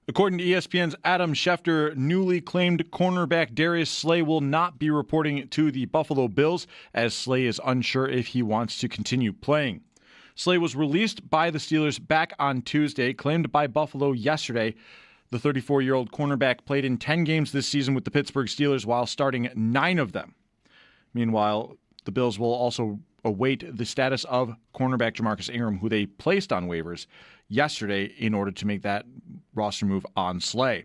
According to ESPN's Adam Schefter, newly claimed cornerback Darius Slay will not be reporting to the Buffalo Bills, as Slay is unsure if he wants to continue playing. Slay was released by the Steelers back on Tuesday, claimed by Buffalo yesterday. The 34-year-old cornerback played in 10 games this season with the Pittsburgh Steelers while starting 9 of them. Meanwhile, the Bills will also await the status of cornerback Jamarcus Ingram, who they placed on waivers yesterday in order to make that roster move on Slay.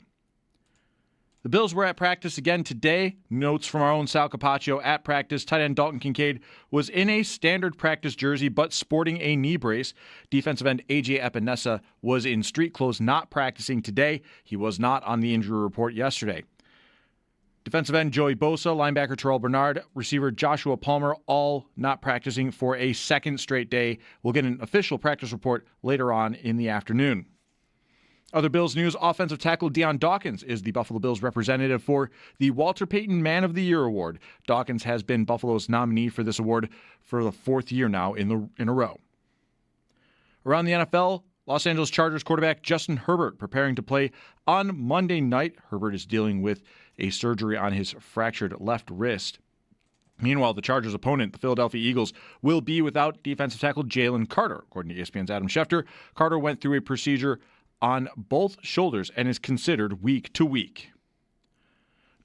The Bills were at practice again today. Notes from our own Sal Capaccio at practice. Tight end Dalton Kincaid was in a standard practice jersey but sporting a knee brace. Defensive end A.J. Epinesa was in street clothes, not practicing today. He was not on the injury report yesterday. Defensive end Joey Bosa, linebacker Terrell Bernard, receiver Joshua Palmer, all not practicing for a second straight day. We'll get an official practice report later on in the afternoon. Other Bills news, offensive tackle Dawkins is the Buffalo Bills representative for the Walter Payton Man of the Year award. Dawkins has been Buffalo's nominee for this award for the 4th year now in a row. Around the NFL, Los Angeles Chargers quarterback Justin Herbert preparing to play on Monday night. Herbert is dealing with a surgery on his fractured left wrist. Meanwhile, the Chargers' opponent, the Philadelphia Eagles, will be without defensive tackle Jalen Carter. According to ESPN's Adam Schefter, Carter went through a procedure on both shoulders and is considered week to week.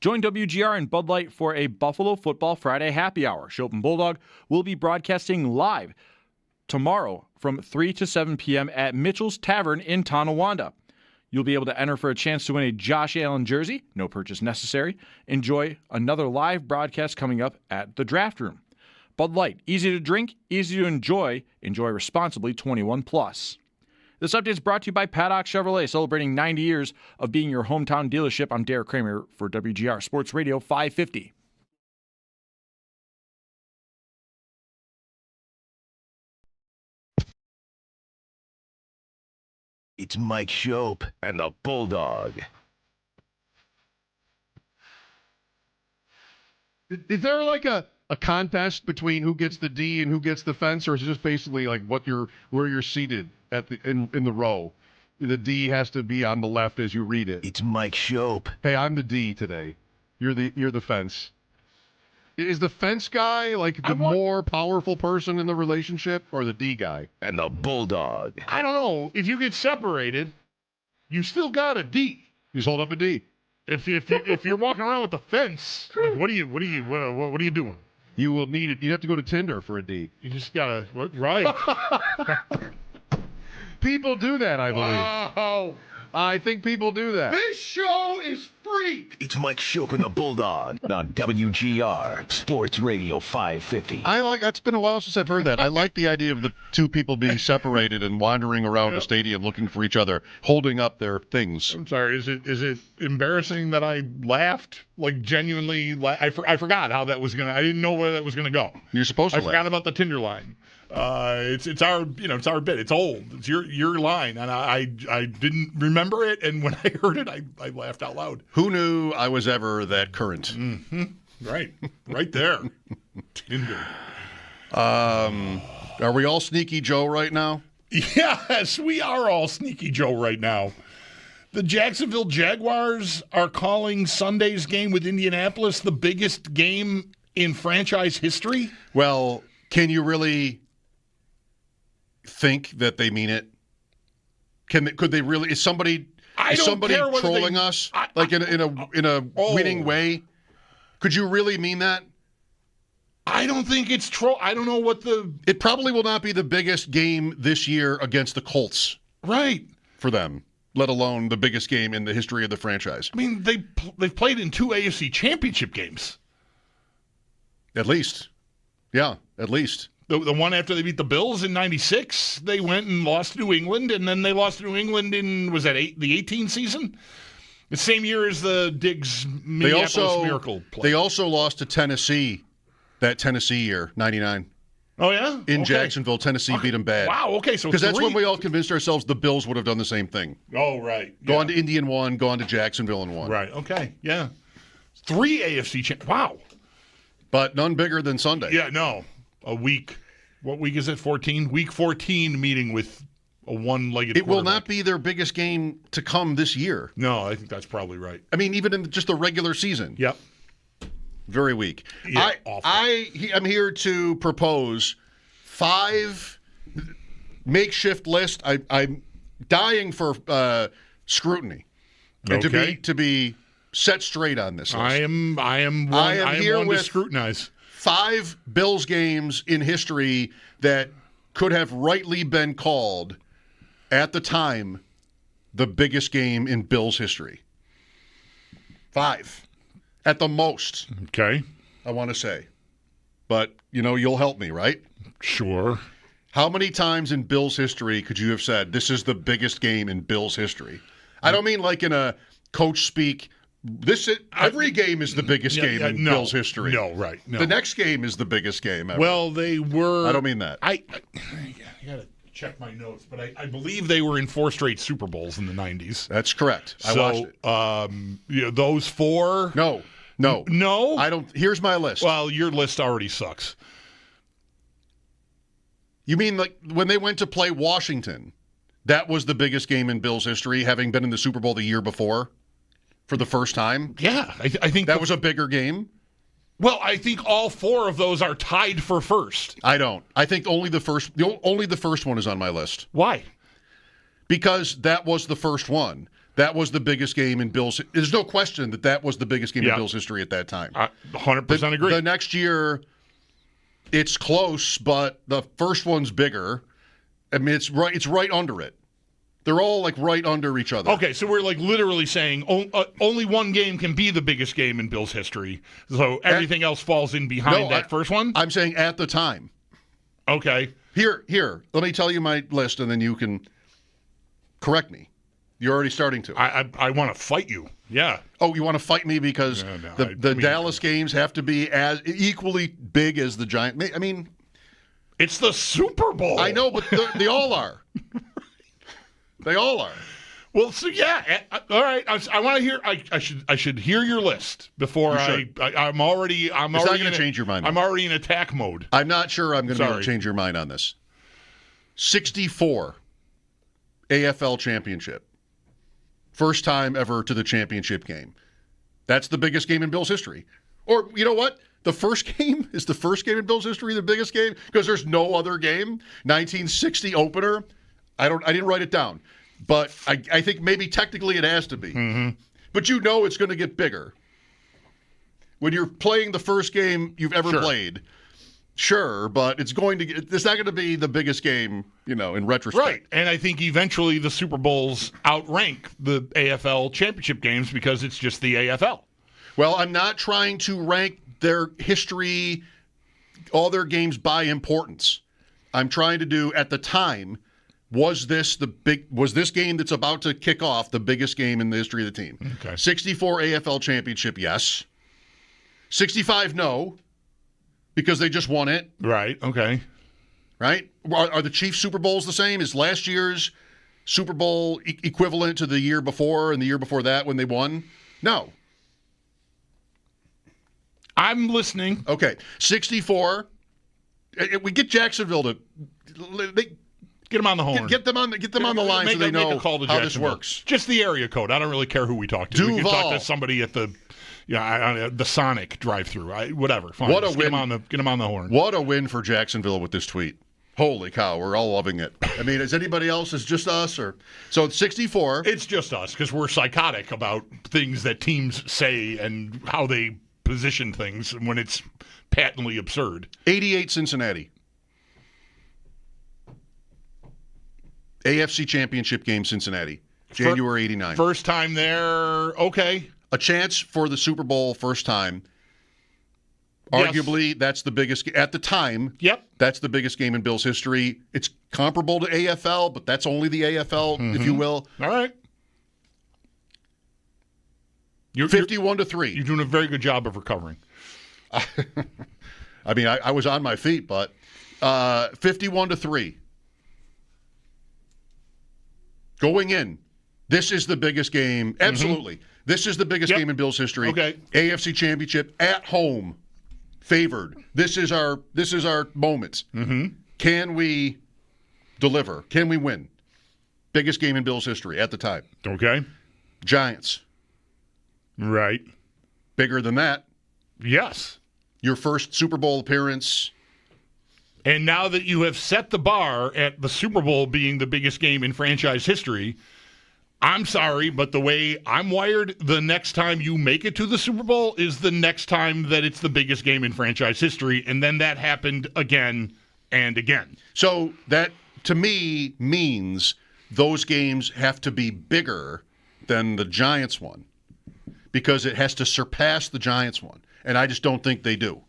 Join WGR and Bud Light for a Buffalo Football Friday happy hour. Schopp and Bulldog will be broadcasting live tomorrow from 3 to 7 p.m. at Mitchell's Tavern in Tonawanda. You'll be able to enter for a chance to win a Josh Allen jersey. No purchase necessary. Enjoy another live broadcast coming up at the Draft Room. Bud Light, easy to drink, easy to enjoy. Enjoy responsibly, 21 plus. This update is brought to you by Paddock Chevrolet, celebrating 90 years of being your hometown dealership. I'm Derek Kramer for WGR Sports Radio 550. It's Mike Schopp and the Bulldog. Is there like a contest between who gets the D and who gets the fence, or is it just basically like where you're seated at in the row? The D has to be on the left as you read it. It's Mike Schopp. Hey, I'm the D today. You're the fence. Is the fence guy like the more powerful person in the relationship, or the D guy? And the Bulldog. I don't know. If you get separated, you still got a D. You just hold up a D. If you're walking around with the fence, like, what are you doing? You will need it. You have to go to Tinder for a D. You just gotta right. People do that, I believe. Oh, I think people do that. this show is free. It's Mike Schopp and the Bulldog on WGR Sports Radio 550. It's been a while since I've heard that. I like the idea of the two people being separated and wandering around the stadium looking for each other, holding up their things. I'm sorry. Is it embarrassing that I laughed? Like genuinely, I forgot how that was gonna. I didn't know where that was gonna go. You're supposed to. I forgot about the Tinder line. It's our bit. It's old. It's your line, and I didn't remember it, and when I heard it, I laughed out loud. Who knew I was ever that current? Mm-hmm. Right there. Tinder. Are we all Sneaky Joe right now? Yes, we are all Sneaky Joe right now. The Jacksonville Jaguars are calling Sunday's game with Indianapolis the biggest game in franchise history. Well, can you really think that they mean it? Could they really? Is somebody trolling us in a winning way? Could you really mean that? I don't think it's troll. I don't know what It probably will not be the biggest game this year against the Colts. Right. For them, let alone the biggest game in the history of the franchise. I mean, they've played in 2 AFC championship games. At least. Yeah, at least. The one after they beat the Bills in 96, they went and lost to New England, and then they lost to New England in, was that the 18 season? The same year as the Diggs Minneapolis Miracle play. They also lost to Tennessee that Tennessee year, 99. Oh, yeah? In Jacksonville, Tennessee beat them bad. Wow, okay. So because that's when we all convinced ourselves the Bills would have done the same thing. Oh, right. Gone to Indy and won, gone to Jacksonville and won. Right, okay, yeah. 3 AFC champions. Wow. But none bigger than Sunday. Yeah, no. A week. What week is it? 14? Week 14 meeting with a one-legged It will not quarterback. be their biggest game to come this year. No, I think that's probably right. I mean, even in just the regular season. Yep. Very weak. Yeah, awful. I'm here to propose 5 makeshift list. I'm dying for scrutiny and Okay. to be set straight on this list. I am one here to with scrutinize. 5 Bills games in history that could have rightly been called at the time the biggest game in Bills history. 5 at the most, Okay. I want to say. But, you'll help me, right? Sure. How many times in Bills history could you have said this is the biggest game in Bills history? I don't mean like in a coach speak. Every game is the biggest game in Bills history. No, right. No. The next game is the biggest game ever. Well, they were. I don't mean that. I gotta check my notes, but I believe they were in 4 straight Super Bowls in the 90s. That's correct. I watched it. Those 4. No. I don't. Here's my list. Well, your list already sucks. You mean like when they went to play Washington? That was the biggest game in Bills history, having been in the Super Bowl the year before for the first time. Yeah, I think That was a bigger game. Well, I think all 4 of those are tied for first. I don't. I think only the first one is on my list. Why? Because that was the first one. That was the biggest game in Bills. There's no question that was the biggest game in Bills history at that time. I 100% agree. The next year, it's close, but the first one's bigger. I mean, it's right under it. They're all like right under each other. Okay, so we're like literally saying only one game can be the biggest game in Bills history. So everything else falls in behind that first one? I'm saying at the time. Okay. Here. Let me tell you my list, and then you can correct me. You're already starting to. I want to fight you. Yeah. Oh, you want to fight me because the Dallas games have to be as equally big as the Giant. I mean, it's the Super Bowl. I know, but they all are. They all are. Well, so yeah. All right. I want to hear. I should hear your list before I'm already. It's not going to change your mind. I'm already in attack mode. I'm not sure I'm going to change your mind on this. 64 AFL championship. First time ever to the championship game. That's the biggest game in Bills history. Or, you know what? The first game is the first game in Bills history the biggest game? Because there's no other game. 1960 opener. I didn't write it down. But I think maybe technically it has to be. Mm-hmm. But it's going to get bigger. When you're playing the first game you've ever played, sure, but it's not going to be the biggest game, in retrospect. Right. And I think eventually the Super Bowls outrank the AFL championship games because it's just the AFL. Well, I'm not trying to rank their history, all their games by importance. I'm trying to do at the time, was this game that's about to kick off the biggest game in the history of the team? Okay. 64 AFL championship, yes. 65, no. Because they just won it. Right. Okay. Right? Are the Chiefs Super Bowls the same? Is last year's Super Bowl equivalent to the year before and the year before that when they won? No. I'm listening. Okay. 64. We get Jacksonville to get them on the horn. Get them on the line so they know how this works. Just the area code. I don't really care who we talk to. Duval. We can talk to somebody at the the Sonic drive-through. Whatever. Fine. What a win. Get them on the horn. What a win for Jacksonville with this tweet. Holy cow, we're all loving it. I mean, is anybody else? Is just us? So it's 64. It's just us because we're psychotic about things that teams say and how they position things when it's patently absurd. 88 Cincinnati. AFC Championship game, Cincinnati. January 89. First time there. Okay. A chance for the Super Bowl first time. Arguably, that's the biggest at the time. Yep. That's the biggest game in Bills history. It's comparable to AFL, but that's only the AFL, if you will. All right. 51-3. You're doing a very good job of recovering. I mean, I was on my feet, but 51-3. Going in, this is the biggest game. Absolutely. This is the biggest game in Bills history. Okay. AFC Championship at home. Favored. This is our moment. Can we deliver? Can we win? Biggest game in Bills history at the time. Okay. Giants. Right. Bigger than that. Yes. Your first Super Bowl appearance. And now that you have set the bar at the Super Bowl being the biggest game in franchise history, I'm sorry, but the way I'm wired, the next time you make it to the Super Bowl is the next time that it's the biggest game in franchise history, and then that happened again and again. So that, to me, means those games have to be bigger than the Giants one because it has to surpass the Giants one, and I just don't think they do.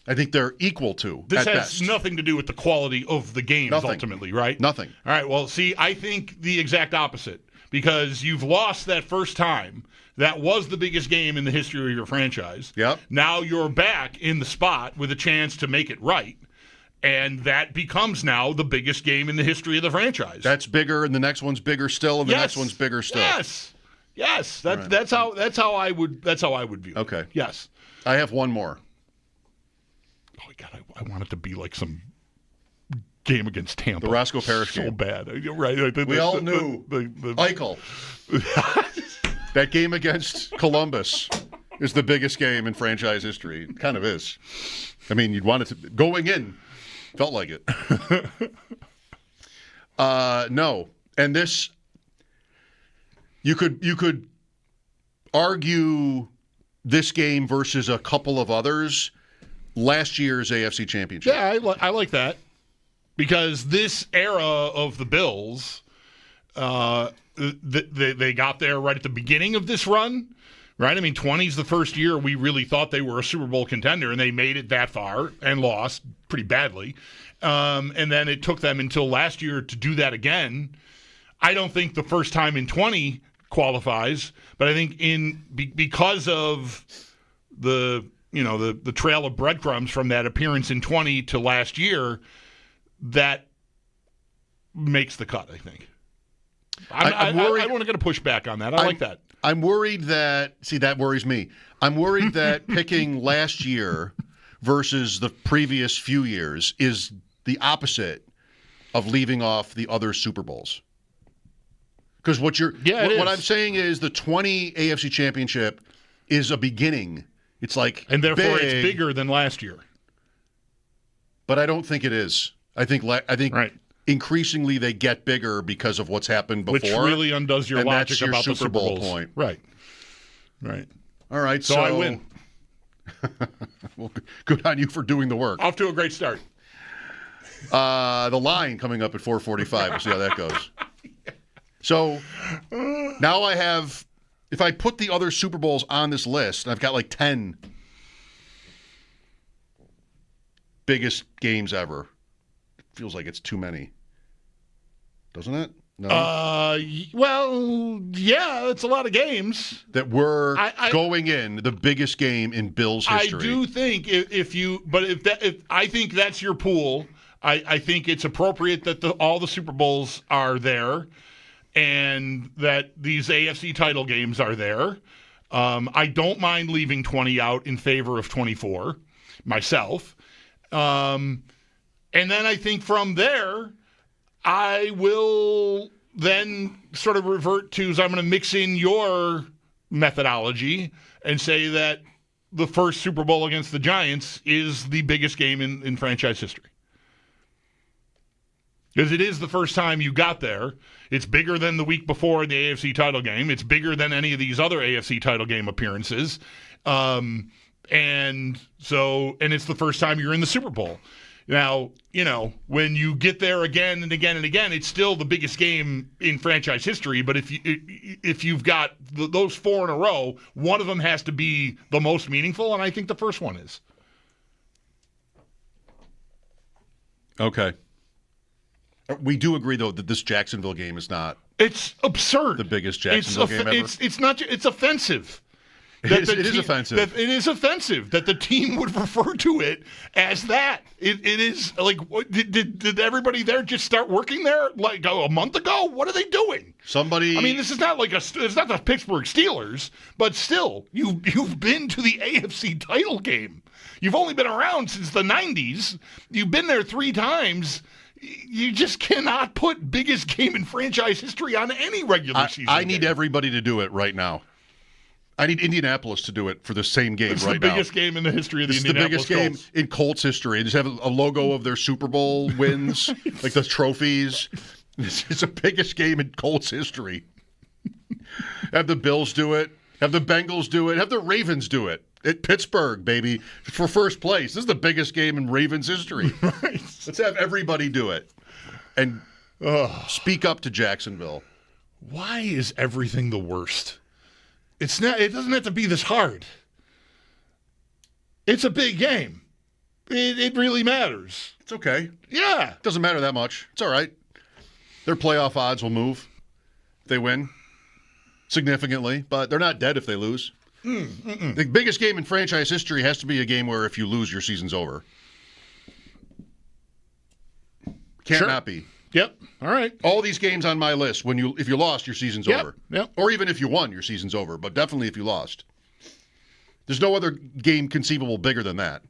I think they're equal to, This at has best. nothing to do with the quality of the games, Nothing. ultimately, right? Nothing. All right, well, see, I think the exact opposite, because you've lost that first time. That was the biggest game in the history of your franchise. Yep. Now you're back in the spot with a chance to make it right, and that becomes now the biggest game in the history of the franchise. That's bigger, and the next one's bigger still, and the next one's bigger still. Yes. Right. That's how I would view it. Okay. Yes. I have one more. Oh my God, I want it to be like some game against Tampa. The Roscoe Parrish so game. bad. Right. We all knew. Eichel. That game against Columbus is the biggest game in franchise history. It kind of is. I mean, you'd want it to going in. Felt like it. No. And this you could argue this game versus a couple of others. Last year's AFC Championship. Yeah, I like that. Because this era of the Bills, they got there right at the beginning of this run, right? I mean, 20's the first year we really thought they were a Super Bowl contender, and they made it that far and lost pretty badly. And then it took them until last year to do that again. I don't think the first time in 20 qualifies, but I think because of the trail of breadcrumbs from that appearance in 20 to last year, that makes the cut, I think. I'm worried. I want to get a push back on that. I like that. I'm worried that, that worries me. I'm worried that picking last year versus the previous few years is the opposite of leaving off the other Super Bowls. Because what I'm saying is the 20 AFC Championship is a beginning. It's like and therefore it's bigger than last year. But I don't think it is. I think right. Increasingly they get bigger because of what's happened before. Which really undoes your logic that's your about the Super Bowl Bowls. point. Right. All right, so I win. Well, good on you for doing the work. Off to a great start. The line coming up at 4:45. We'll see how that goes. So now I have, if I put the other Super Bowls on this list, I've got like 10 biggest games ever. It feels like it's too many. Doesn't it? No. Well, yeah, it's a lot of games that were going in the biggest game in Bills history. I do think if I think that's your pool, I think it's appropriate that all the Super Bowls are there. And that these AFC title games are there. I don't mind leaving 20 out in favor of 24 myself. And then I think from there, I will then sort of revert to, so I'm going to mix in your methodology and say that the first Super Bowl against the Giants is the biggest game in franchise history. Because it is the first time you got there. It's bigger than the week before the AFC title game. It's bigger than any of these other AFC title game appearances. And it's the first time you're in the Super Bowl. Now, when you get there again and again and again, it's still the biggest game in franchise history. But if you've got those four in a row, one of them has to be the most meaningful, and I think the first one is. Okay. We do agree, though, that this Jacksonville game is not. It's absurd. The biggest Jacksonville game ever. It's not. It's offensive. It is offensive. It is offensive that the team would refer to it as that. It is like, did everybody there just start working there like a month ago? What are they doing? Somebody. I mean, this is not it's not the Pittsburgh Steelers, but still, you've been to the AFC title game. You've only been around since the 90s. You've been there 3 times. You just cannot put biggest game in franchise history on any regular season. I need game. everybody to do it right now. I need Indianapolis to do it for the same game It's right now. the biggest game in the history of the It's the Indianapolis biggest game Colts. in Colts history. They just have a logo of their Super Bowl wins, like the trophies. It's the biggest game in Colts history. Have the Bills do it. Have the Bengals do it. Have the Ravens do it. At Pittsburgh, baby, for first place. This is the biggest game in Ravens history. Right. Let's have everybody do it. And speak up to Jacksonville. Why is everything the worst? It's not. It doesn't have to be this hard. It's a big game. It really matters. It's okay. Yeah. It doesn't matter that much. It's all right. Their playoff odds will move if they win significantly, but they're not dead if they lose. The biggest game in franchise history has to be a game where if you lose, your season's over. Can't Sure. not be. Yep. All right. All these games on my list, if you lost, your season's Yep. over. Yep. Or even if you won, your season's over. But definitely if you lost. There's no other game conceivable bigger than that.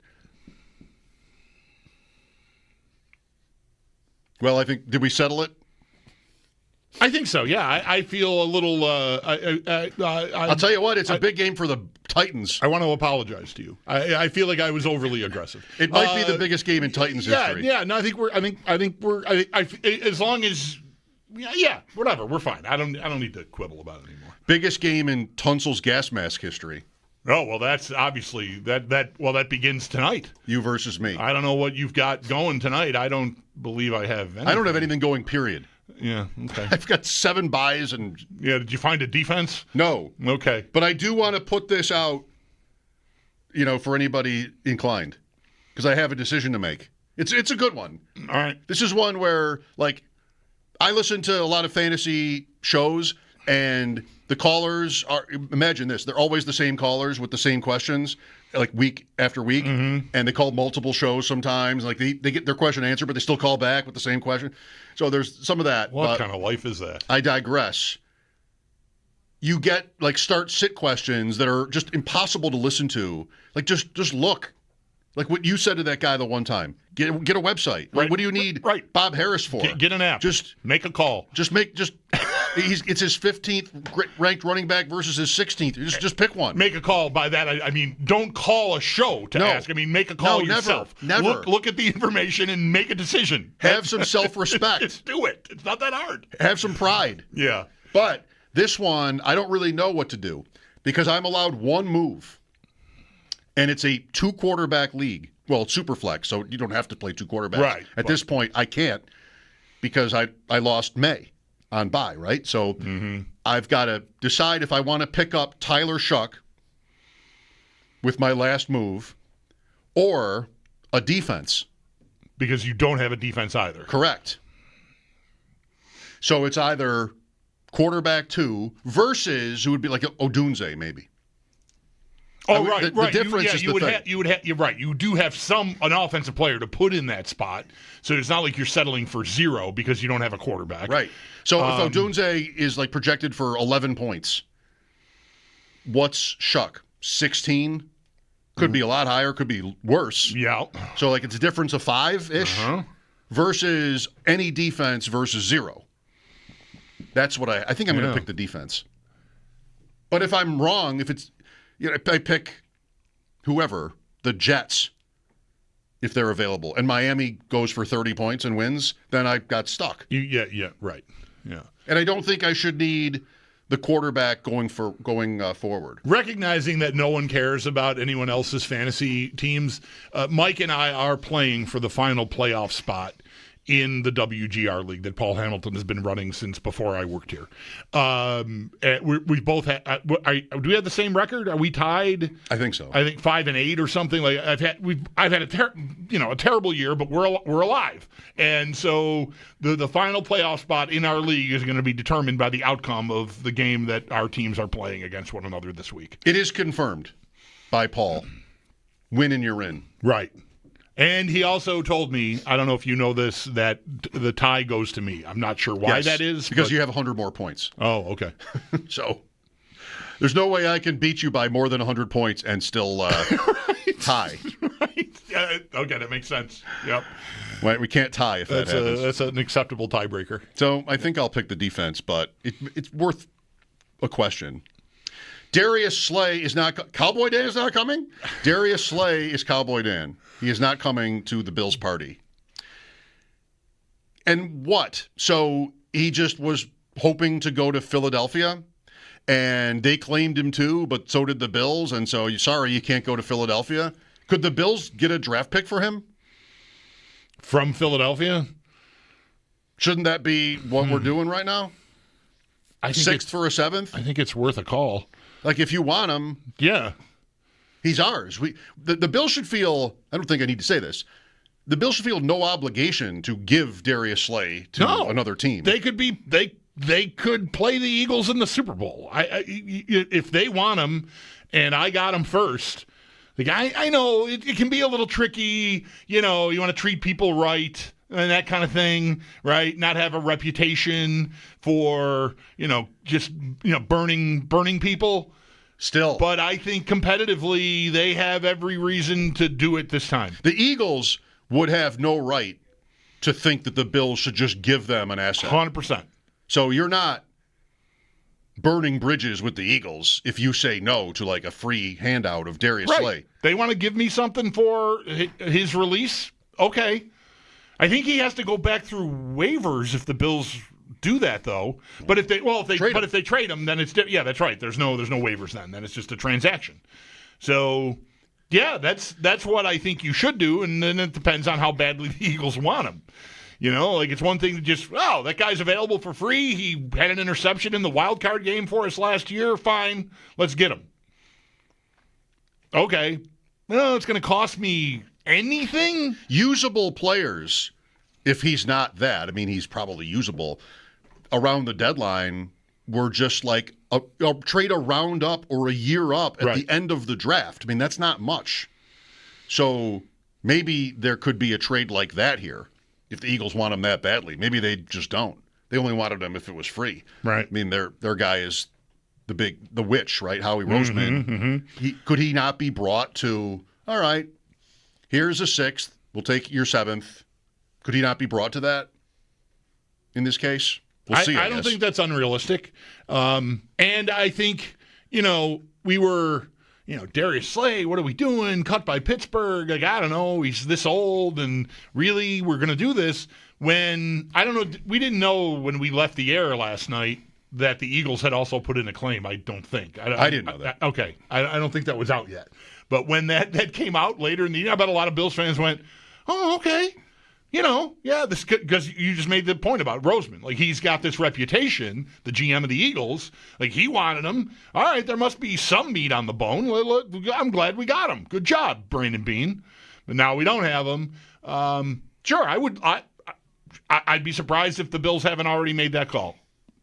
Well, I think, did we settle it? I think so. Yeah. I feel a little. I'll tell you what, it's a big game for the Titans. I want to apologize to you. I feel like I was overly aggressive. It might be the biggest game in Titans history. Yeah. No, I think we're. As long as. Yeah. Whatever. We're fine. I don't need to quibble about it anymore. Biggest game in Tunsil's gas mask history. Oh well, that's obviously that begins tonight. You versus me. I don't know what you've got going tonight. I don't believe I have anything. I don't have anything going, period. Yeah, okay. I've got 7 buys and Yeah, did you find a defense? no. Okay. But I do want to put this out, for anybody inclined, because I have a decision to make. It's a good one. All right. This is one where, I listen to a lot of fantasy shows, and the callers are, imagine this, they're always the same callers with the same questions, week after week, and they call multiple shows sometimes. They get their question answered, but they still call back with the same question. So there's some of that. What kind of life is that? I digress. You get start-sit questions that are just impossible to listen to. Just look. Like what you said to that guy the one time. Get a website. Right. What do you need Bob Harris for? Get an app. Just make a call. It's his 15th ranked running back versus his 16th. Just pick one. Make a call. By that, I mean, don't call a show to ask. I mean, make a call yourself. Never. Look at the information and make a decision. Have some self-respect. Just do it. It's not that hard. Have some pride. Yeah. But this one, I don't really know what to do because I'm allowed one move, and it's a 2-quarterback league. Well, it's super flex, so you don't have to play 2 quarterbacks. Right. At this point, I can't because I lost May on bye, right? So I've got to decide if I want to pick up Tyler Shuck with my last move or a defense. Because you don't have a defense either. Correct. So it's either quarterback 2 versus who would be like Odunze, maybe. Oh, right. The difference is the thing. You're right. You do have an offensive player to put in that spot, so it's not like you're settling for 0 because you don't have a quarterback. Right. So if Odunze is projected for 11 points, what's Shuck? 16? Could be a lot higher, could be worse. Yeah. So it's a difference of 5-ish versus any defense versus 0. That's what I think I'm going to pick the defense. But if I'm wrong, if it's I pick whoever, the Jets, if they're available, and Miami goes for 30 points and wins, then I got stuck. Right. Yeah. And I don't think I should need the quarterback going forward. Recognizing that no one cares about anyone else's fantasy teams, Mike and I are playing for the final playoff spot in the WGR league that Paul Hamilton has been running since before I worked here. We both had. Do we have the same record? Are we tied? I think so. I think 5-8 or something. I've had a terrible year, but we're alive, and so the final playoff spot in our league is going to be determined by the outcome of the game that our teams are playing against one another this week. It is confirmed by Paul. Win and you're in. Right. And he also told me, I don't know if you know this, that the tie goes to me. I'm not sure why that is. Because you have 100 more points. Oh, okay. So there's no way I can beat you by more than 100 points and still tie. Right. Okay, that makes sense. Yep. Right, we can't tie if that happens. That's an acceptable tiebreaker. So I think I'll pick the defense, but it's worth a question. Darius Slay is not Cowboy Dan is not coming. Darius Slay is Cowboy Dan. He is not coming to the Bills party. And what? So he just was hoping to go to Philadelphia, and they claimed him too, but so did the Bills, and so sorry, you can't go to Philadelphia. Could the Bills get a draft pick for him? From Philadelphia? Shouldn't that be what we're doing right now? I think 6th for a 7th? I think it's worth a call. Like, if you want him, yeah, he's ours. The Bills should feel, I don't think I need to say this, the Bills should feel no obligation to give Darius Slay to another team. They could be they could play the Eagles in the Super Bowl. If they want him, and I got him first. The guy, I know it can be a little tricky. You know, you want to treat people right and that kind of thing, right? Not have a reputation for just burning people. Still. But I think competitively, they have every reason to do it this time. The Eagles would have no right to think that the Bills should just give them an asset. 100%. So you're not burning bridges with the Eagles if you say no to like a free handout of Darius Slay. They want to give me something for his release? Okay. I think he has to go back through waivers if the Bills do that, though. But if they trade him, then it's that's right. There's no waivers then. Then it's just a transaction. So yeah, that's what I think you should do, and then it depends on how badly the Eagles want him. It's one thing to just, that guy's available for free. He had an interception in the wild card game for us last year. Fine, let's get him. Okay, well, it's going to cost me anything. Usable players, if he's not that, I mean, he's probably usable. Around the deadline, were just like a trade a round up or a year up at the end of the draft. I mean, that's not much. So maybe there could be a trade like that here if the Eagles want him that badly. Maybe they just don't. They only wanted him if it was free. Right. I mean, their guy is the witch, right? Howie Roseman. Mm-hmm. Could he not be brought to, all right, here's a 6th. We'll take your 7th. Could he not be brought to that in this case? We'll see. I don't think that's unrealistic. And I think, we were, Darius Slay, what are we doing? Cut by Pittsburgh. Like, I don't know. He's this old, and really, we're going to do this when, I don't know, we didn't know when we left the air last night that the Eagles had also put in a claim, I don't think. I didn't know that. Okay. I don't think that was out yet. But when that came out later in the year, I bet a lot of Bills fans went, oh, okay. This because you just made the point about Roseman. Like, he's got this reputation, the GM of the Eagles. Like, he wanted him. All right, there must be some meat on the bone. I'm glad we got him. Good job, Brandon Beane. But now we don't have him. Sure, I'd be surprised if the Bills haven't already made that call.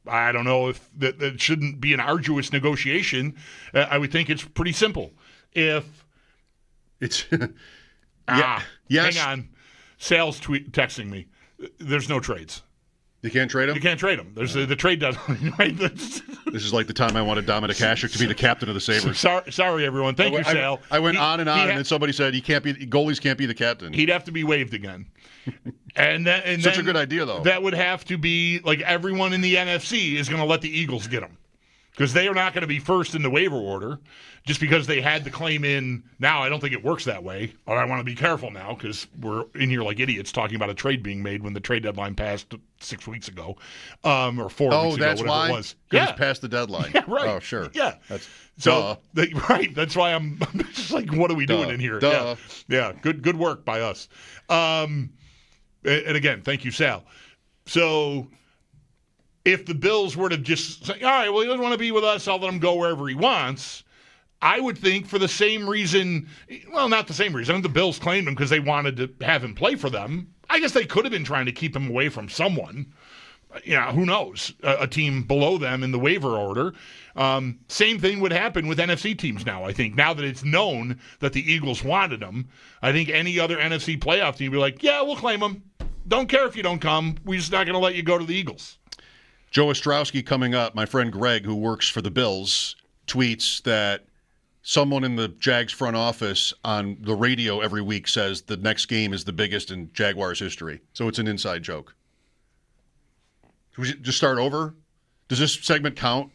I don't know if that shouldn't be an arduous negotiation. I would think it's pretty simple. If it's yes. Hang on. Sal's texting me. There's no trades. You can't trade him? You can't trade him. There's the trade deadline. Right? This is like the time I wanted Dominic Hasek to be the captain of the Sabres. Sorry, everyone. Thank you, Sal. I went on and on, and then somebody said goalies can't be the captain. He'd have to be waived again. And such a good idea, though. That would have to be like everyone in the NFC is going to let the Eagles get him. Because they are not going to be first in the waiver order just because they had the claim in. Now, I don't think it works that way. Or I want to be careful now because we're in here like idiots talking about a trade being made when the trade deadline passed 6 weeks ago or 4 weeks ago, that's whatever why? it was. Because it's past the deadline. Yeah, right. Oh, sure. Yeah. Duh. Right. That's why I'm just like, what are we doing in here? Duh. Yeah. Good work by us. And again, thank you, Sal. So if the Bills were to just say, all right, well, he doesn't want to be with us, I'll let him go wherever he wants, I would think for the same reason, well, not the same reason. I think the Bills claimed him because they wanted to have him play for them. I guess they could have been trying to keep him away from someone. Who knows? A team below them in the waiver order. Same thing would happen with NFC teams now, I think. Now that it's known that the Eagles wanted him, I think any other NFC playoff team would be like, yeah, we'll claim him. Don't care if you don't come. We're just not going to let you go to the Eagles. Joe Ostrowski coming up. My friend Greg, who works for the Bills, tweets that someone in the Jags front office on the radio every week says the next game is the biggest in Jaguars history. So it's an inside joke. Should we just start over? Does this segment count?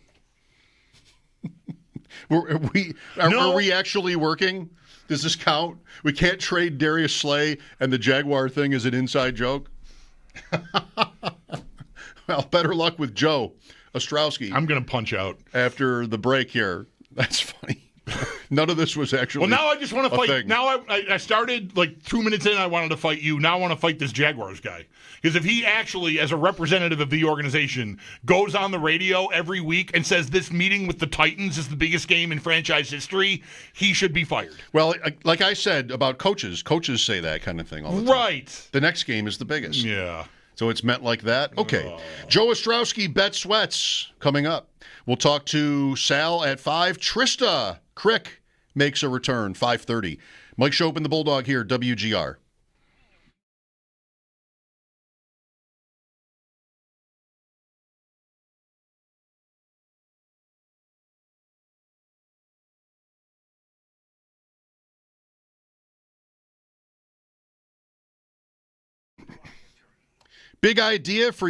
Are we actually working? Does this count? We can't trade Darius Slay and the Jaguar thing as an inside joke? Well, better luck with Joe Ostrowski. I'm going to punch out. After the break here. That's funny. None of this was actually. Well, now I just want to fight. thing. Now I started like 2 minutes in. I wanted to fight you. Now I want to fight this Jaguars guy because if he actually, as a representative of the organization, goes on the radio every week and says this meeting with the Titans is the biggest game in franchise history, he should be fired. Well, like I said about coaches say that kind of thing all the time. Right. The next game is the biggest. Yeah. So it's meant like that? Okay. Joe Ostrowski, Bet Sweats, coming up. We'll talk to Sal at 5. Trista Crick makes a return, 5:30. Mike Schopp and the Bulldog here, WGR. Big idea for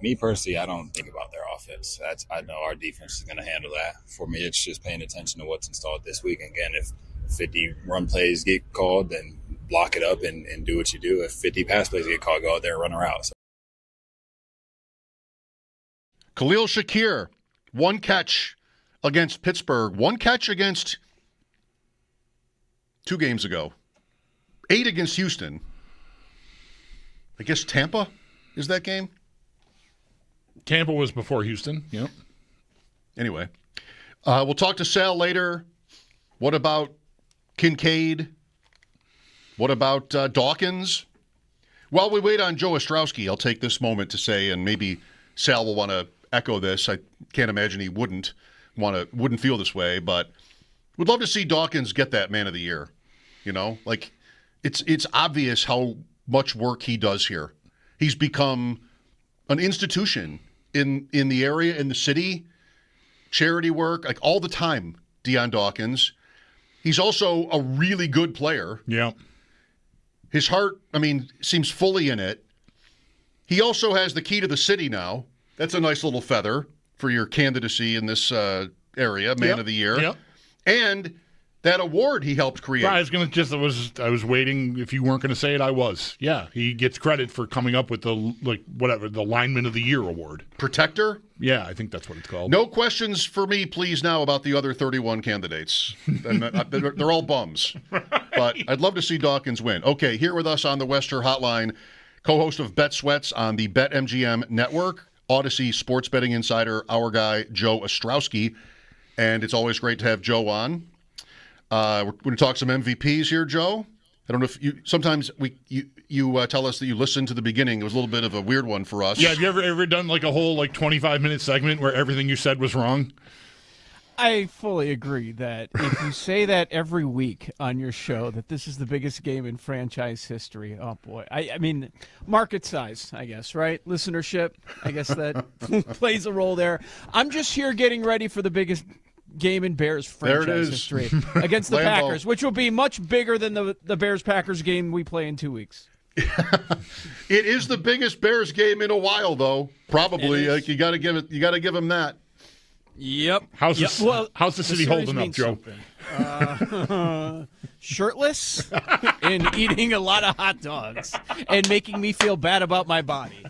Me personally, I don't think about their offense. I know our defense is going to handle that. For me, it's just paying attention to what's installed this week. Again, if 50 run plays get called, then block it up and do what you do. If 50 pass plays get called, go out there and run a route. So. Khalil Shakir, 1 catch against Pittsburgh, 1 catch against 2 games ago, 8 against Houston. I guess Tampa is that game? Tampa was before Houston. Yep. Anyway, we'll talk to Sal later. What about Kincaid? What about Dawkins? While we wait on Joe Ostrowski, I'll take this moment to say, and maybe Sal will want to echo this. I can't imagine he wouldn't feel this way, but would love to see Dawkins get that Man of the Year. You know, like it's obvious how much work he does here. He's become an institution in the area, in the city, charity work, like all the time, Deion Dawkins. He's also a really good player. Yeah. His heart, seems fully in it. He also has the key to the city now. That's a nice little feather for your candidacy in this area, Man of the Year. Yep. And that award he helped create. I was waiting. If you weren't going to say it, I was. Yeah, he gets credit for coming up with the Lineman of the Year award. Protector? Yeah, I think that's what it's called. No questions for me, please, now about the other 31 candidates. They're all bums. But I'd love to see Dawkins win. Okay, here with us on the Wester Hotline, co-host of Bet Sweats on the BetMGM Network, Odyssey Sports Betting Insider, our guy, Joe Ostrowski. And it's always great to have Joe on. We're going to talk some MVPs here, Joe. I don't know if you tell us that you listened to the beginning. It was a little bit of a weird one for us. Yeah, have you ever done like a whole 25-minute segment where everything you said was wrong? I fully agree that if you say that every week on your show, that this is the biggest game in franchise history, oh boy. I mean, market size, I guess, right? Listenership, I guess that plays a role there. I'm just here getting ready for the biggest game in Bears franchise history against the Packers, which will be much bigger than the Bears-Packers game we play in 2 weeks. It is the biggest Bears game in a while, though. Probably, you got to give him that. Yep. How's the city holding up, Joe? Shirtless and eating a lot of hot dogs and making me feel bad about my body.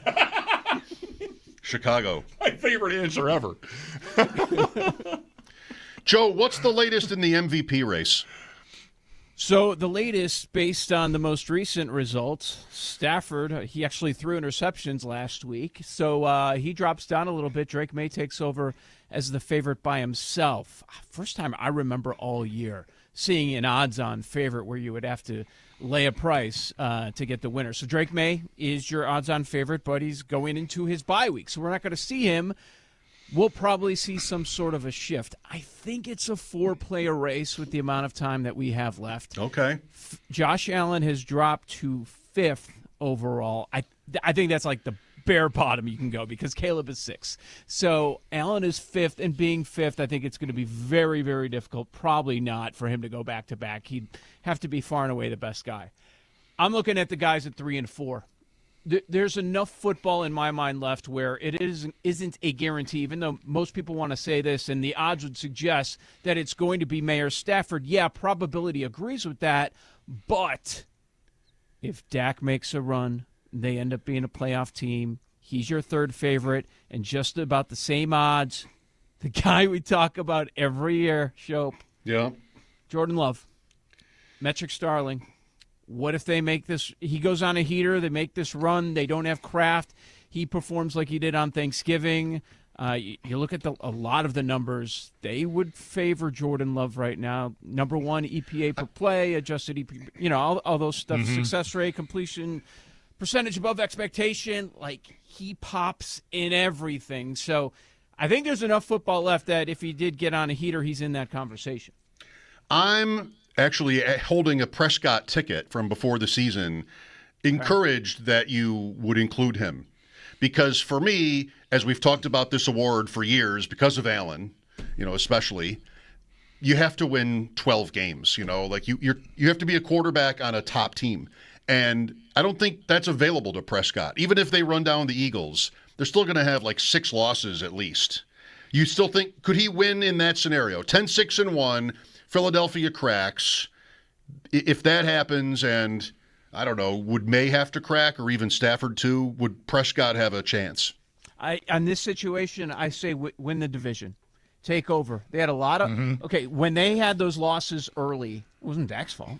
Chicago. My favorite answer ever. Joe, what's the latest in the MVP race? So the latest, based on the most recent results, Stafford, he actually threw interceptions last week, so he drops down a little bit. Drake May takes over as the favorite by himself. First time I remember all year seeing an odds-on favorite where you would have to lay a price to get the winner. So Drake May is your odds-on favorite, but he's going into his bye week, so we're not going to see him. We'll probably see some sort of a shift. I think it's a 4-player race with the amount of time that we have left. Okay. Josh Allen has dropped to 5th overall. I think that's like the bare bottom you can go because Caleb is 6th. So Allen is 5th, and being 5th, I think it's going to be very, very difficult, probably not, for him to go back-to-back. He'd have to be far and away the best guy. I'm looking at the guys at 3 and 4. There's enough football in my mind left where it isn't a guarantee, even though most people want to say this, and the odds would suggest that it's going to be Mayor Stafford. Yeah, probability agrees with that, but if Dak makes a run, they end up being a playoff team, he's your 3rd favorite, and just about the same odds, the guy we talk about every year, Schopp. Yeah. Jordan Love, metric starling. What if they make this? He goes on a heater. They make this run. They don't have Kraft. He performs like he did on Thanksgiving. You look at a lot of the numbers. They would favor Jordan Love right now. Number 1 EPA per play, adjusted EPA. All those stuff. Mm-hmm. Success rate, completion percentage above expectation. Like he pops in everything. So I think there's enough football left that if he did get on a heater, he's in that conversation. I'm actually holding a Prescott ticket from before the season, encouraged that you would include him. Because for me, as we've talked about this award for years, because of Allen, especially, you have to win 12 games. Like you have to be a quarterback on a top team. And I don't think that's available to Prescott. Even if they run down the Eagles, they're still going to have like 6 losses at least. You still think, could he win in that scenario? 10-6-1, Philadelphia cracks. If that happens, and I don't know, would May have to crack, or even Stafford too? Would Prescott have a chance? On this situation, I say win the division. Take over. They had a lot of okay, when they had those losses early, it wasn't Dak's fault.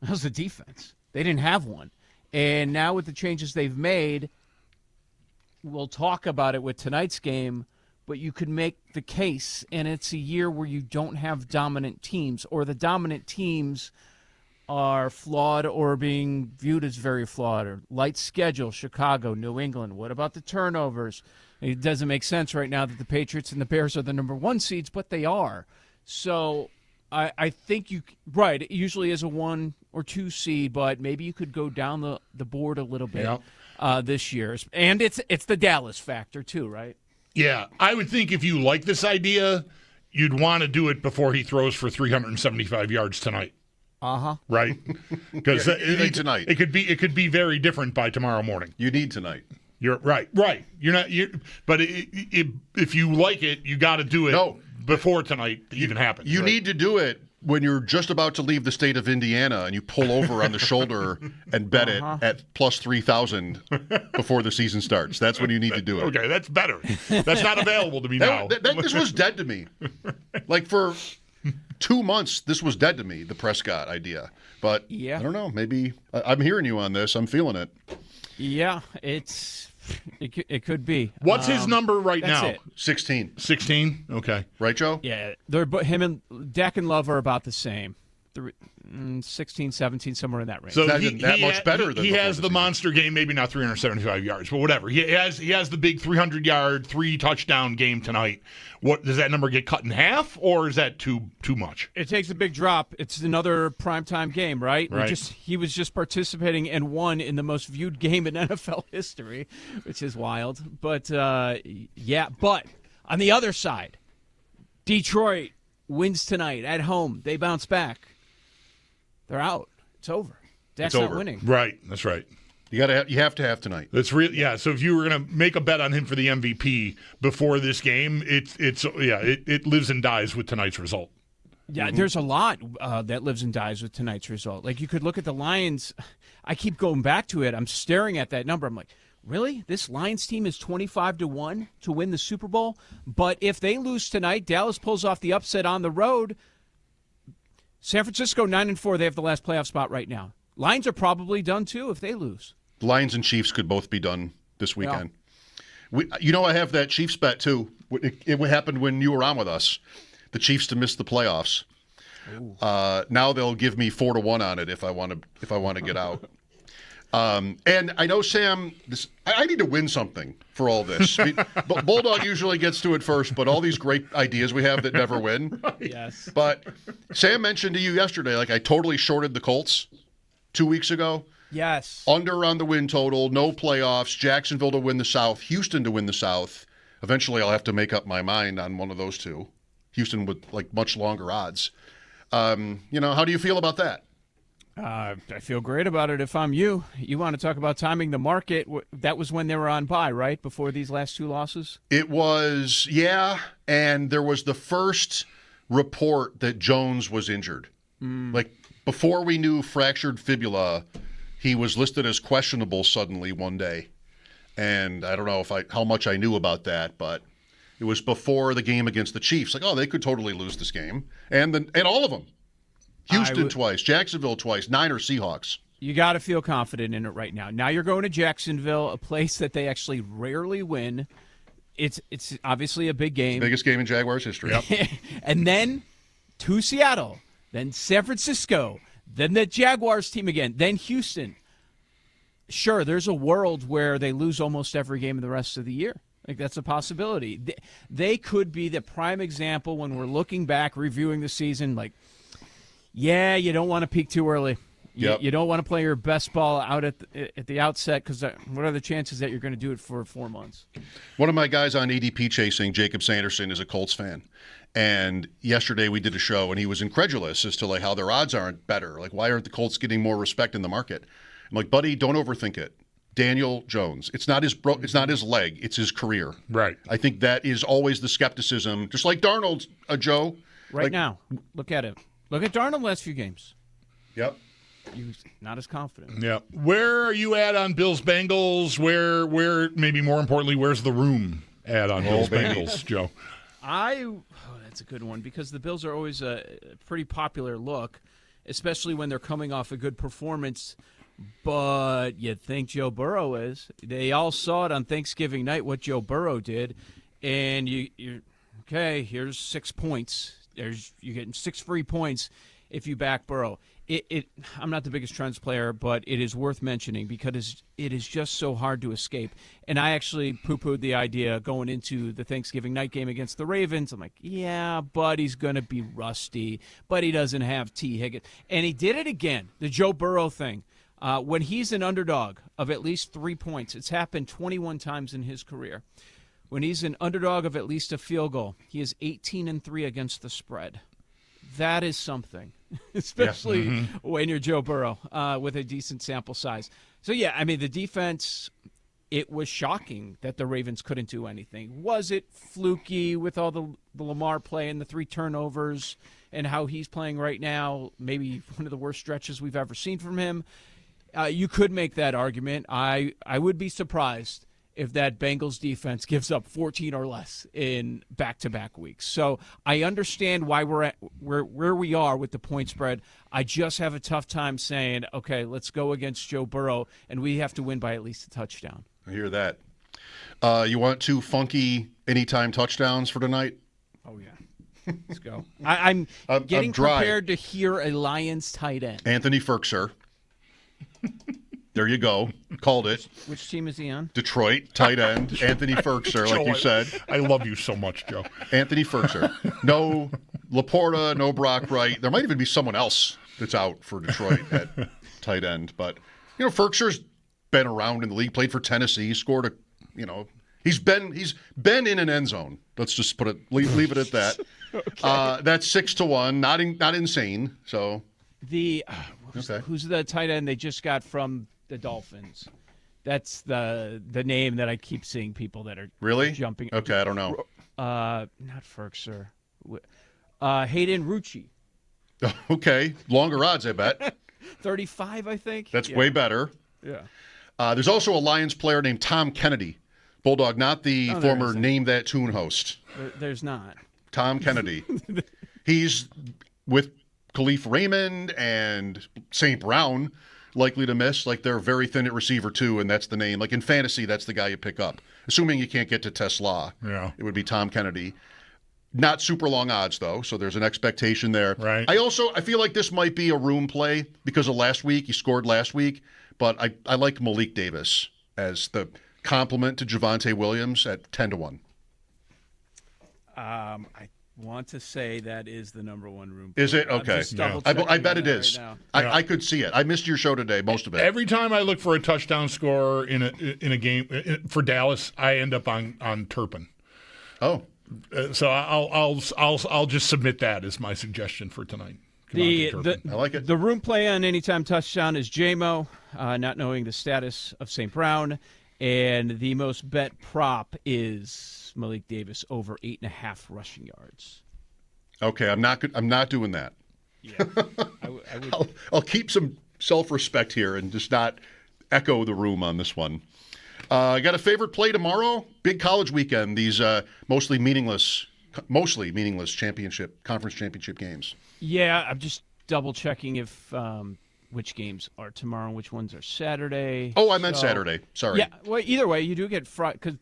It was the defense. They didn't have one. And now with the changes they've made, we'll talk about it with tonight's game, but you could make the case, and it's a year where you don't have dominant teams, or the dominant teams are flawed or being viewed as very flawed, or light schedule, Chicago, New England. What about the turnovers? It doesn't make sense right now that the Patriots and the Bears are the number 1 seeds, but they are. So I think it usually is a 1 or 2 seed, but maybe you could go down the board a little bit this year. And it's the Dallas factor too, right? Yeah, I would think if you like this idea, you'd want to do it before he throws for 375 yards tonight. Right? Because you need tonight. It could be very different by tomorrow morning. You need tonight. You're right. You're not. But if you like it, you got to do it before tonight even happens. You need to do it when you're just about to leave the state of Indiana and you pull over on the shoulder and bet it at plus 3,000 before the season starts. That's when you need to do it. Okay, that's better. That's not available to me now. This was dead to me. Like for 2 months, this was dead to me, the Prescott idea. But I don't know. Maybe I'm hearing you on this. I'm feeling it. Yeah, it could be. What's his number right now? It. 16. 16? Okay. Right, Joe? Yeah, him and Dak and Love are about the same. 16, 17, somewhere in that range. So much better than he has the season. monster game, maybe not 375 yards, but whatever. He has the big 300-yard, 3-touchdown game tonight. What does that number get cut in half, or is that too much? It takes a big drop. It's another primetime game, right? Right. He was just participating and won in the most viewed game in NFL history, which is wild. But but on the other side, Detroit wins tonight at home. They bounce back. They're out. It's over. Dak's not winning. Right. That's right. You have to have tonight. That's real. Yeah. So if you were going to make a bet on him for the MVP before this game, it lives and dies with tonight's result. Yeah, there's a lot that lives and dies with tonight's result. Like you could look at the Lions. I keep going back to it. I'm staring at that number. I'm like, really? This Lions team is 25-1 to win the Super Bowl? But if they lose tonight, Dallas pulls off the upset on the road. San Francisco 9-4. They have the last playoff spot right now. Lions are probably done too if they lose. The Lions and Chiefs could both be done this weekend. Yeah. I have that Chiefs bet too. It happened when you were on with us. The Chiefs to miss the playoffs. Now they'll give me 4-1 on it if I want to get out. And I know, Sam, I need to win something for all this. Bulldog usually gets to it first, but all these great ideas we have that never win. Yes. But Sam mentioned to you yesterday, like I totally shorted the Colts 2 weeks ago. Yes. Under on the win total, no playoffs, Jacksonville to win the South, Houston to win the South. Eventually I'll have to make up my mind on one of those two. Houston with like much longer odds. How do you feel about that? I feel great about it if I'm you. You want to talk about timing the market. That was when they were on bye, right? Before these last 2 losses? It was, yeah. And there was the first report that Jones was injured. Like before we knew fractured fibula, he was listed as questionable suddenly one day. And I don't know how much I knew about that, but it was before the game against the Chiefs. Like, they could totally lose this game. And all of them. Houston twice, Jacksonville twice, Niners, Seahawks. You got to feel confident in it right now. Now you're going to Jacksonville, a place that they actually rarely win. It's obviously a big game. Biggest game in Jaguars history. Yep. And then to Seattle, then San Francisco, then the Jaguars team again, then Houston. Sure, there's a world where they lose almost every game of the rest of the year. Like that's a possibility. They could be the prime example when we're looking back, reviewing the season, like, yeah, you don't want to peak too early. You don't want to play your best ball out at the outset because what are the chances that you're going to do it for 4 months? One of my guys on ADP chasing, Jacob Sanderson, is a Colts fan. And yesterday we did a show, and he was incredulous as to like how their odds aren't better. Like, why aren't the Colts getting more respect in the market? I'm like, buddy, don't overthink it. Daniel Jones. It's not it's not his leg. It's his career. Right. I think that is always the skepticism, just like Darnold's, Joe. Right now, look at it. Look at Darnold last few games. Yep. He's not as confident. Yeah. Where are you at on Bills Bengals? Where maybe more importantly, where's the room at on Bills Bengals, Joe? That's a good one because the Bills are always a pretty popular look, especially when they're coming off a good performance. But you'd think Joe Burrow is. They all saw it on Thanksgiving night what Joe Burrow did, and you're okay. Here's 6 points. You're getting 6 free points if you back Burrow. I'm not the biggest trends player, but it is worth mentioning because it is just so hard to escape. And I actually poo-pooed the idea going into the Thanksgiving night game against the Ravens. I'm like, yeah, but he's going to be rusty, but he doesn't have T. Higgins. And he did it again, the Joe Burrow thing. When he's an underdog of at least 3 points, it's happened 21 times in his career. When he's an underdog of at least a field goal, he is 18-3 against the spread. That is something, especially when you're Joe Burrow with a decent sample size. So, yeah, I mean, the defense, it was shocking that the Ravens couldn't do anything. Was it fluky with all the Lamar play and the 3 turnovers and how he's playing right now? Maybe one of the worst stretches we've ever seen from him. You could make that argument. I would be surprised if that Bengals defense gives up 14 or less in back-to-back weeks. So I understand why we're at where we are with the point spread. I just have a tough time saying, okay, let's go against Joe Burrow, and we have to win by at least a touchdown. I hear that. You want 2 funky anytime touchdowns for tonight? Oh, yeah. Let's go. I'm getting prepared to hear a Lions tight end. Anthony Ferkser. There you go. Called it. Which team is he on? Detroit, tight end, Anthony Ferkser, like you said. I love you so much, Joe. Anthony Ferkser. No Laporta, no Brock Wright. There might even be someone else that's out for Detroit at tight end. But, Ferkser's been around in the league, played for Tennessee. He scored he's been in an end zone. Let's just leave it at that. Okay. That's 6-1. Not insane. So who's the tight end they just got from the Dolphins? That's the name that I keep seeing people that are really jumping. Okay, I don't know. Not Ferkser. Hayden Rucci. Okay, longer odds, I bet. 35, I think. That's way better. Yeah. There's also a Lions player named Tom Kennedy. Bulldog, not the former Name That Tune host. There's not. Tom Kennedy. He's with Khalif Raymond and St. Brown, likely to miss. Like, they're very thin at receiver, too, and that's the name. Like, in fantasy, that's the guy you pick up. Assuming you can't get to Tesla, it would be Tom Kennedy. Not super long odds, though, so there's an expectation there. Right. I feel like this might be a room play because of last week. He scored last week, but I like Malik Davis as the complement to Javonte Williams at 10-1. I want to say that is the number one room. Is it? Okay. I bet it is. Right I could see it. I missed your show today, most of it. Every time I look for a touchdown scorer in a game for Dallas, I end up on Turpin. Oh. So I'll just submit that as my suggestion for tonight. I like it. The room play on anytime touchdown is JMO, not knowing the status of St. Brown, and the most bet prop is Malik Davis over 8.5 rushing yards. Okay, I'm not doing that. Yeah, I would. I'll keep some self-respect here and just not echo the room on this one. Got a favorite play tomorrow? Big college weekend. These mostly meaningless conference championship games. Yeah, I'm just double checking if which games are tomorrow and which ones are Saturday. Oh, I meant Saturday. Sorry. Yeah, well, either way, you do get Friday. Because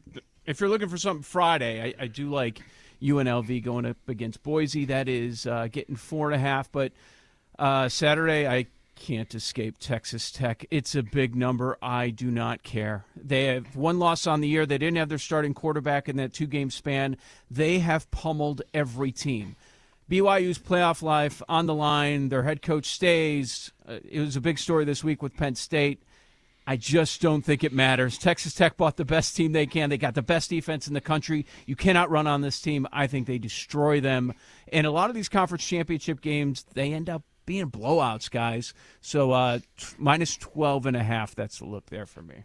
if you're looking for something Friday, I do like UNLV going up against Boise. That is getting 4.5. But Saturday, I can't escape Texas Tech. It's a big number. I do not care. They have one loss on the year. They didn't have their starting quarterback in that 2-game span. They have pummeled every team. BYU's playoff life on the line. Their head coach stays. It was a big story this week with Penn State. I just don't think it matters. Texas Tech bought the best team they can. They got the best defense in the country. You cannot run on this team. I think they destroy them. And a lot of these conference championship games, they end up being blowouts, guys. So minus 12.5, that's the look there for me.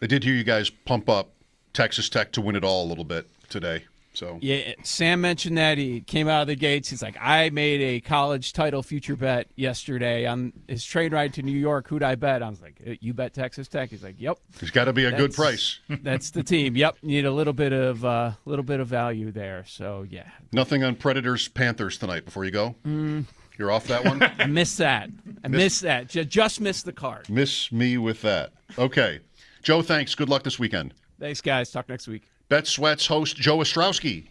I did hear you guys pump up Texas Tech to win it all a little bit today. So Yeah, Sam mentioned that. He came out of the gates. He's like, I made a college title future bet yesterday on his train ride to New York. Who'd I bet? I was like, you bet Texas Tech. He's like, yep. It's got to be a good price. That's the team. Yep, you need a little bit of value there. So yeah. Nothing on Predators Panthers tonight before you go. You're off that one. I missed that. Just missed the card. Miss me with that. Okay, Joe. Thanks. Good luck this weekend. Thanks, guys. Talk next week. Bet Sweats host Joe Ostrowski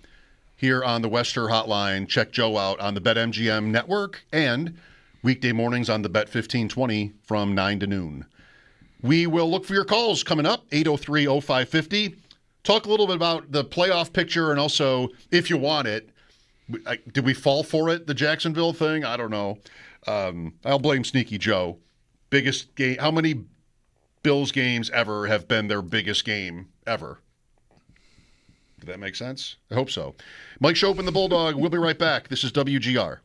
here on the Wester Hotline. Check Joe out on the BetMGM network and weekday mornings on the Bet 1520 from 9 to noon. We will look for your calls coming up, 803-0550. Talk a little bit about the playoff picture and also, if you want it, did we fall for it, the Jacksonville thing? I don't know. I'll blame Sneaky Joe. Biggest game. How many Bills games ever have been their biggest game ever? Did that make sense? I hope so. Mike Schopp and the Bulldog. We'll be right back. This is WGR.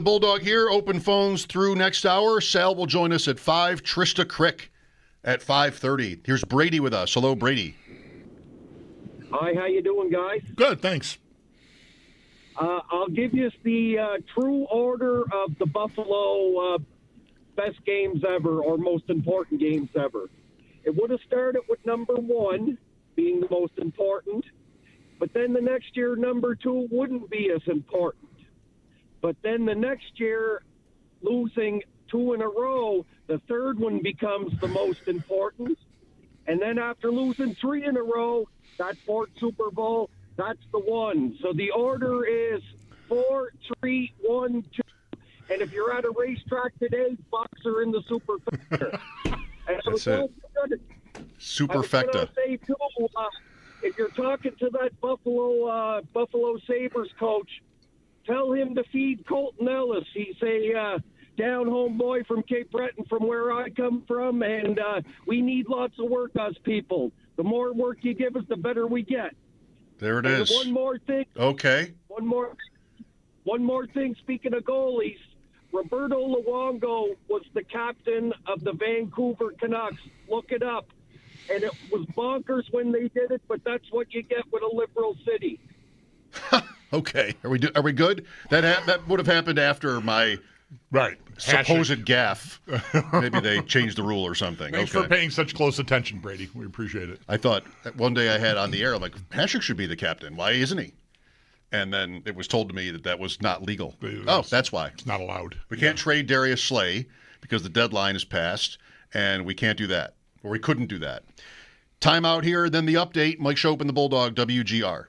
Bulldog here. Open phones through next hour. Sal will join us at 5. Trista Crick at 5:30. Here's Brady with us. Hello, Brady. Hi, how you doing, guys? Good, thanks. I'll give you the true order of the Buffalo best games ever or most important games ever. It would have started with number 1 being the most important, but then the next year number 2 wouldn't be as important. But then the next year, losing 2 in a row, the third one becomes the most important. And then after losing 3 in a row, that fourth Super Bowl, that's the one. So the order is 4, 3, 1, 2. And if you're at a racetrack today, Bucks are in the superfecta. That's it. Superfecta. Say too, if you're talking to that Buffalo Sabres coach, tell him to feed Colton Ellis. He's a down-home boy from Cape Breton, from where I come from, and we need lots of work, us people. The more work you give us, the better we get. There it and is. One more thing. Okay. One more thing. Speaking of goalies, Roberto Luongo was the captain of the Vancouver Canucks. Look it up. And it was bonkers when they did it, but that's what you get with a liberal city. Okay. Are we good? That would have happened after my supposed gaffe. Maybe they changed the rule or something. Thanks for paying such close attention, Brady. We appreciate it. I thought one day I had on the air, I'm like, Patrick should be the captain. Why isn't he? And then it was told to me that was not legal. That's why. It's not allowed. We can't trade Darius Slay because the deadline is passed, and we can't do that. Or we couldn't do that. Timeout here, then the update. Mike Schopp and the Bulldog, WGR.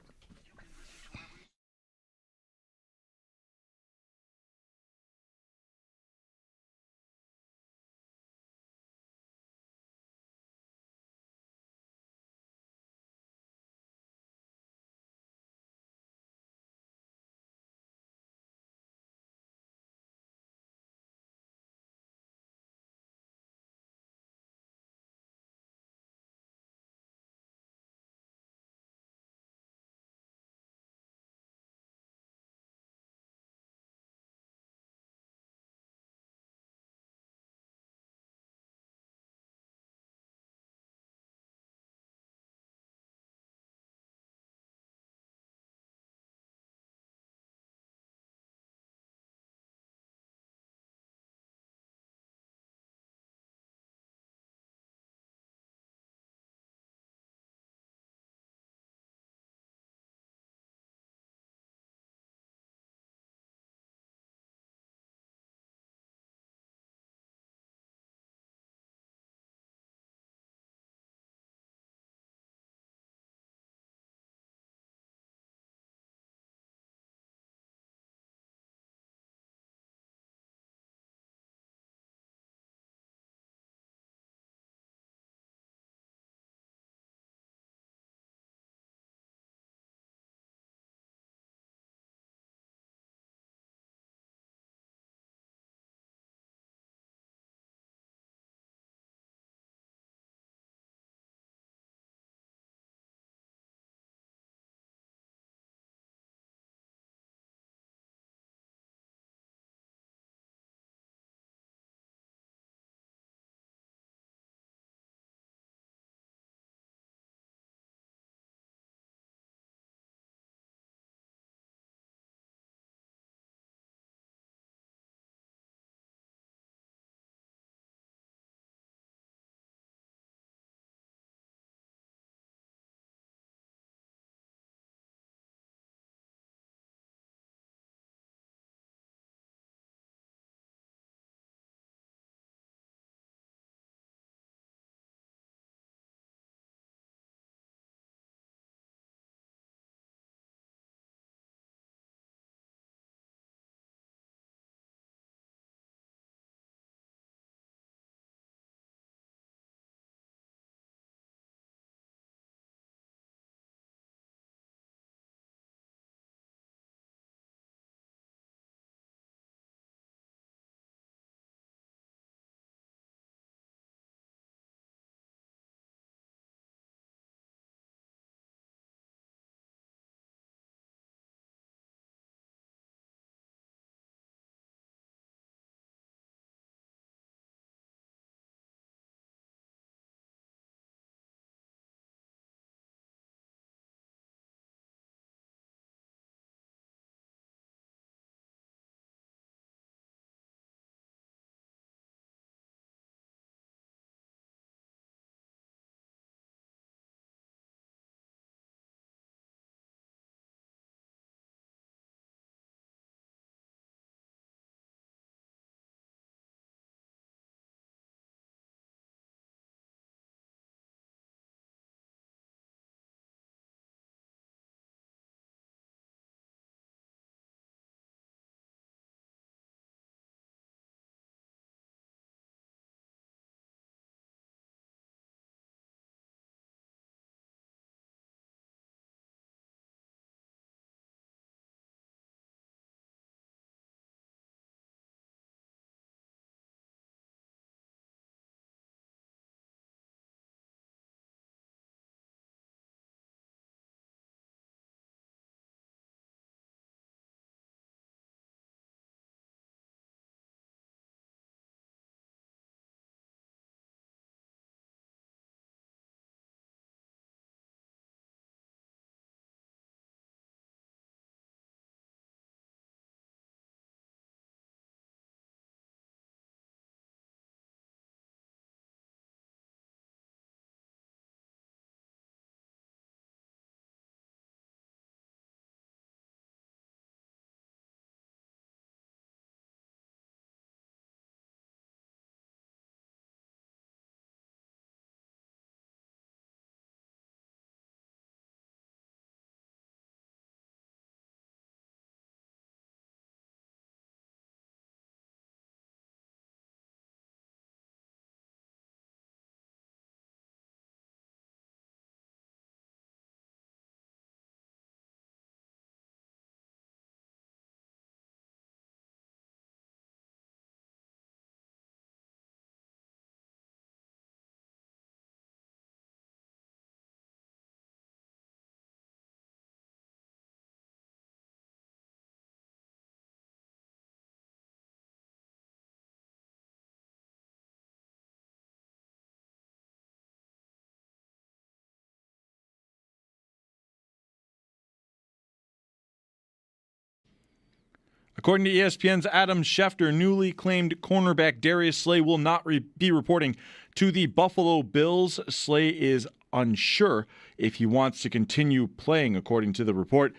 According to ESPN's Adam Schefter, newly claimed cornerback Darius Slay will not be reporting to the Buffalo Bills. Slay is unsure if he wants to continue playing, according to the report.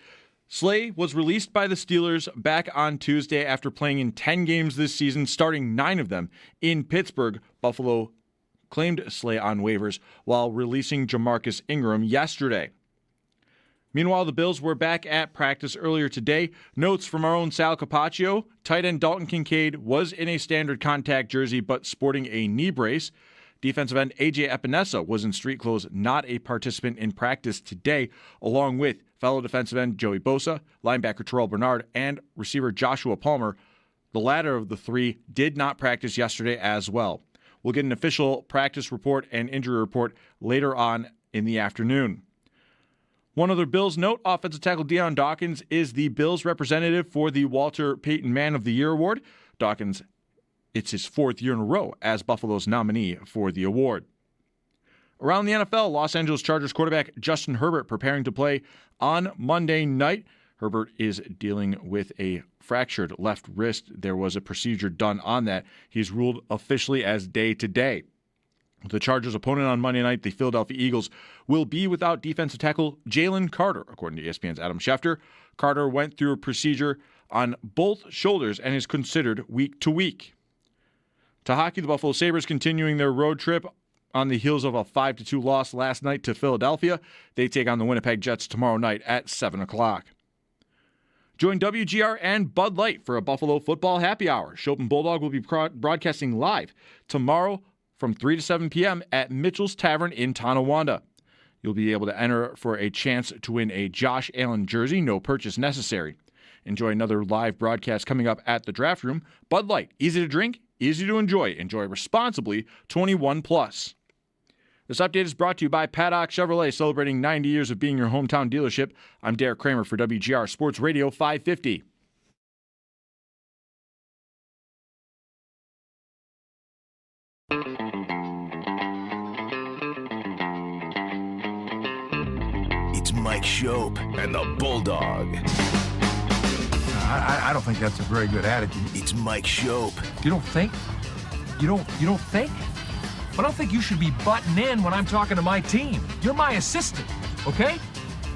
Slay was released by the Steelers back on Tuesday after playing in 10 games this season, starting 9 of them in Pittsburgh. Buffalo claimed Slay on waivers while releasing Jamarcus Ingram yesterday. Meanwhile, the Bills were back at practice earlier today. Notes from our own Sal Capaccio. Tight end Dalton Kincaid was in a standard contact jersey but sporting a knee brace. Defensive end A.J. Epinesa was in street clothes, not a participant in practice today, along with fellow defensive end Joey Bosa, linebacker Terrell Bernard, and receiver Joshua Palmer. The latter of the three did not practice yesterday as well. We'll get an official practice report and injury report later on in the afternoon. One other Bills note, offensive tackle Dawkins is the Bills representative for the Walter Payton Man of the Year award. Dawkins, it's his 4th year in a row as Buffalo's nominee for the award. Around the NFL, Los Angeles Chargers quarterback Justin Herbert preparing to play on Monday night. Herbert is dealing with a fractured left wrist. There was a procedure done on that. He's ruled officially as day-to-day. The Chargers' opponent on Monday night, the Philadelphia Eagles, will be without defensive tackle Jalen Carter, according to ESPN's Adam Schefter. Carter went through a procedure on both shoulders and is considered week to week. To hockey, the Buffalo Sabres continuing their road trip on the heels of a 5-2 loss last night to Philadelphia. They take on the Winnipeg Jets tomorrow night at 7 o'clock. Join WGR and Bud Light for a Buffalo football happy hour. Schopp and Bulldog will be broadcasting live tomorrow from 3 to 7 p.m. at Mitchell's Tavern in Tonawanda. You'll be able to enter for a chance to win a Josh Allen jersey, no purchase necessary. Enjoy another live broadcast coming up at the Draft Room. Bud Light, easy to drink, easy to enjoy. Enjoy responsibly, 21 plus. This update is brought to you by Paddock Chevrolet, celebrating 90 years of being your hometown dealership. I'm Derek Kramer for WGR Sports Radio 550. It's Mike Schopp and the Bulldog. I don't think that's a very good attitude. It's Mike Schopp. You don't think? You don't think? I don't think you should be butting in when I'm talking to my team. You're my assistant, okay?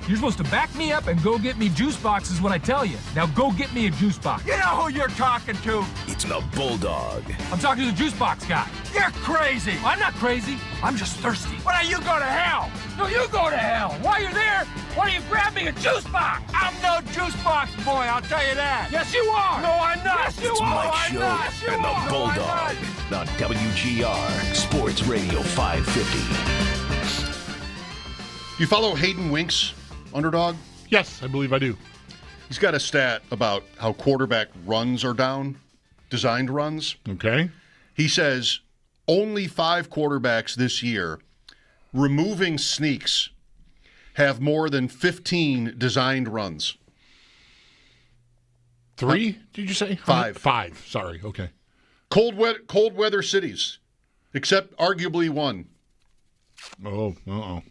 You're supposed to back me up and go get me juice boxes when I tell you. Now go get me a juice box. You know who you're talking to. It's the Bulldog. I'm talking to the juice box guy. You're crazy. I'm not crazy. I'm just thirsty. Why don't you go to hell? No, you go to hell. While you're there, why don't you grab me a juice box? I'm no juice box boy, I'll tell you that. Yes, you are. No, I'm not. Yes, you It's are. Mike I'm not. Schopp You and are. the No, I'm Bulldog not. on WGR Sports Radio 550. You follow Hayden Winks, Underdog? Yes, I believe I do. He's got a stat about how quarterback runs are down, designed runs. Okay. He says only 5 quarterbacks this year, removing sneaks, have more than 15 designed runs. 3, did you say? 5. 5, sorry, okay. Cold weather cities, except arguably one. Oh, uh-oh.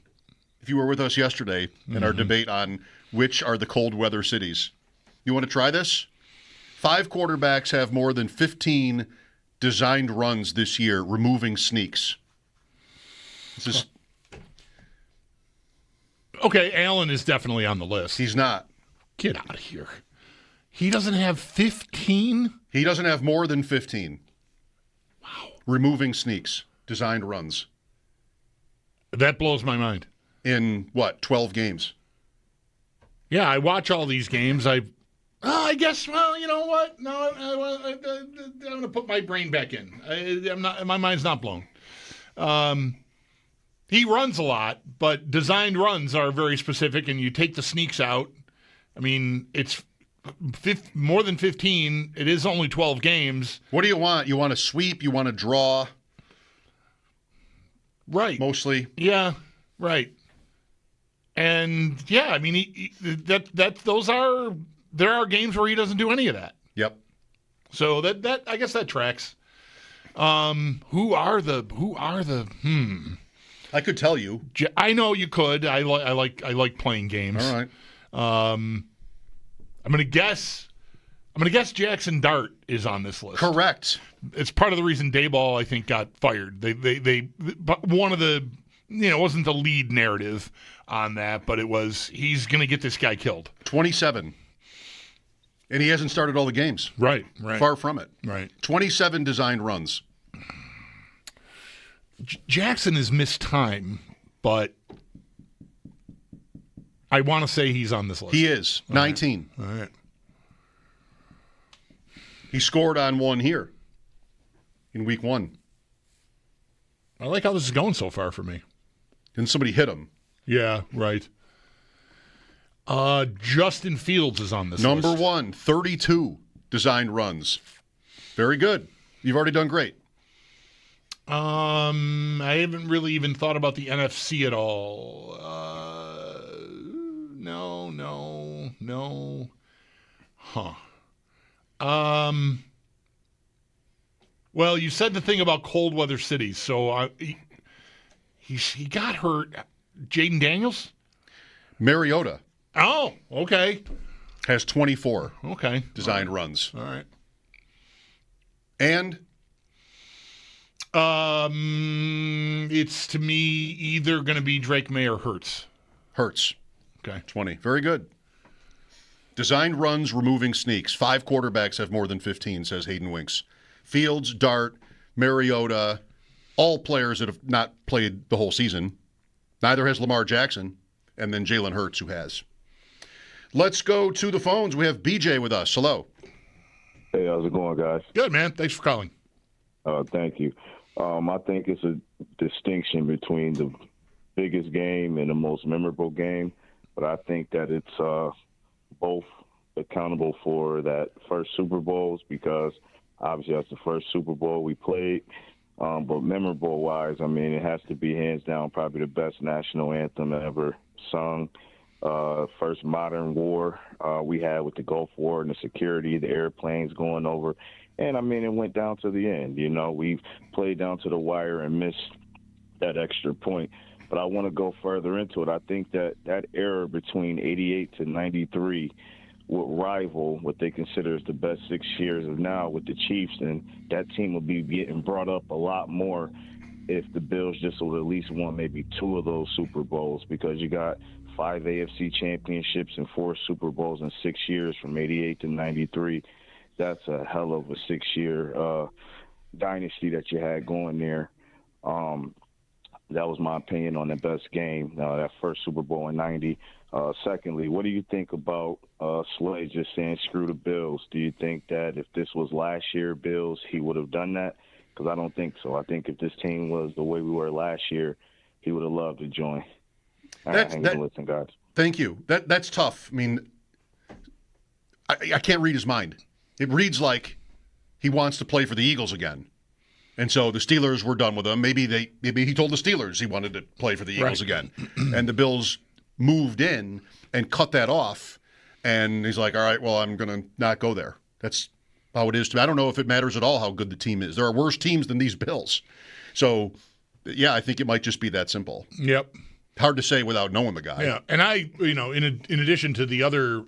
If you were with us yesterday in our debate on which are the cold weather cities. You want to try this? 5 quarterbacks have more than 15 designed runs this year, removing sneaks. This is, Okay, Allen is definitely on the list. he's not. Get out of here. He doesn't have 15? He doesn't have more than 15. Wow. Removing sneaks, designed runs. That blows my mind. In, 12 games? Yeah, I watch all these games. I guess, well, you know what? No, I'm going to put my brain back in. My mind's not blown. He runs a lot, but designed runs are very specific, and you take the sneaks out. I mean, it's more than 15. It is only 12 games. What do you want? You want a sweep? You want a draw? Right. Mostly? Yeah, right. And yeah, I mean, there are games where he doesn't do any of that. Yep. So that I guess that tracks. Who are the? I could tell you. I know you could. I like playing games. All right. I'm going to guess I'm going to guess Jackson Dart is on this list. Correct. It's part of the reason Dayball, I think, got fired. But one of the, it wasn't the lead narrative on that, but it was he's going to get this guy killed. 27. And he hasn't started all the games. Right. Far from it. Right. 27 designed runs. Jackson has missed time, but I want to say he's on this list. He is. 19. All right. He scored on one here in week 1. I like how this is going so far for me. Then somebody hit him. Yeah, right. Justin Fields is on this Number list. 1, 32 designed runs. Very good. You've already done great. I haven't really even thought about the NFC at all. No. Huh. Well, you said the thing about cold weather cities, so he got hurt. Jaden Daniels? Mariota. Oh, okay. Has 24 designed runs. All right. And? It's to me either going to be Drake May or Hurts. Hurts. Okay. 20. Very good. Designed runs, removing sneaks. 5 quarterbacks have more than 15, says Hayden Winks. Fields, Dart, Mariota, all players that have not played the whole season. Neither has Lamar Jackson, and then Jalen Hurts, who has. Let's go to the phones. We have BJ with us. Hello. Hey, how's it going, guys? Good, man. Thanks for calling. Thank you. I think it's a distinction between the biggest game and the most memorable game, but I think that it's both accountable for that first Super Bowls because obviously that's the first Super Bowl we played. But memorable-wise, I mean, it has to be hands down probably the best national anthem ever sung. First modern war we had with the Gulf War and the security, the airplanes going over. And, I mean, it went down to the end. You know, we've played down to the wire and missed that extra point. But I want to go further into it. I think that era between 88 to 93 would rival what they consider as the best 6 years of now with the Chiefs. And that team will be getting brought up a lot more if the Bills just would at least won maybe 2 of those Super Bowls because you got 5 AFC championships and 4 Super Bowls in 6 years from 88 to 93. That's a hell of a 6-year dynasty that you had going there. That was my opinion on the best game, that first Super Bowl in 90. Secondly, what do you think about Slay just saying screw the Bills? Do you think that if this was last year Bills, he would have done that? Because I don't think so. I think if this team was the way we were last year, he would have loved to join. Listen, guys. Thank you. That's tough. I mean, I can't read his mind. It reads like he wants to play for the Eagles again. And so the Steelers were done with him. Maybe he told the Steelers he wanted to play for the Eagles again. And the Bills moved in and cut that off. And he's like, all right, well, I'm going to not go there. That's how it is to me. I don't know if it matters at all how good the team is. There are worse teams than these Bills. So, yeah, I think it might just be that simple. Yep. Hard to say without knowing the guy. Yeah, and I, in addition to the other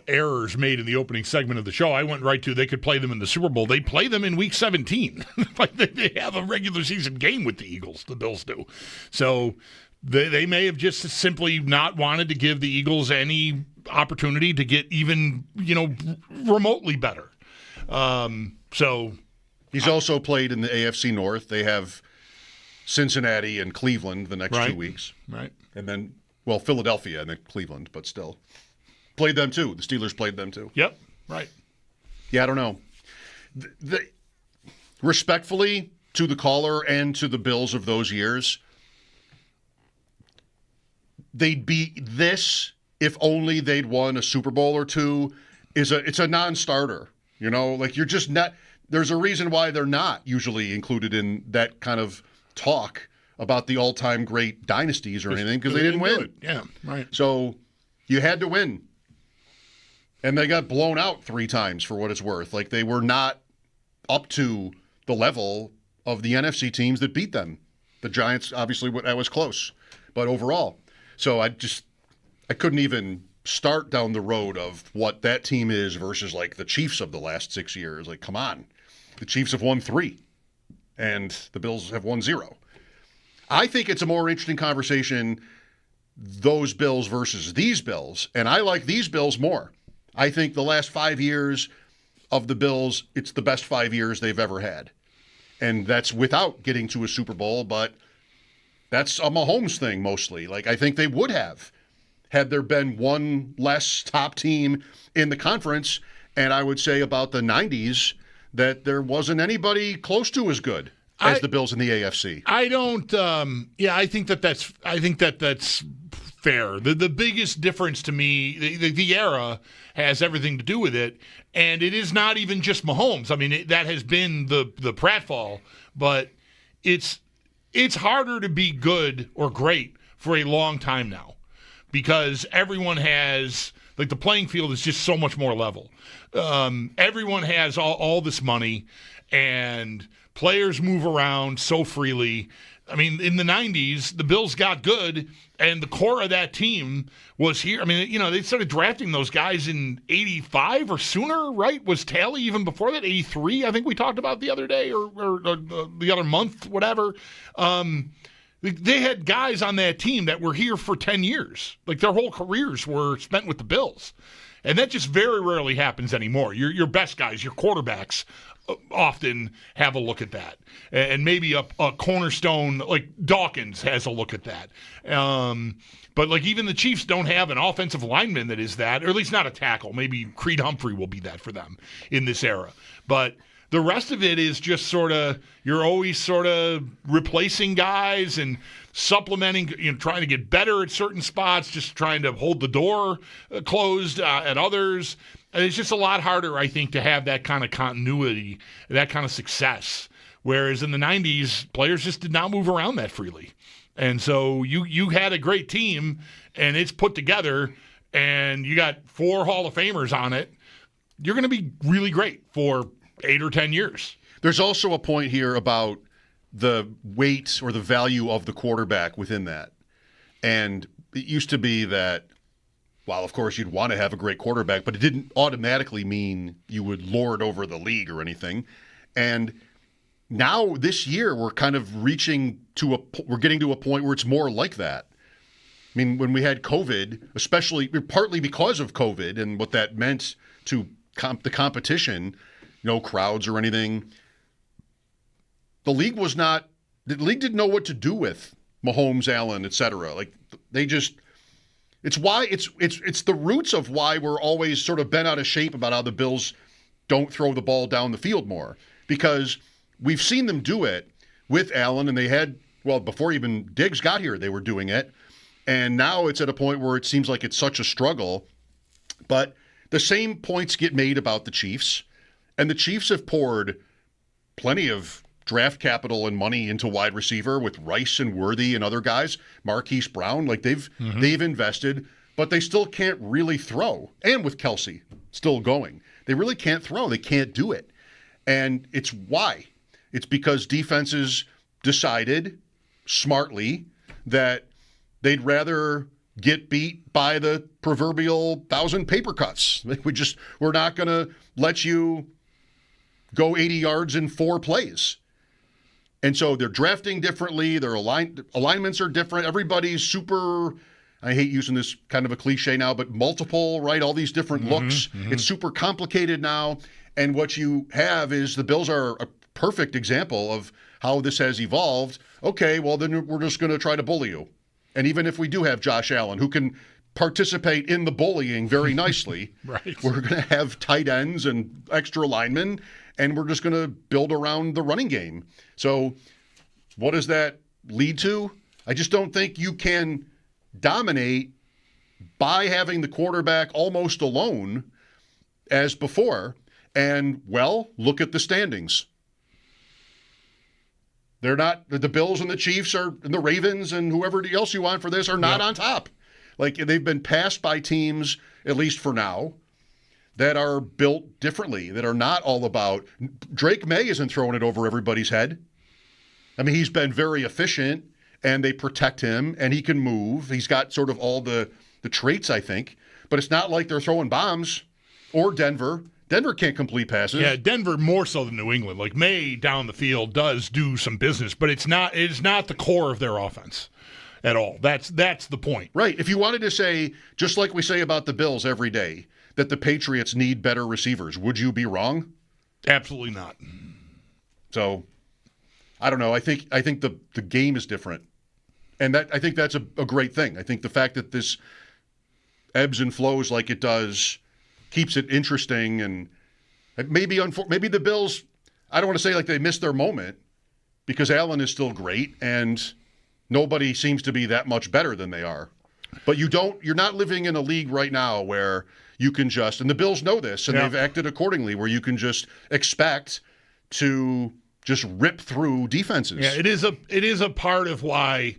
errors made in the opening segment of the show, I went right to they could play them in the Super Bowl. They play them in Week 17. Like they have a regular season game with the Eagles. The Bills do. So they may have just simply not wanted to give the Eagles any opportunity to get even, remotely better. So he's also played in the AFC North. They have Cincinnati and Cleveland the next 2 weeks. Right. And then, Philadelphia and then Cleveland, but still. Played them too. The Steelers played them too. Yep. Right. Yeah, I don't know. Respectfully to the caller and to the Bills of those years, they'd be this if only they'd won a Super Bowl or two. It's a non-starter. You're just not. There's a reason why they're not usually included in that kind of talk about the all-time great dynasties or anything because they didn't win. Yeah, right. So you had to win. And they got blown out 3 times for what it's worth. Like they were not up to the level of the NFC teams that beat them. The Giants, obviously, that was close. But overall. So I couldn't even start down the road of what that team is versus like the Chiefs of the last 6 years. Like, come on. The Chiefs have won 3 and the Bills have won 0. I think it's a more interesting conversation, those Bills versus these Bills. And I like these Bills more. I think the last 5 years of the Bills, it's the best 5 years they've ever had. And that's without getting to a Super Bowl, but that's a Mahomes thing mostly. Like, I think they would have had there been one less top team in the conference. And I would say about the 90s that there wasn't anybody close to as good as the Bills in the AFC. I don't. I think that's fair. The biggest difference to me, the era has everything to do with it, and it is not even just Mahomes. I mean, that has been the pratfall, but it's harder to be good or great for a long time now because everyone has, like, the playing field is just so much more level. Everyone has all this money, and players move around so freely. I mean, in the 90s, the Bills got good, and the core of that team was here. I mean, they started drafting those guys in 85 or sooner, right? Was Talley even before that? 83, I think we talked about the other day or the other month, whatever. They had guys on that team that were here for 10 years. Like, their whole careers were spent with the Bills. And that just very rarely happens anymore. Your best guys, your quarterbacks, often have a look at that. And maybe a cornerstone like Dawkins has a look at that. But like even the Chiefs don't have an offensive lineman that is that, or at least not a tackle. Maybe Creed Humphrey will be that for them in this era. But the rest of it is just sort of, you're always sort of replacing guys and supplementing, trying to get better at certain spots, just trying to hold the door closed at others. And it's just a lot harder, I think, to have that kind of continuity, that kind of success. Whereas in the 90s, players just did not move around that freely. And so you had a great team, and it's put together, and you got 4 Hall of Famers on it. You're going to be really great for 8 or 10 years. There's also a point here about the weight or the value of the quarterback within that. And it used to be that, well, of course, you'd want to have a great quarterback, but it didn't automatically mean you would lord over the league or anything. And now this year, we're kind of we're getting to a point where it's more like that. I mean, when we had COVID, especially partly because of COVID and what that meant to the competition, no crowds or anything, the league didn't know what to do with Mahomes, Allen, et cetera. Like, it's why it's the roots of why we're always sort of bent out of shape about how the Bills don't throw the ball down the field more, because we've seen them do it with Allen, and they had, well, before even Diggs got here, they were doing it. And now it's at a point where it seems like it's such a struggle. But the same points get made about the Chiefs, and the Chiefs have poured plenty of draft capital and money into wide receiver with Rice and Worthy and other guys, Marquise Brown. Like, they've invested, but they still can't really throw. And with Kelsey still going, they really can't throw. They can't do it. And it's why. It's because defenses decided smartly that they'd rather get beat by the proverbial 1,000 paper cuts. We're not going to let you go 80 yards in 4 plays. And so they're drafting differently. Their alignments are different. Everybody's super, I hate using this kind of a cliche now, but multiple, right? All these different looks. It's super complicated now. And what you have is the Bills are a perfect example of how this has evolved. Okay, well, then we're just going to try to bully you. And even if we do have Josh Allen, who can participate in the bullying very nicely, right, we're going to have tight ends and extra linemen, and we're just going to build around the running game. So what does that lead to? I just don't think you can dominate by having the quarterback almost alone as before. And, well, look at the standings. They're not, the Bills and the Chiefs and the Ravens and whoever else you want for this are not on top. Like, they've been passed by teams, at least for now, that are built differently, that are not all about. Drake May isn't throwing it over everybody's head. I mean, he's been very efficient, and they protect him, and he can move. He's got sort of all the traits, I think. but it's not like they're throwing bombs. Or Denver. Denver can't complete passes. Yeah, Denver more so than New England. Like May down the field does do some business, but it's not the core of their offense at all. That's the point. Right. If you wanted to say, just like we say about the Bills every day, that the Patriots need better receivers, would you be wrong? Absolutely not. So, I don't know. I think the game is different. And I think that's a great thing. I think the fact that this ebbs and flows like it does keeps it interesting, and maybe the Bills, I don't want to say like they missed their moment, because Allen is still great and nobody seems to be that much better than they are. But you're not living in a league right now where you can just, and the Bills know this, and they've acted accordingly, where you can just expect to just rip through defenses. Yeah, it is a part of why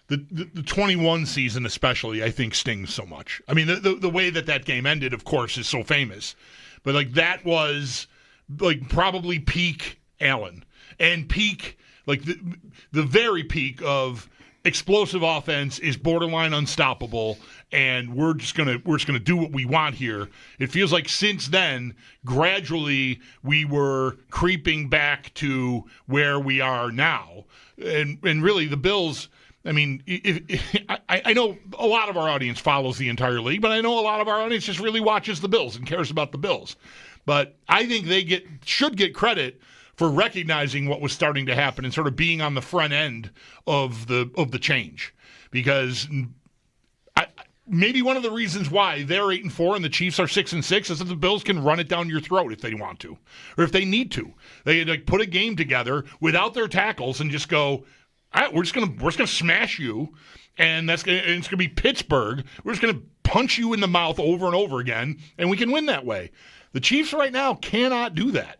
the 21 season especially, I think, stings so much. I mean, the way that game ended, of course, is so famous. But, like, that was, like, probably peak Allen. And peak, like, the very peak of explosive offense is borderline unstoppable, and we're just gonna do what we want here. It feels like since then, gradually, we were creeping back to where we are now. And really, the Bills, I mean, I know a lot of our audience follows the entire league, but I know a lot of our audience just really watches the Bills and cares about the Bills. But I think they should get credit for recognizing what was starting to happen and sort of being on the front end of the change. Because maybe one of the reasons why they're 8-4 and the Chiefs are 6-6 is that the Bills can run it down your throat if they want to, or if they need to. They like put a game together without their tackles and just go, all right, we're just gonna smash you, and it's gonna be Pittsburgh. We're just gonna punch you in the mouth over and over again, and we can win that way. The Chiefs right now cannot do that.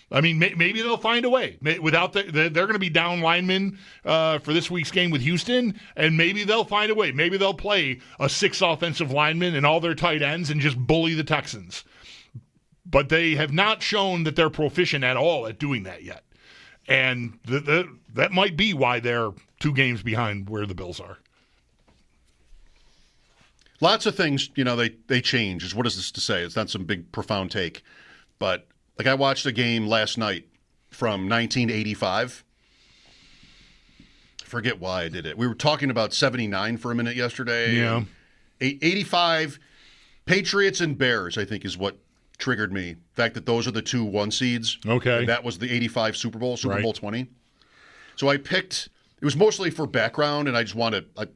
I mean, maybe they'll find a way. They're going to be down linemen for this week's game with Houston, and maybe they'll find a way. Maybe they'll play a 6 offensive linemen and all their tight ends and just bully the Texans. But they have not shown that they're proficient at all at doing that yet. And that might be why they're 2 games behind where the Bills are. Lots of things, they change. What is this to say? It's not some big, profound take. But, like, I watched a game last night from 1985. I forget why I did it. We were talking about 79 for a minute yesterday. Yeah. 85, Patriots and Bears, I think, is what triggered me. The fact that those are the 2 1 seeds. Okay. And that was the 85 Super Bowl Right. 20. So I picked, it was mostly for background, and I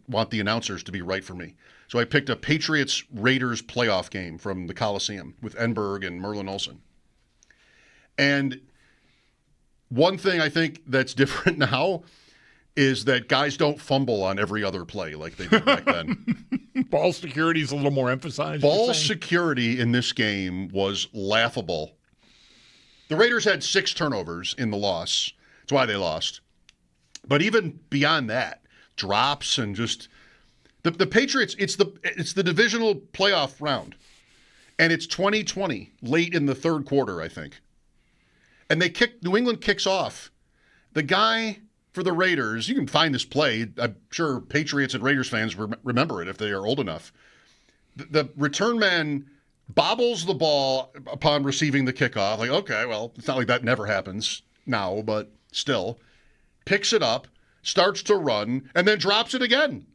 want the announcers to be right for me. So I picked a Patriots-Raiders playoff game from the Coliseum with Enberg and Merlin Olsen. And one thing I think that's different now is that guys don't fumble on every other play like they did back then. Ball security is a little more emphasized. Ball security in this game was laughable. The Raiders had 6 turnovers in the loss. That's why they lost. But even beyond that, drops and just the Patriots, it's the divisional playoff round. And it's 2020, late in the third quarter, I think. And New England kicks off. The guy for the Raiders, you can find this play. I'm sure Patriots and Raiders fans remember it if they are old enough. The return man bobbles the ball upon receiving the kickoff. Like, okay, well, it's not like that never happens now, but still. Picks it up, starts to run, and then drops it again.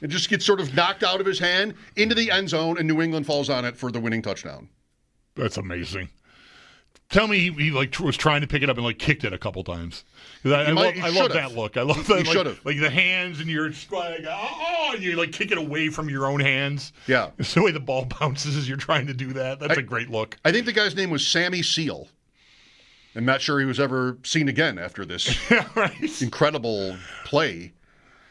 It just gets sort of knocked out of his hand into the end zone, and New England falls on it for the winning touchdown. That's amazing. Tell me he was trying to pick it up and kicked it a couple times. I love that look. I love that. Like the hands and you're just and you kick it away from your own hands. Yeah. It's the way the ball bounces as you're trying to do that. That's a great look. I think the guy's name was Sammy Seal. I'm not sure he was ever seen again after this incredible play.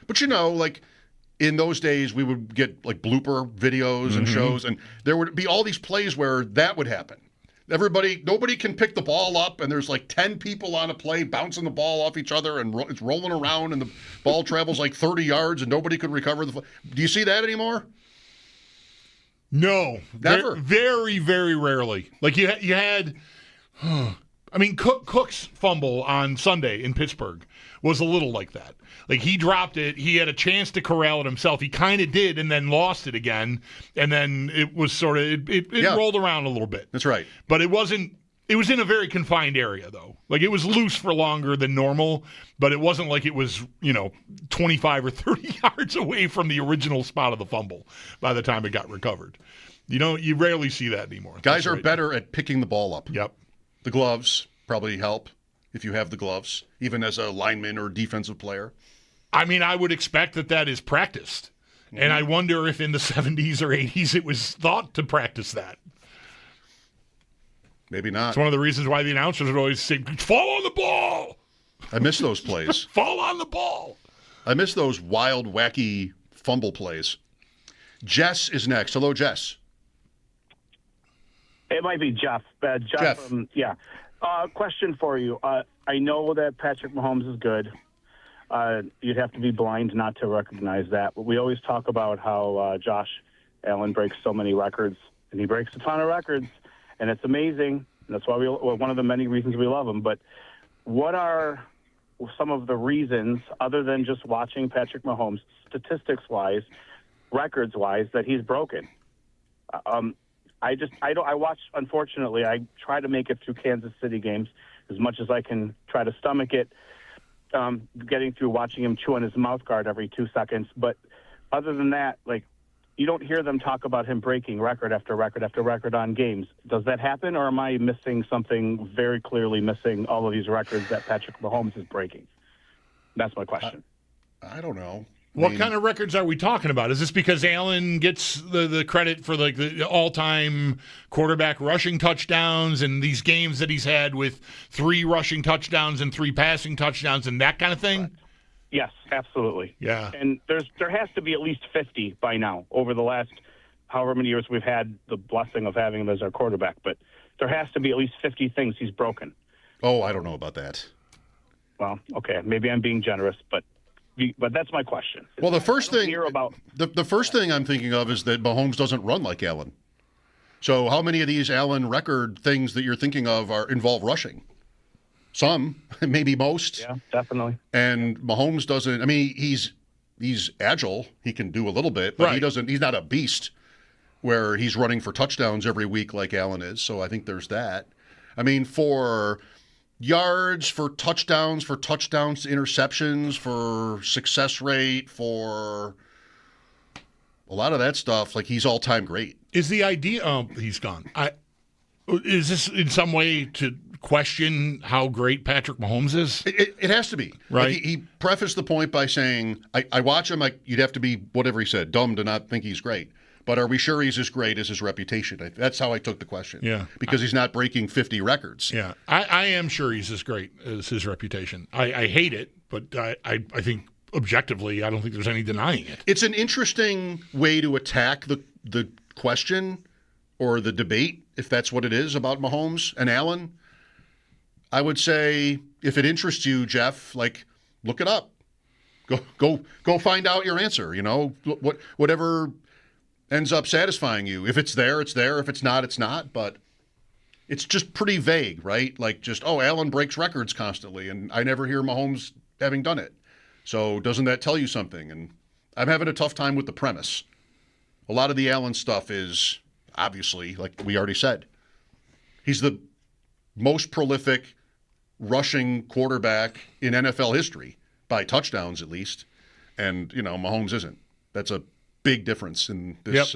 But in those days we would get blooper videos and shows, and there would be all these plays where that would happen. Nobody can pick the ball up, and there's 10 people on a play bouncing the ball off each other, and it's rolling around, and the ball travels 30 yards, and nobody could recover the. Do you see that anymore? No, never. Very, very rarely. You had. I mean, Cook's fumble on Sunday in Pittsburgh was a little like that. Like, he dropped it. He had a chance to corral it himself. He kind of did, and then lost it again. And then it was sort of it rolled around a little bit. That's right. But it wasn't. It was in a very confined area, though. Like, it was loose for longer than normal, but it wasn't like it was, 25 or 30 yards away from the original spot of the fumble by the time it got recovered. You rarely see that anymore. Guys are better at picking the ball up. Yep. The gloves probably help if you have the gloves, even as a lineman or defensive player. I mean, I would expect that is practiced. Mm-hmm. And I wonder if in the 70s or 80s it was thought to practice that. Maybe not. It's one of the reasons why the announcers would always say, fall on the ball. I miss those plays. Fall on the ball. I miss those wild, wacky fumble plays. Jess is next. Hello, Jess. It might be Jeff. Jeff. Question for you. I know that Patrick Mahomes is good. You'd have to be blind not to recognize that. But we always talk about how Josh Allen breaks so many records, and he breaks a ton of records. And it's amazing. And that's why one of the many reasons we love him. But what are some of the reasons, other than just watching Patrick Mahomes, statistics-wise, records-wise, that he's broken? I watch, unfortunately, I try to make it through Kansas City games as much as I can try to stomach it, getting through watching him chew on his mouth guard every 2 seconds. But other than that, you don't hear them talk about him breaking record after record after record on games. Does that happen, or am I missing something, very clearly missing all of these records that Patrick Mahomes is breaking? That's my question. I don't know. What kind of records are we talking about? Is this because Allen gets the credit for the all-time quarterback rushing touchdowns and these games that he's had with 3 rushing touchdowns and 3 passing touchdowns and that kind of thing? Yes, absolutely. Yeah. And there has to be at least 50 by now over the last however many years we've had the blessing of having him as our quarterback. But there has to be at least 50 things he's broken. Oh, I don't know about that. Well, okay, maybe I'm being generous, but that's my question. Well, the first thing I'm thinking of is that Mahomes doesn't run like Allen. So how many of these Allen record things that you're thinking of involve rushing? Some, maybe most. Yeah, definitely. And Mahomes doesn't. I mean, he's agile. He can do a little bit, but he's not a beast where he's running for touchdowns every week like Allen is. So I think there's that. I mean, for yards, for touchdowns to interceptions, for success rate, for a lot of that stuff, he's all-time great. Is the idea? He's gone. Is this in some way to question how great Patrick Mahomes is? It has to be. Right. He prefaced the point by saying, I watch him, you'd have to be, whatever he said, dumb to not think he's great. But are we sure he's as great as his reputation? That's how I took the question. Yeah. Because he's not breaking 50 records. Yeah. I am sure he's as great as his reputation. I hate it, but I think objectively, I don't think there's any denying it. It's an interesting way to attack the question or the debate, if that's what it is, about Mahomes and Allen. I would say, if it interests you, Jeff, look it up. Go find out your answer. Whatever ends up satisfying you. If it's there, it's there. If it's not, it's not. But it's just pretty vague, right? Allen breaks records constantly, and I never hear Mahomes having done it. So doesn't that tell you something? And I'm having a tough time with the premise. A lot of the Allen stuff is, obviously, like we already said, he's the most prolific rushing quarterback in NFL history, by touchdowns at least. And, Mahomes isn't. That's a big difference in this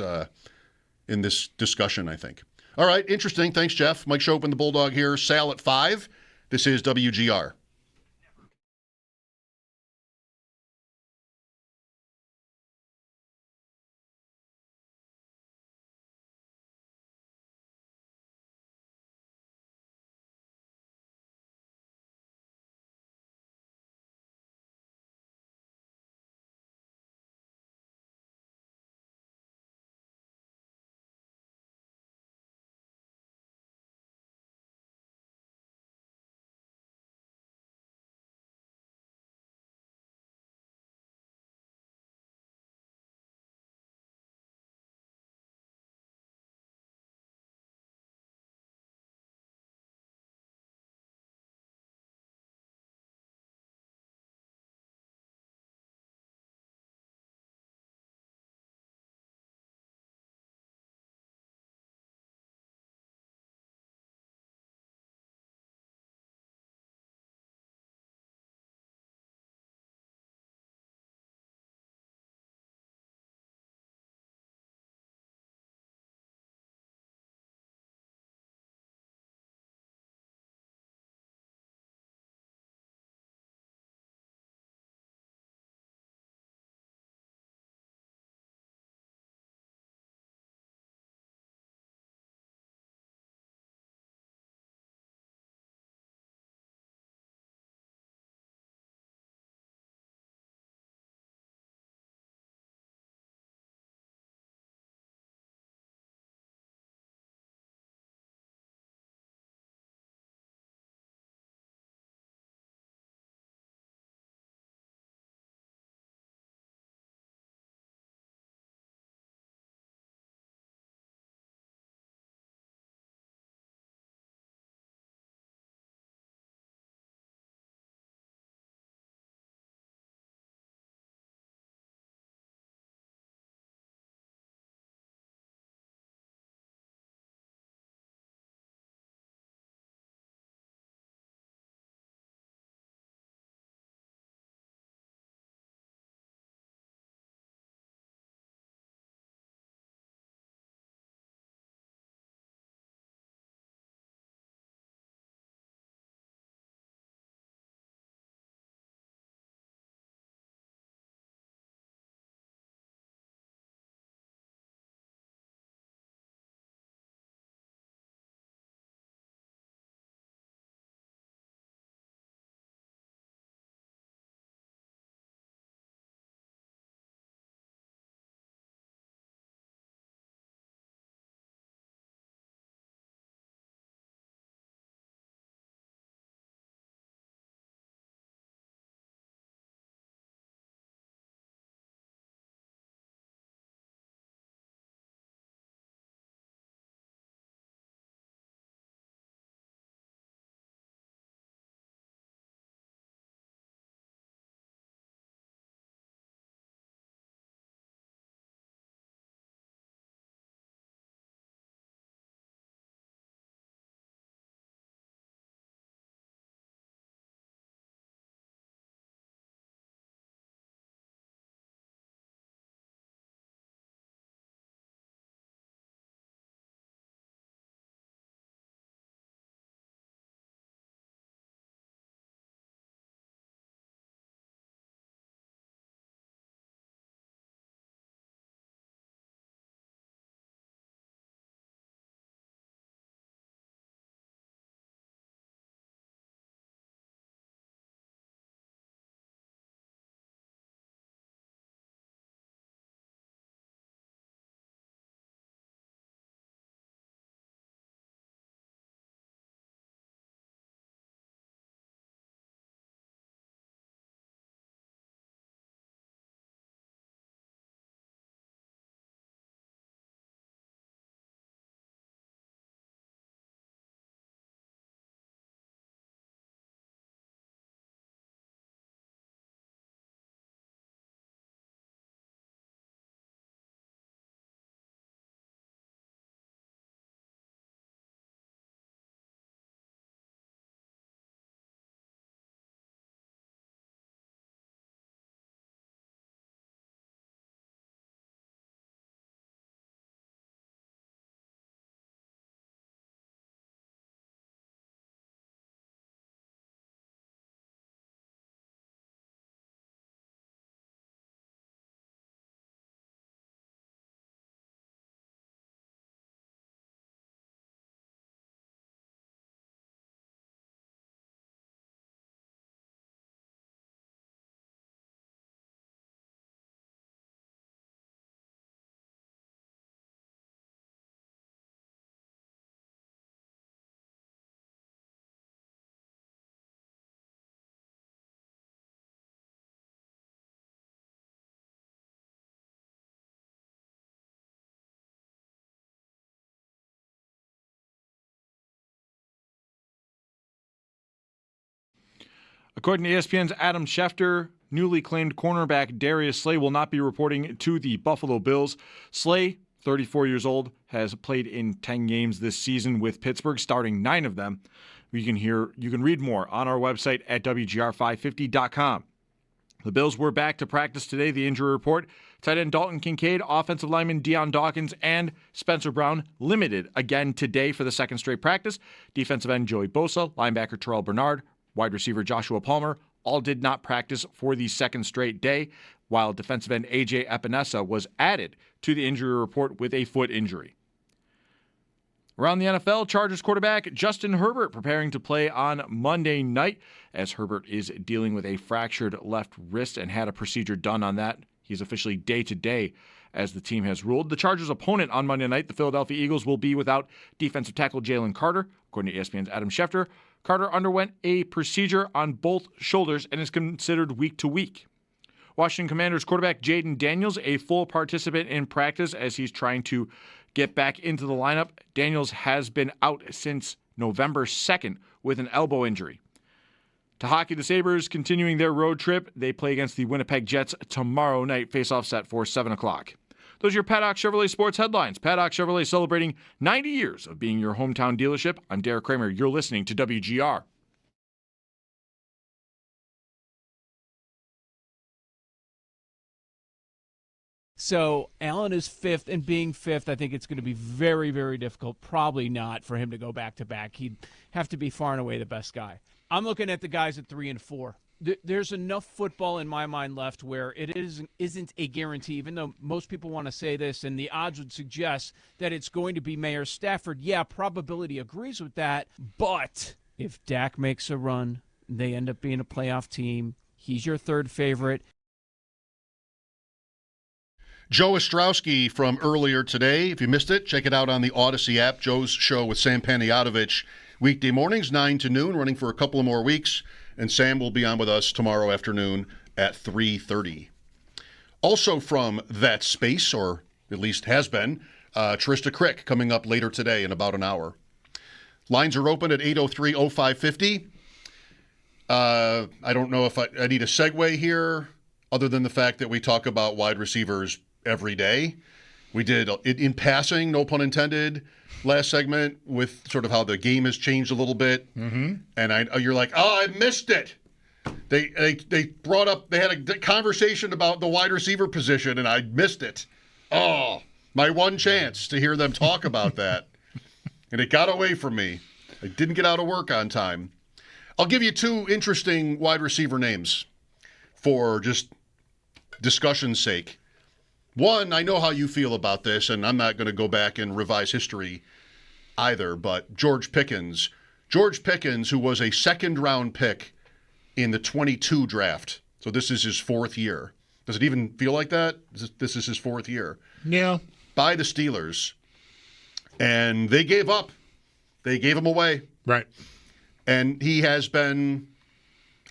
in this discussion, I think. All right, interesting. Thanks, Jeff. Mike Schopp and the Bulldog here. Sal at 5. This is WGR. According to ESPN's Adam Schefter, newly claimed cornerback Darius Slay will not be reporting to the Buffalo Bills. Slay, 34 years old, has played in 10 games this season with Pittsburgh, starting 9 of them. You can read more on our website at WGR550.com. The Bills were back to practice today. The injury report: tight end Dalton Kincaid, offensive lineman Dawkins, and Spencer Brown limited again today for the second straight practice. Defensive end Joey Bosa, linebacker Terrell Bernard, wide receiver Joshua Palmer all did not practice for the second straight day, while defensive end A.J. Epinesa was added to the injury report with a foot injury. Around the NFL, Chargers quarterback Justin Herbert preparing to play on Monday night, as Herbert is dealing with a fractured left wrist and had a procedure done on that. He's officially day-to-day, as the team has ruled. The Chargers' opponent on Monday night, the Philadelphia Eagles, will be without defensive tackle Jalen Carter. According to ESPN's Adam Schefter, Carter underwent a procedure on both shoulders and is considered week to week. Washington Commanders quarterback Jaden Daniels, a full participant in practice as he's trying to get back into the lineup. Daniels has been out since November 2nd with an elbow injury. To hockey, the Sabres continuing their road trip. They play against the Winnipeg Jets tomorrow night. Face-off set for 7 o'clock. Those are your Paddock Chevrolet sports headlines. Paddock Chevrolet celebrating 90 years of being your hometown dealership. I'm Derek Kramer. You're listening to WGR. So Allen is fifth, and being fifth, I think it's going to be very, very difficult, probably not, for him to go back-to-back. He'd have to be far and away the best guy. I'm looking at the guys at 3 and 4. There's enough football in my mind left where it isn't a guarantee, even though most people want to say this, and the odds would suggest that it's going to be Mayor Stafford. Yeah, probability agrees with that, but if Dak makes a run, they end up being a playoff team, he's your third favorite. Joe Ostrowski from earlier today. If you missed it, check it out on the Odyssey app. Joe's show with Sam Panayotovich, weekday mornings, 9 to noon, running for a couple of more weeks. And Sam will be on with us tomorrow afternoon at 3:30. Also from that space, or at least has been, Trista Crick coming up later today in about an hour. Lines are open at 803-0550. I don't know if I need a segue here, other than the fact that we talk about wide receivers every day. We did it in passing, no pun intended, last segment with sort of how the game has changed a little bit. Mm-hmm. And you're like, oh, I missed it. They brought up, they had a conversation about the wide receiver position, and I missed it. Oh, my one chance to hear them talk about that. And it got away from me. I didn't get out of work on time. I'll give you 2 interesting wide receiver names for just discussion's sake. One, I know how you feel about this, and I'm not going to go back and revise history either, but George Pickens. George Pickens, who was a second-round pick in the 22 draft. So this is his 4th year. Does it even feel like that? This is his 4th year. Yeah. By the Steelers. And they gave up. They gave him away. Right. And he has been,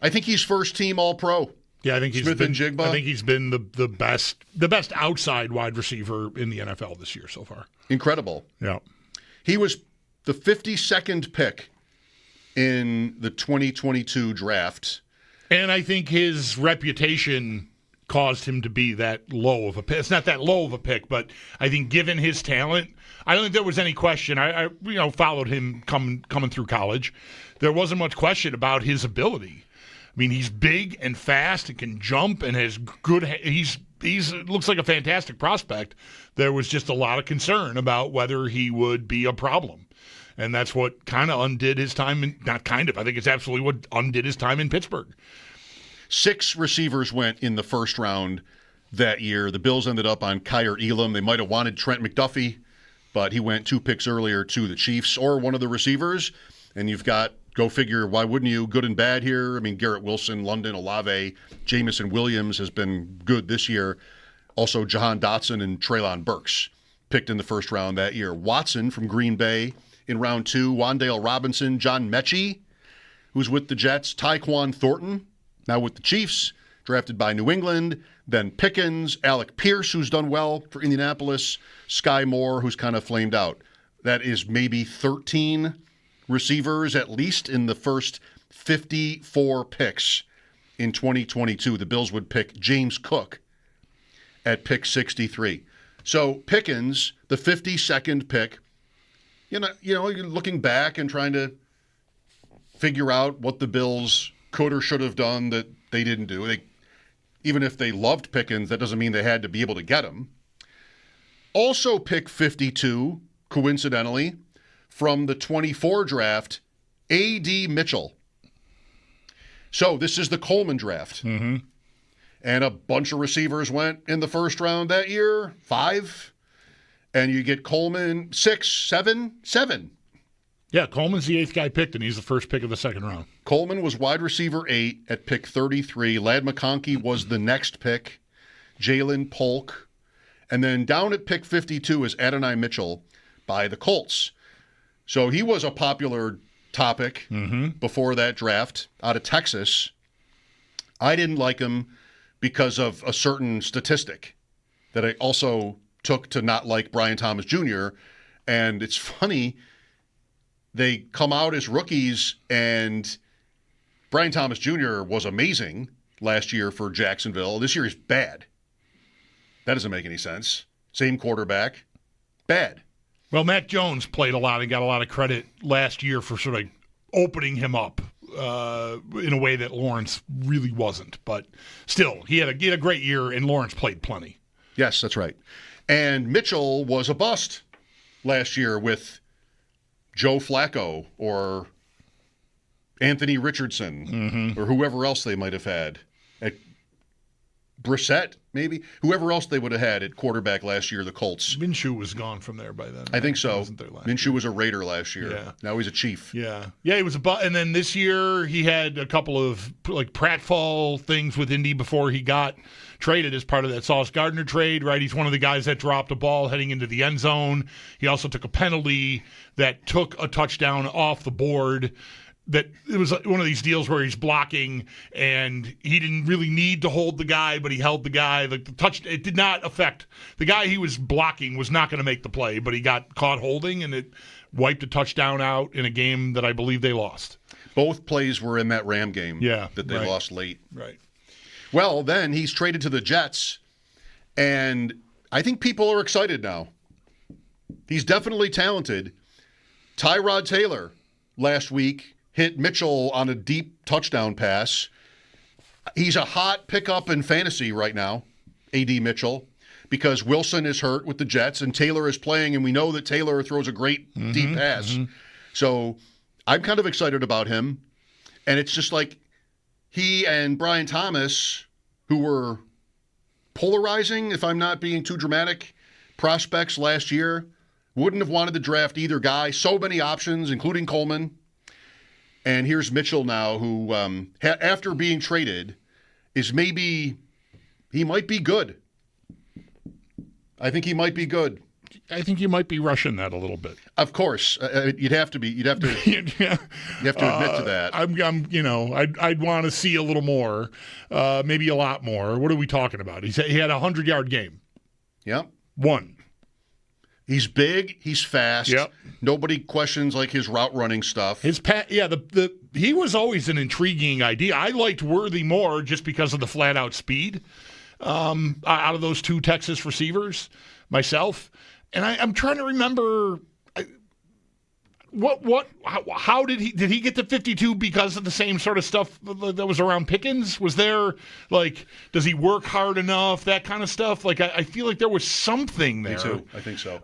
I think he's first-team All-Pro. Yeah, I think he's Smith been, and Jigba. I think he's been the best outside wide receiver in the NFL this year so far. Incredible. Yeah. He was the 52nd pick in the 2022 draft. And I think his reputation caused him to be that low of a pick. It's not that low of a pick, but I think given his talent, I don't think there was any question. I followed him coming through college. There wasn't much question about his ability. I mean, he's big and fast and can jump and has good. He's looks like a fantastic prospect. There was just a lot of concern about whether he would be a problem, and that's what kind of undid his time. Not kind of. I think it's absolutely what undid his time in Pittsburgh. 6 receivers went in the first round that year. The Bills ended up on Kyer Elam. They might have wanted Trent McDuffie, but he went 2 picks earlier to the Chiefs or one of the receivers. And you've got, go figure, why wouldn't you, good and bad here. I mean, Garrett Wilson, London, Olave, Jamison Williams has been good this year. Also, Jahan Dotson and Treylon Burks picked in the first round that year. Watson from Green Bay in round 2. Wan'Dale Robinson, John Mechie, who's with the Jets. Tyquan Thornton, now with the Chiefs, drafted by New England. Then Pickens, Alec Pierce, who's done well for Indianapolis. Sky Moore, who's kind of flamed out. That is maybe 13 receivers, at least in the first 54 picks in 2022. The Bills would pick James Cook at pick 63. So Pickens, the 52nd pick, you're looking back and trying to figure out what the Bills could or should have done that they didn't do. Even if they loved Pickens, that doesn't mean they had to be able to get him. Also pick 52, coincidentally, from the 24 draft, A.D. Mitchell. So this is the Coleman draft. Mm-hmm. And a bunch of receivers went in the first round that year, 5. And you get Coleman 6, 7. Yeah, Coleman's the 8th guy picked, and he's the first pick of the second round. Coleman was wide receiver 8 at pick 33. Ladd McConkey was the next pick. Jalen Polk. And then down at pick 52 is Adonai Mitchell by the Colts. So he was a popular topic before that draft out of Texas. I didn't like him because of a certain statistic that I also took to not like Brian Thomas Jr. And it's funny, they come out as rookies, and Brian Thomas Jr. was amazing last year for Jacksonville. This year he's bad. That doesn't make any sense. Same quarterback. Bad. Well, Mac Jones played a lot and got a lot of credit last year for sort of opening him up in a way that Lawrence really wasn't. But still, he had a great year, and Lawrence played plenty. Yes, that's right. And Mitchell was a bust last year with Joe Flacco or Anthony Richardson or whoever else they might have had. At Brissett, maybe? Whoever else they would have had at quarterback last year, the Colts. Minshew was gone from there by then. I think so. Wasn't there last Minshew year. was a Raider last year. Yeah. Now he's a Chief. Yeah, he was and then this year he had a couple of like pratfall things with Indy before he got traded as part of that Sauce Gardner trade, right? He's one of the guys that dropped a ball heading into the end zone. He also took a penalty that took a touchdown off the board. That it was one of these deals where he's blocking and he didn't really need to hold the guy, but he held the guy. Like it did not affect the guy he was blocking was not going to make the play, but he got caught holding and it wiped a touchdown out in a game that I believe they lost. Both plays were in that Ram game that they lost late. Right. Well, then he's traded to the Jets, and I think people are excited now. He's definitely talented. Tyrod Taylor last week hit Mitchell on a deep touchdown pass. He's a hot pickup in fantasy right now, A.D. Mitchell, because Wilson is hurt with the Jets and Taylor is playing, and we know that Taylor throws a great deep pass. So I'm kind of excited about him. And it's just like he and Brian Thomas, who were polarizing, if I'm not being too dramatic, prospects last year, wouldn't have wanted to draft either guy. So many options, including Coleman. And here's Mitchell now, who, after being traded, he might be good. I think he might be good. I think you might be rushing that a little bit. Of course, you'd have to admit to that. I'd want to see a little more, maybe a lot more. What are we talking about? He had a 100-yard game. Yep. One. He's big. He's fast. Yep. Nobody questions like his route running stuff. He was always an intriguing idea. I liked Worthy more just because of the flat out speed out of those two Texas receivers myself. And I'm trying to remember how did he get to 52 because of the same sort of stuff that was around Pickens? Was there does he work hard enough, that kind of stuff? I feel like there was something there. Me too. I think so.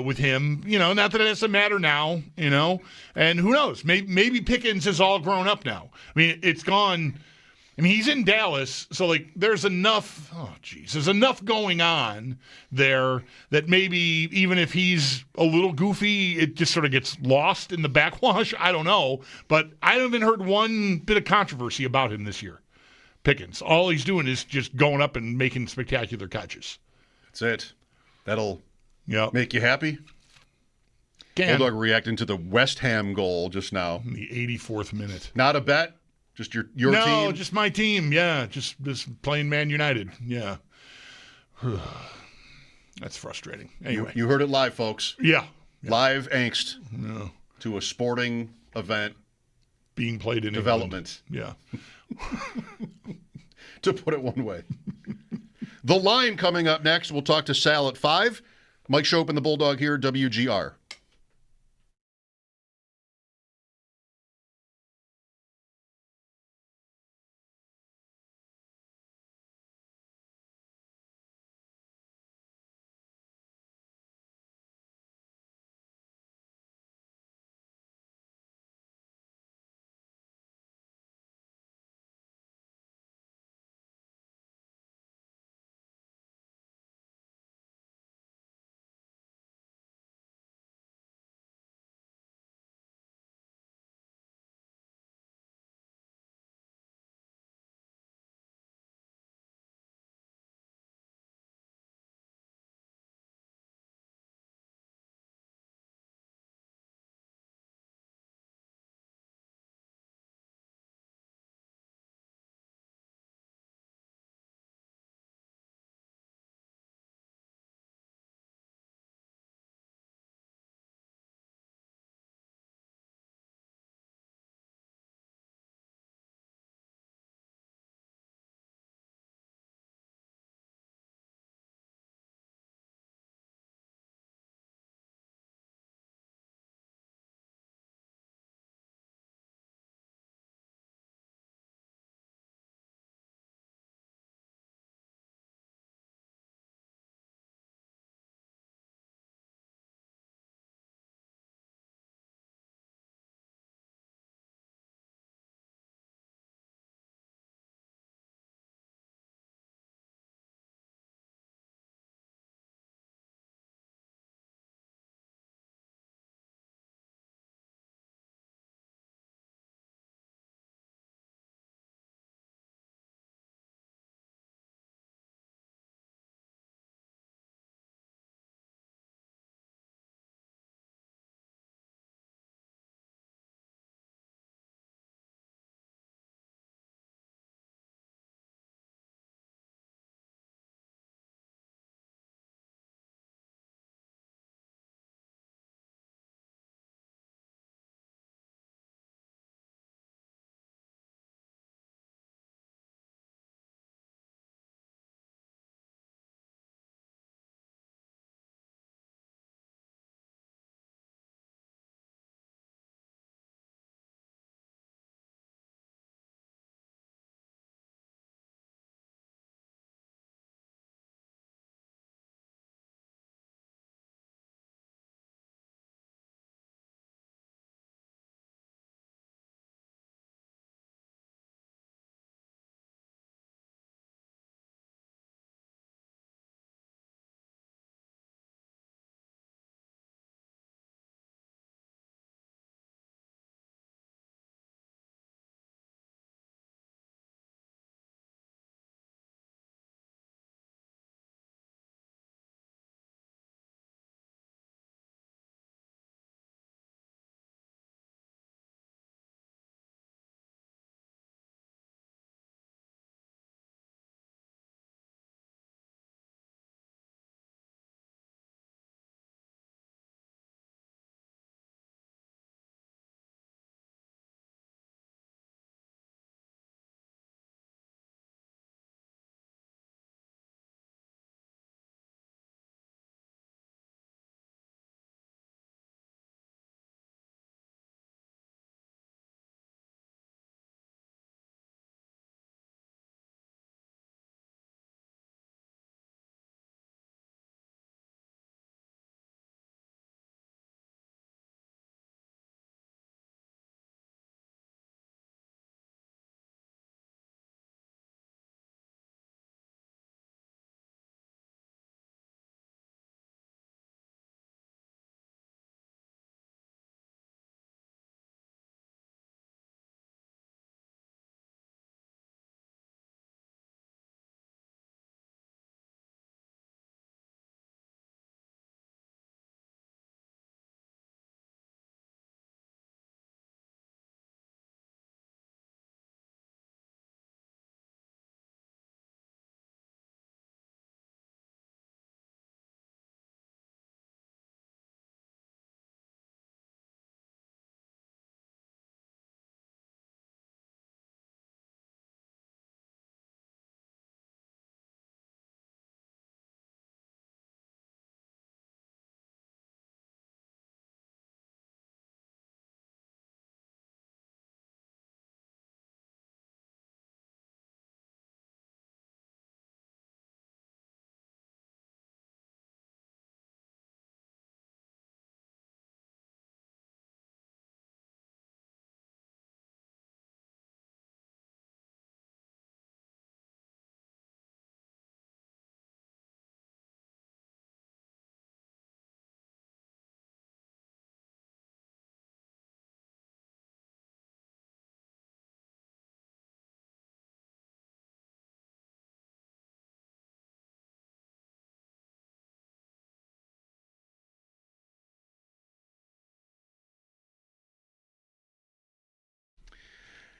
With him, not that it doesn't matter now, and who knows? Maybe Pickens is all grown up now. I mean, it's gone. I mean, he's in Dallas, so there's enough. Oh, geez, there's enough going on there that maybe even if he's a little goofy, it just sort of gets lost in the backwash. I don't know, but I haven't heard one bit of controversy about him this year. Pickens, all he's doing is just going up and making spectacular catches. That's it. That'll make you happy. Bulldog reacting to the West Ham goal just now. In the 84th minute. Not a bet. Just your team? No, just my team. Yeah, just playing Man United. Yeah. That's frustrating. Anyway. You heard it live, folks. Yeah. Live angst No. to a sporting event being played in development. England. Yeah. To put it one way. The Line coming up next. We'll talk to Sal at 5. Mike Schopp and the Bulldog here, WGR.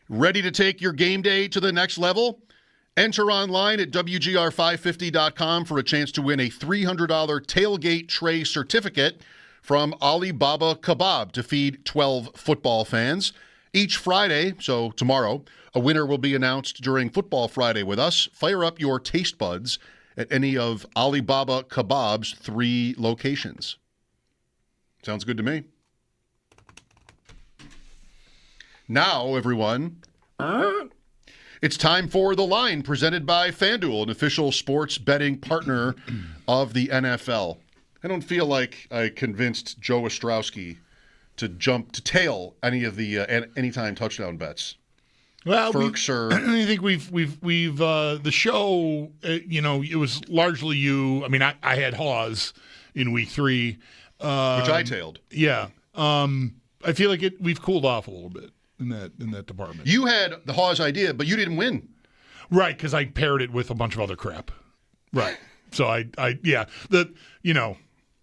Ready to take your game day to the next level? Enter online at WGR550.com for a chance to win a $300 tailgate tray certificate from Alibaba Kebab to feed 12 football fans. Each Friday, so tomorrow, a winner will be announced during Football Friday with us. Fire up your taste buds at any of Alibaba Kebab's 3 locations. Sounds good to me. Now, everyone, it's time for The Line, presented by FanDuel, an official sports betting partner of the NFL. I don't feel like I convinced Joe Ostrowski to jump to tail any of the anytime touchdown bets. Well, I think we've the show. It was largely you. I mean, I had Hawes in week 3, which I tailed. Yeah, I feel like we've cooled off a little bit in that department. You had the Hawes idea, but you didn't win. Right, because I paired it with a bunch of other crap. Right. So I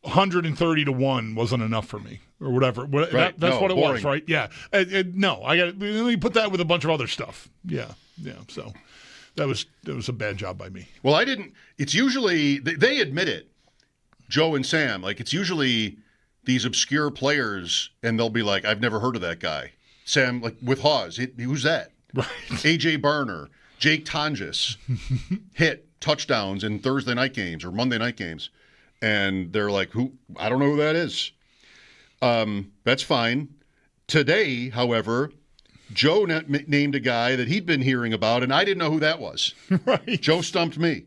130 to 1 wasn't enough for me, or whatever. Right. That's what it boring. was, right? Yeah. No, I got. Let me put that with a bunch of other stuff. Yeah. So that was a bad job by me. Well, I didn't. It's usually they admit it, Joe and Sam. Like, it's usually these obscure players, and they'll be like, "I've never heard of that guy." Sam, like with Hawes, who's that? Right. AJ Barner, Jake Tonjes hit touchdowns in Thursday night games or Monday night games. And they're like, "Who? I don't know who that is." That's fine. Today, however, Joe named a guy that he'd been hearing about, and I didn't know who that was. Right. Joe stumped me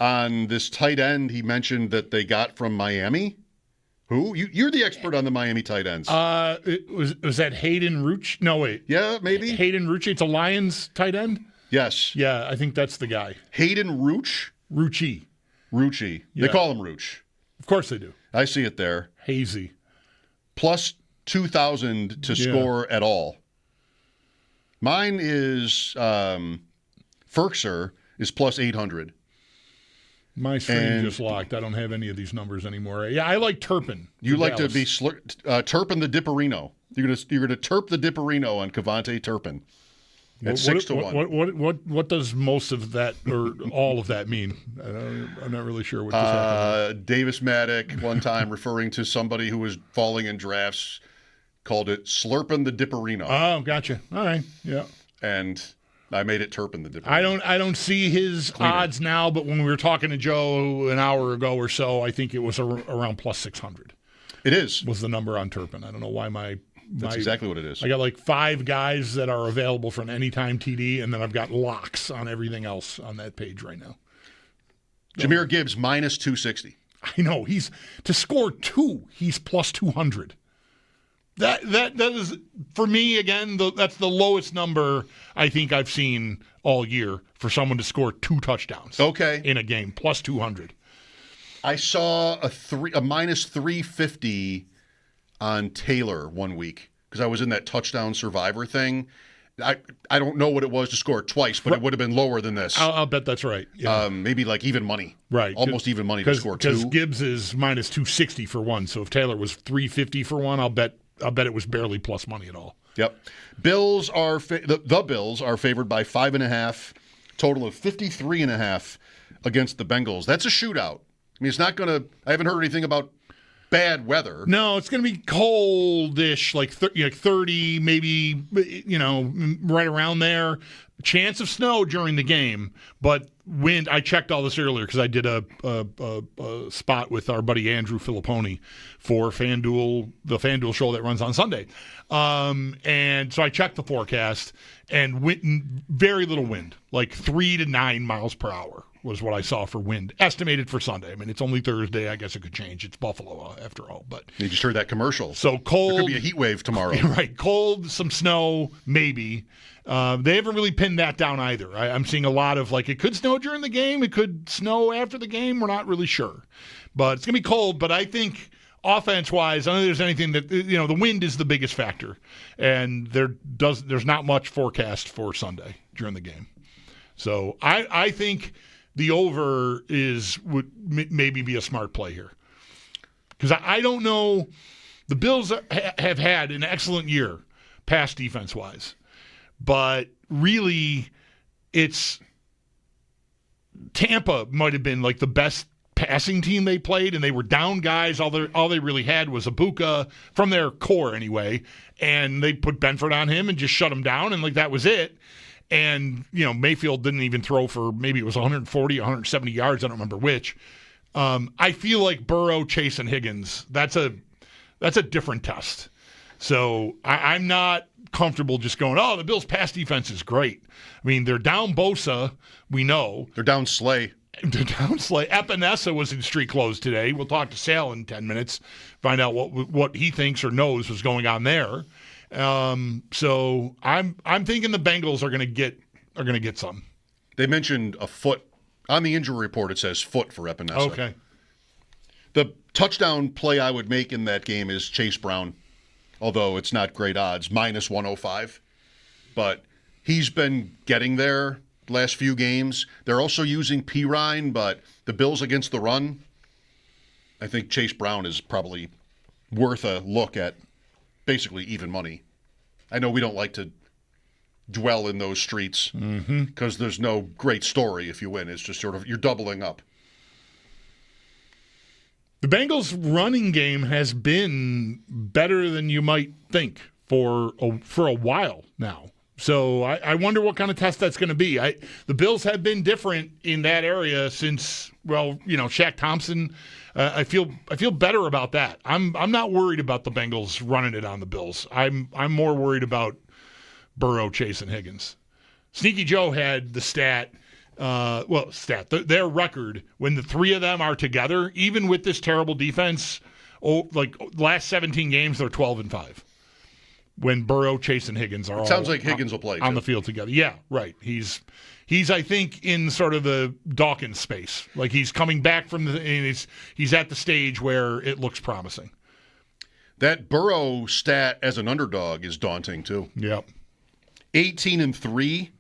on this tight end he mentioned that they got from Miami. Who? You're the expert on the Miami tight ends. Was that Hayden Rucci? No, wait. Yeah, maybe. Hayden Rucci. It's a Lions tight end? Yes. Yeah, I think that's the guy. Hayden Rucci? Rucci. Rucci. Yeah. They call him Rucci. Of course they do. I see it there. Hazy. Plus 2,000 to score at all. Mine is Ferkser is plus 800. My screen just locked. I don't have any of these numbers anymore. Yeah, I like Turpin. You like to be Turpin the Dipperino. You're gonna Turp the Dipperino on Cavante Turpin. At 6 to 1. What does most of that or all of that mean? I'm not really sure what just happened. Davis Maddock one time referring to somebody who was falling in drafts called it Slurpin the Dipperino. Oh, gotcha. All right. Yeah. And I made it Turpin the Dipperino. I don't see his odds now, but when we were talking to Joe an hour ago or so, I think it was around plus 600. It is. Was the number on Turpin. I don't know why That's exactly what it is. I got like 5 guys that are available for an anytime TD, and then I've got locks on everything else on that page right now. Jahmyr Gibbs minus 260. I know. He's to score 2, he's plus 200. That is, for me, again, that's the lowest number I think I've seen all year for someone to score 2 touchdowns. Okay. In a game, plus 200. I saw a minus 350 on Taylor one week because I was in that touchdown survivor thing. I don't know what it was to score twice, but it would have been lower than this. I'll bet that's right. Yeah. Maybe like even money. Right. Almost even money to score 2. Because Gibbs is minus 260 for 1. So if Taylor was 350 for 1, I'll bet it was barely plus money at all. Yep. Bills are the Bills are favored by 5.5, total of 53.5 against the Bengals. That's a shootout. I mean, it's not going to. I haven't heard anything about bad weather. No, it's going to be coldish, like 30, maybe, right around there. Chance of snow during the game, but wind. I checked all this earlier because I did a spot with our buddy Andrew Filipponi for FanDuel, the FanDuel show that runs on Sunday. And so I checked the forecast, and very little wind, like 3 to 9 miles per hour was what I saw for wind, estimated for Sunday. I mean, it's only Thursday. I guess it could change. It's Buffalo, after all. But you just heard that commercial. So cold. There could be a heat wave tomorrow. Right. Cold, some snow, maybe. They haven't really pinned that down either. I'm seeing a lot of, like, it could snow during the game. It could snow after the game. We're not really sure. But it's going to be cold. But I think offense-wise, I don't think there's anything that, the wind is the biggest factor. And there's not much forecast for Sunday during the game. So I think the over would maybe be a smart play here. Because I don't know. The Bills have had an excellent year, pass defense-wise. but really it's Tampa might have been like the best passing team they played, and they were down guys. All they really had was Ibuka from their core anyway, and they put Benford on him and just shut him down, and like that was it. And Mayfield didn't even throw for, maybe it was 140, 170 yards. I don't remember which. I feel like Burrow, Chase, and Higgins. That's a different test. So I'm not comfortable just going, oh, the Bills' pass defense is great. I mean, they're down Bosa. We know they're down Slay. Epinesa was in street clothes today. We'll talk to Sal in 10 minutes, find out what he thinks or knows was going on there. So I'm thinking the Bengals are going to get some. They mentioned a foot on the injury report. It says foot for Epinesa. Okay. The touchdown play I would make in that game is Chase Brown, although it's not great odds, minus 105. But he's been getting there last few games. They're also using Pirine, but the Bills against the run, I think Chase Brown is probably worth a look at basically even money. I know we don't like to dwell in those streets because there's no great story if you win. It's just sort of you're doubling up. The Bengals' running game has been better than you might think for a while now. So I wonder what kind of test that's going to be. The Bills have been different in that area since, Shaq Thompson. I feel better about that. I'm not worried about the Bengals running it on the Bills. I'm more worried about Burrow, Chase, and Higgins. Sneaky Joe had the stat. Their record when the three of them are together, even with this terrible defense. Last 17 games, they're 12-5. When Burrow, Chase, and Higgins are sounds like Higgins will play on too. the field together. Yeah, right. He's I think in sort of the Dawkins space. Like he's coming back from and he's at the stage where it looks promising. That Burrow stat as an underdog is daunting too. Yep. 18-3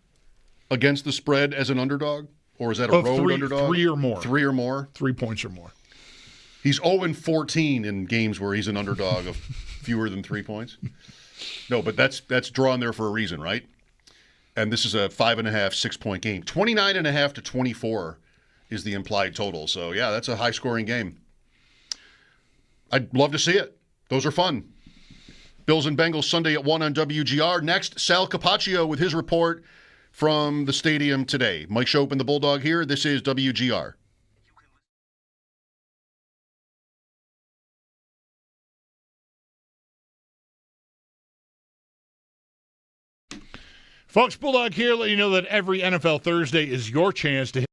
against the spread as an underdog, or is that a road underdog? 3 or more. 3 or more. 3 points or more. He's 0-14 in games where he's an underdog of fewer than 3 points. No, but that's drawn there for a reason, right? And this is a 5.5, 6-point game. 29.5 to 24 is the implied total. So, yeah, that's a high-scoring game. I'd love to see it. Those are fun. Bills and Bengals Sunday at 1 on WGR. Next, Sal Capaccio with his report from the stadium today. Mike Schopp and the Bulldog here. This is WGR. Folks, Bulldog here, let you know that every NFL Thursday is your chance to hit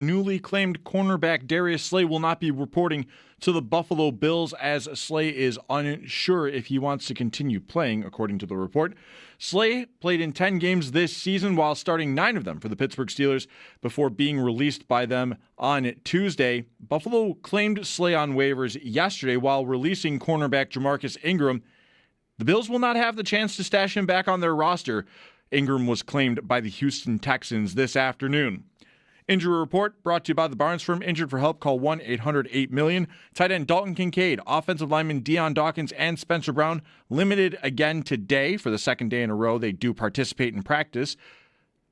newly claimed cornerback Darius Slay will not be reporting to the Buffalo Bills as Slay is unsure if he wants to continue playing, according to the report. Slay played in 10 games this season while starting 9 of them for the Pittsburgh Steelers before being released by them on Tuesday. Buffalo claimed Slay on waivers yesterday while releasing cornerback Jamarcus Ingram. The Bills will not have the chance to stash him back on their roster. Ingram was claimed by the Houston Texans this afternoon. Injury report brought to you by the Barnes Firm. Injured for help, call 1-800-8-MILLION. Tight end Dalton Kincaid, offensive lineman Deion Dawkins, and Spencer Brown limited again today for the second day in a row. They do participate in practice.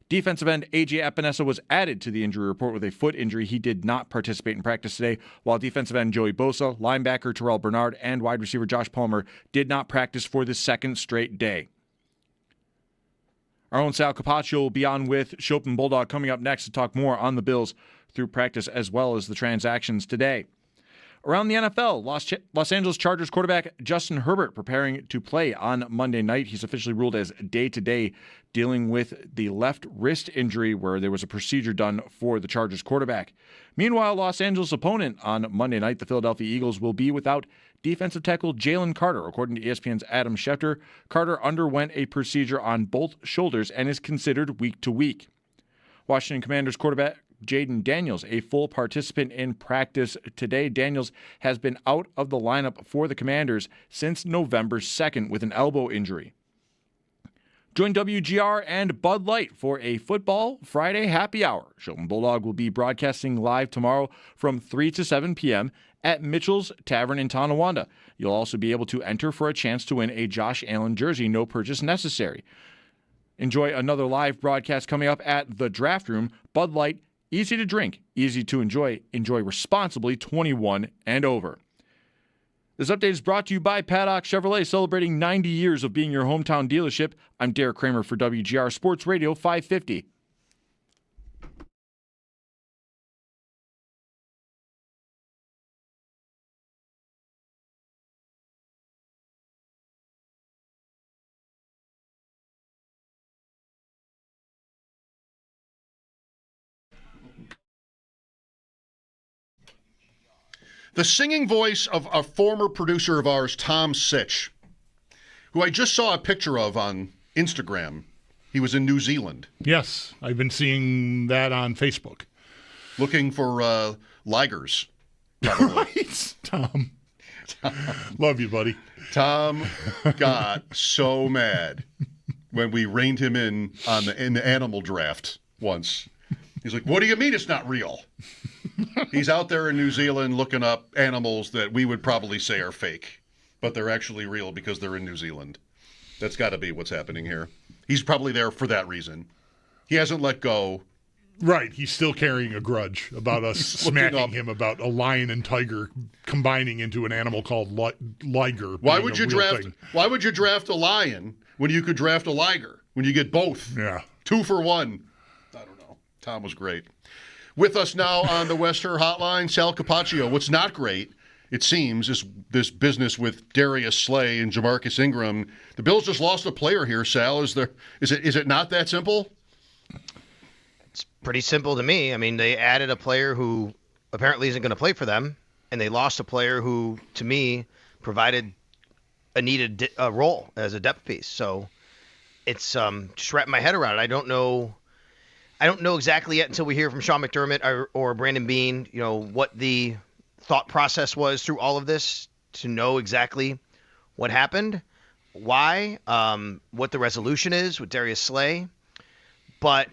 Defensive end A.J. Epinesa was added to the injury report with a foot injury. He did not participate in practice today, while defensive end Joey Bosa, linebacker Terrell Bernard, and wide receiver Josh Palmer did not practice for the second straight day. Our own Sal Capaccio will be on with Schopp and Bulldog coming up next to talk more on the Bills through practice as well as the transactions today. Around the NFL, Los Angeles Chargers quarterback Justin Herbert preparing to play on Monday night. He's officially ruled as day-to-day, dealing with the left wrist injury where there was a procedure done for the Chargers quarterback. Meanwhile, Los Angeles opponent on Monday night, the Philadelphia Eagles, will be without defensive tackle Jalen Carter. According to ESPN's Adam Schefter, Carter underwent a procedure on both shoulders and is considered week to week. Washington Commanders quarterback Jaden Daniels, a full participant in practice today. Daniels has been out of the lineup for the Commanders since November 2nd with an elbow injury. Join WGR and Bud Light for a Football Friday happy hour. Schopp and Bulldog will be broadcasting live tomorrow from 3 to 7 p.m. at Mitchell's Tavern in Tonawanda. You'll also be able to enter for a chance to win a Josh Allen jersey, no purchase necessary. Enjoy another live broadcast coming up at the Draft Room. Bud Light, easy to drink, easy to enjoy. Enjoy responsibly, 21 and over. This update is brought to you by Paddock Chevrolet, celebrating 90 years of being your hometown dealership. I'm Derek Kramer for WGR Sports Radio 550. The singing voice of a former producer of ours, Tom Sitch, who I just saw a picture of on Instagram. He was in New Zealand. Yes, I've been seeing that on Facebook. Looking for ligers. Right, Tom. Love you, buddy. Tom got so mad when we reined him in the animal draft once. He's like, what do you mean it's not real? He's out there in New Zealand looking up animals that we would probably say are fake, but they're actually real because they're in New Zealand. That's got to be what's happening here. He's probably there for that reason. He hasn't let go. Right. He's still carrying a grudge about us smacking him about a lion and tiger combining into an animal called liger. Why would you draft a lion when you could draft a liger? When you get both? Yeah. 2 for 1. I don't know. Tom was great. With us now on the Wester Hotline, Sal Capaccio. What's not great, it seems, is this business with Darius Slay and Jamarcus Ingram. The Bills just lost a player here, Sal. Is it not that simple? It's pretty simple to me. I mean, they added a player who apparently isn't going to play for them, and they lost a player who, to me, provided a needed role as a depth piece. So it's just wrapping my head around it. I don't know exactly yet until we hear from Sean McDermott or Brandon Beane, what the thought process was through all of this to know exactly what happened, why, what the resolution is with Darius Slay. But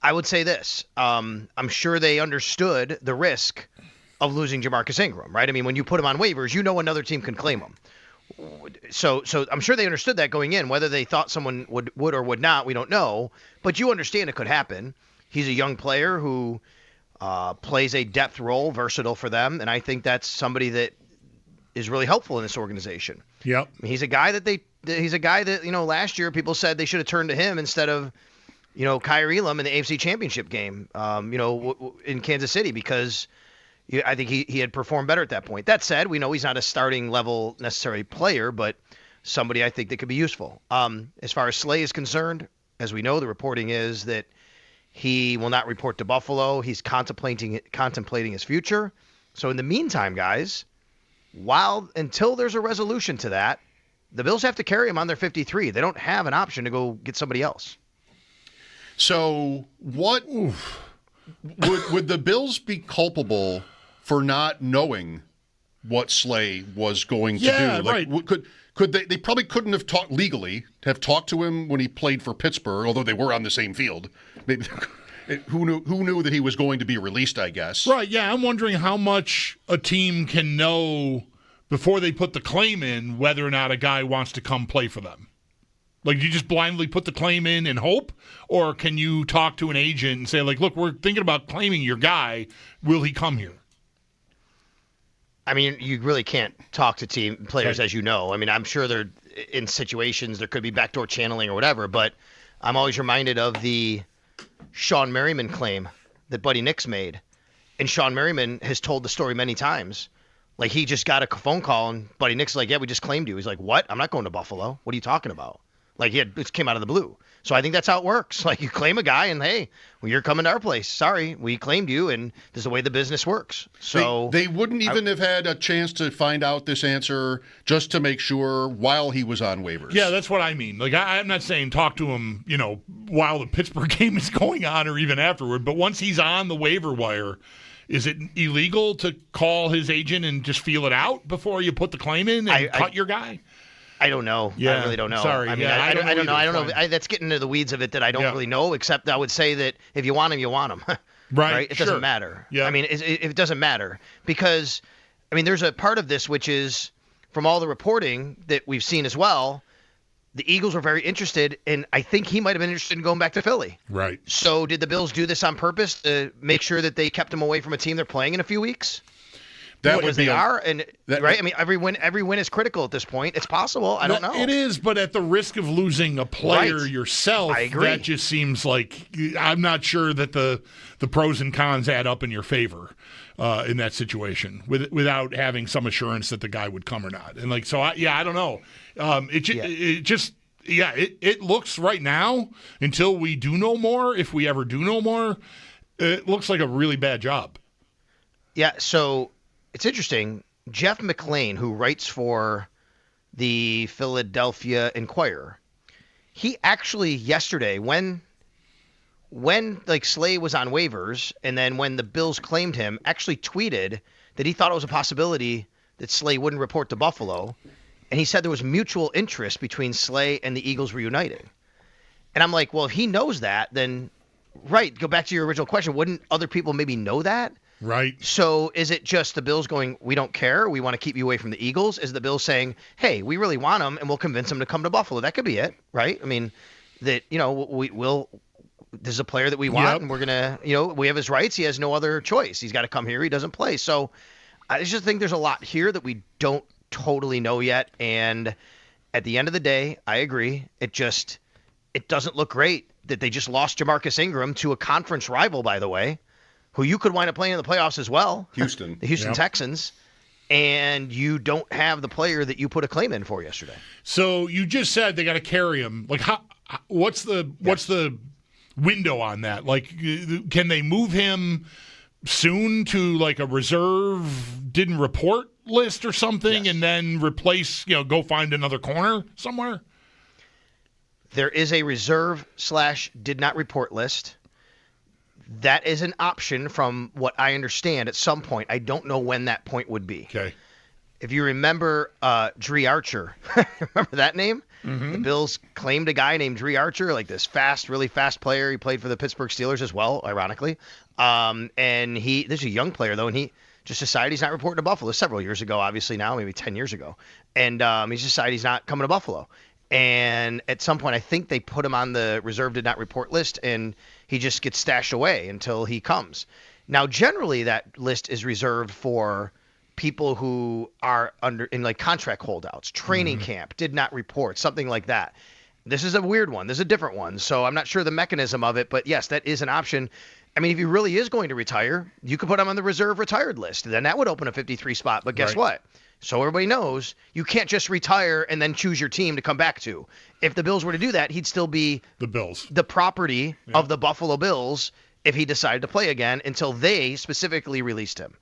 I would say this. I'm sure they understood the risk of losing Jamarcus Ingram, right? I mean, when you put him on waivers, another team can claim him. So I'm sure they understood that going in. Whether they thought someone would or would not, we don't know. But you understand it could happen. He's a young player who plays a depth role, versatile for them, and I think that's somebody that is really helpful in this organization. Yep. I mean, he's a guy that last year people said they should have turned to him instead of Kyrie Elam in the AFC Championship game, in Kansas City because. I think he had performed better at that point. That said, we know he's not a starting level necessary player, but somebody I think that could be useful. As far as Slay is concerned, as we know, the reporting is that He will not report to Buffalo. He's contemplating his future. So in the meantime, guys, until there's a resolution to that, the Bills have to carry him on their 53. They don't have an option to go get somebody else. So what would the Bills be culpable for not knowing what Slay was going to do? Like, right. Could they probably couldn't have talked legally, have talked to him when he played for Pittsburgh, although they were on the same field. Maybe who knew that he was going to be released, I guess. Right, yeah. I'm wondering how much a team can know before they put the claim in whether or not a guy wants to come play for them. Like, do you just blindly put the claim in and hope? Or can you talk to an agent and say, like, look, we're thinking about claiming your guy. Will he come here? I mean, you really can't talk to team players, as you know. I mean, I'm sure they're in situations there could be backdoor channeling or whatever, but I'm always reminded of the Sean Merriman claim that Buddy Nix made. And Sean Merriman has told the story many times. Like, he just got a phone call, and Buddy Nix is like, yeah, we just claimed you. He's like, what? I'm not going to Buffalo. What are you talking about? Like, it came out of the blue. So I think that's how it works. Like, you claim a guy, and hey, well, you're coming to our place. Sorry, we claimed you, and this is the way the business works. So they wouldn't even have had a chance to find out this answer just to make sure while he was on waivers. Yeah, that's what I mean. Like, I'm not saying talk to him, while the Pittsburgh game is going on or even afterward, but once he's on the waiver wire, is it illegal to call his agent and just feel it out before you put the claim in and cut your guy? I don't know. Yeah, I really don't know. Sorry. I mean, yeah, I don't know. I don't Fine. know. That's getting into the weeds of it that I don't really know, except I would say that if you want him, you want him. Right. It doesn't matter. Yeah. I mean, it doesn't matter because, I mean, there's a part of this which is from all the reporting that we've seen as well, the Eagles were very interested, and I think he might have been interested in going back to Philly. Right. So did the Bills do this on purpose to make sure that they kept him away from a team they're playing in a few weeks? That would they be are, and right. I mean, every win is critical at this point. It's possible. I don't know. It is, but at the risk of losing a player yourself, I agree. that just seems like I'm not sure that the pros and cons add up in your favor in that situation without having some assurance that the guy would come or not. And like, so I don't know. It looks right now until we do know more, if we ever do know more, it looks like a really bad job. Yeah. So. It's interesting. Jeff McLean, who writes for the Philadelphia Inquirer, he actually yesterday, when like Slay was on waivers, and then when the Bills claimed him, actually tweeted that he thought it was a possibility that Slay wouldn't report to Buffalo, and he said there was mutual interest between Slay and the Eagles reuniting. And I'm like, well, if he knows that, then right, go back to your original question. Wouldn't other people maybe know that? Right. So is it just the Bills going, we don't care, we want to keep you away from the Eagles? Is the Bills saying, hey, we really want him, and we'll convince him to come to Buffalo? That could be it, right? I mean, that, this is a player that we want, and we're going to, we have his rights. He has no other choice. He's got to come here. He doesn't play. So I just think there's a lot here that we don't totally know yet. And at the end of the day, I agree. It doesn't look great that they just lost Jamarcus Ingram to a conference rival, by the way, who you could wind up playing in the playoffs as well. Houston. The Houston Texans. And you don't have the player that you put a claim in for yesterday. So you just said they got to carry him. Like, what's the window on that? Like, can they move him soon to like a reserve didn't report list or something, and then replace, go find another corner somewhere? There is a reserve / did not report list. That is an option from what I understand at some point. I don't know when that point would be. Okay. If you remember Dree Archer, remember that name? Mm-hmm. The Bills claimed a guy named Dree Archer, like this really fast player. He played for the Pittsburgh Steelers as well, ironically. And this is a young player, though, and he just decided he's not reporting to Buffalo several years ago, obviously now, maybe 10 years ago. And he's decided he's not coming to Buffalo. And at some point, I think they put him on the reserve did not report list, and he just gets stashed away until he comes. Now, generally, that list is reserved for people who are in like contract holdouts, training camp, did not report, something like that. This is a weird one. This is a different one. So I'm not sure the mechanism of it, but yes, that is an option. I mean, if he really is going to retire, you could put him on the reserve retired list. Then that would open a 53 spot. But guess what? So everybody knows you can't just retire and then choose your team to come back to. If the Bills were to do that, he'd still be the Bills, the property of the Buffalo Bills if he decided to play again until they specifically released him.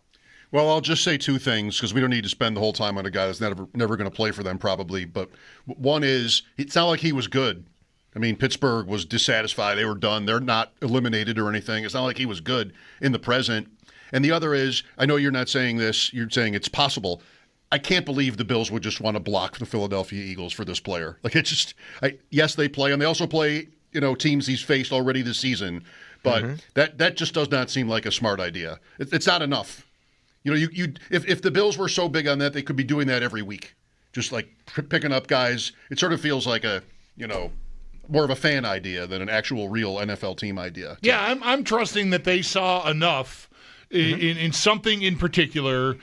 Well, I'll just say two things because we don't need to spend the whole time on a guy that's never going to play for them probably. But one is, it's not like he was good. I mean, Pittsburgh was dissatisfied. They were done. They're not eliminated or anything. It's not like he was good in the present. And the other is, I know you're not saying this. You're saying it's possible. I can't believe the Bills would just want to block the Philadelphia Eagles for this player. Like, it's just, yes, they play, and they also play, teams he's faced already this season. But that just does not seem like a smart idea. It's not enough. If the Bills were so big on that, they could be doing that every week, just like picking up guys. It sort of feels like a, more of a fan idea than an actual real NFL team idea. Yeah, I'm trusting that they saw enough in something in particular,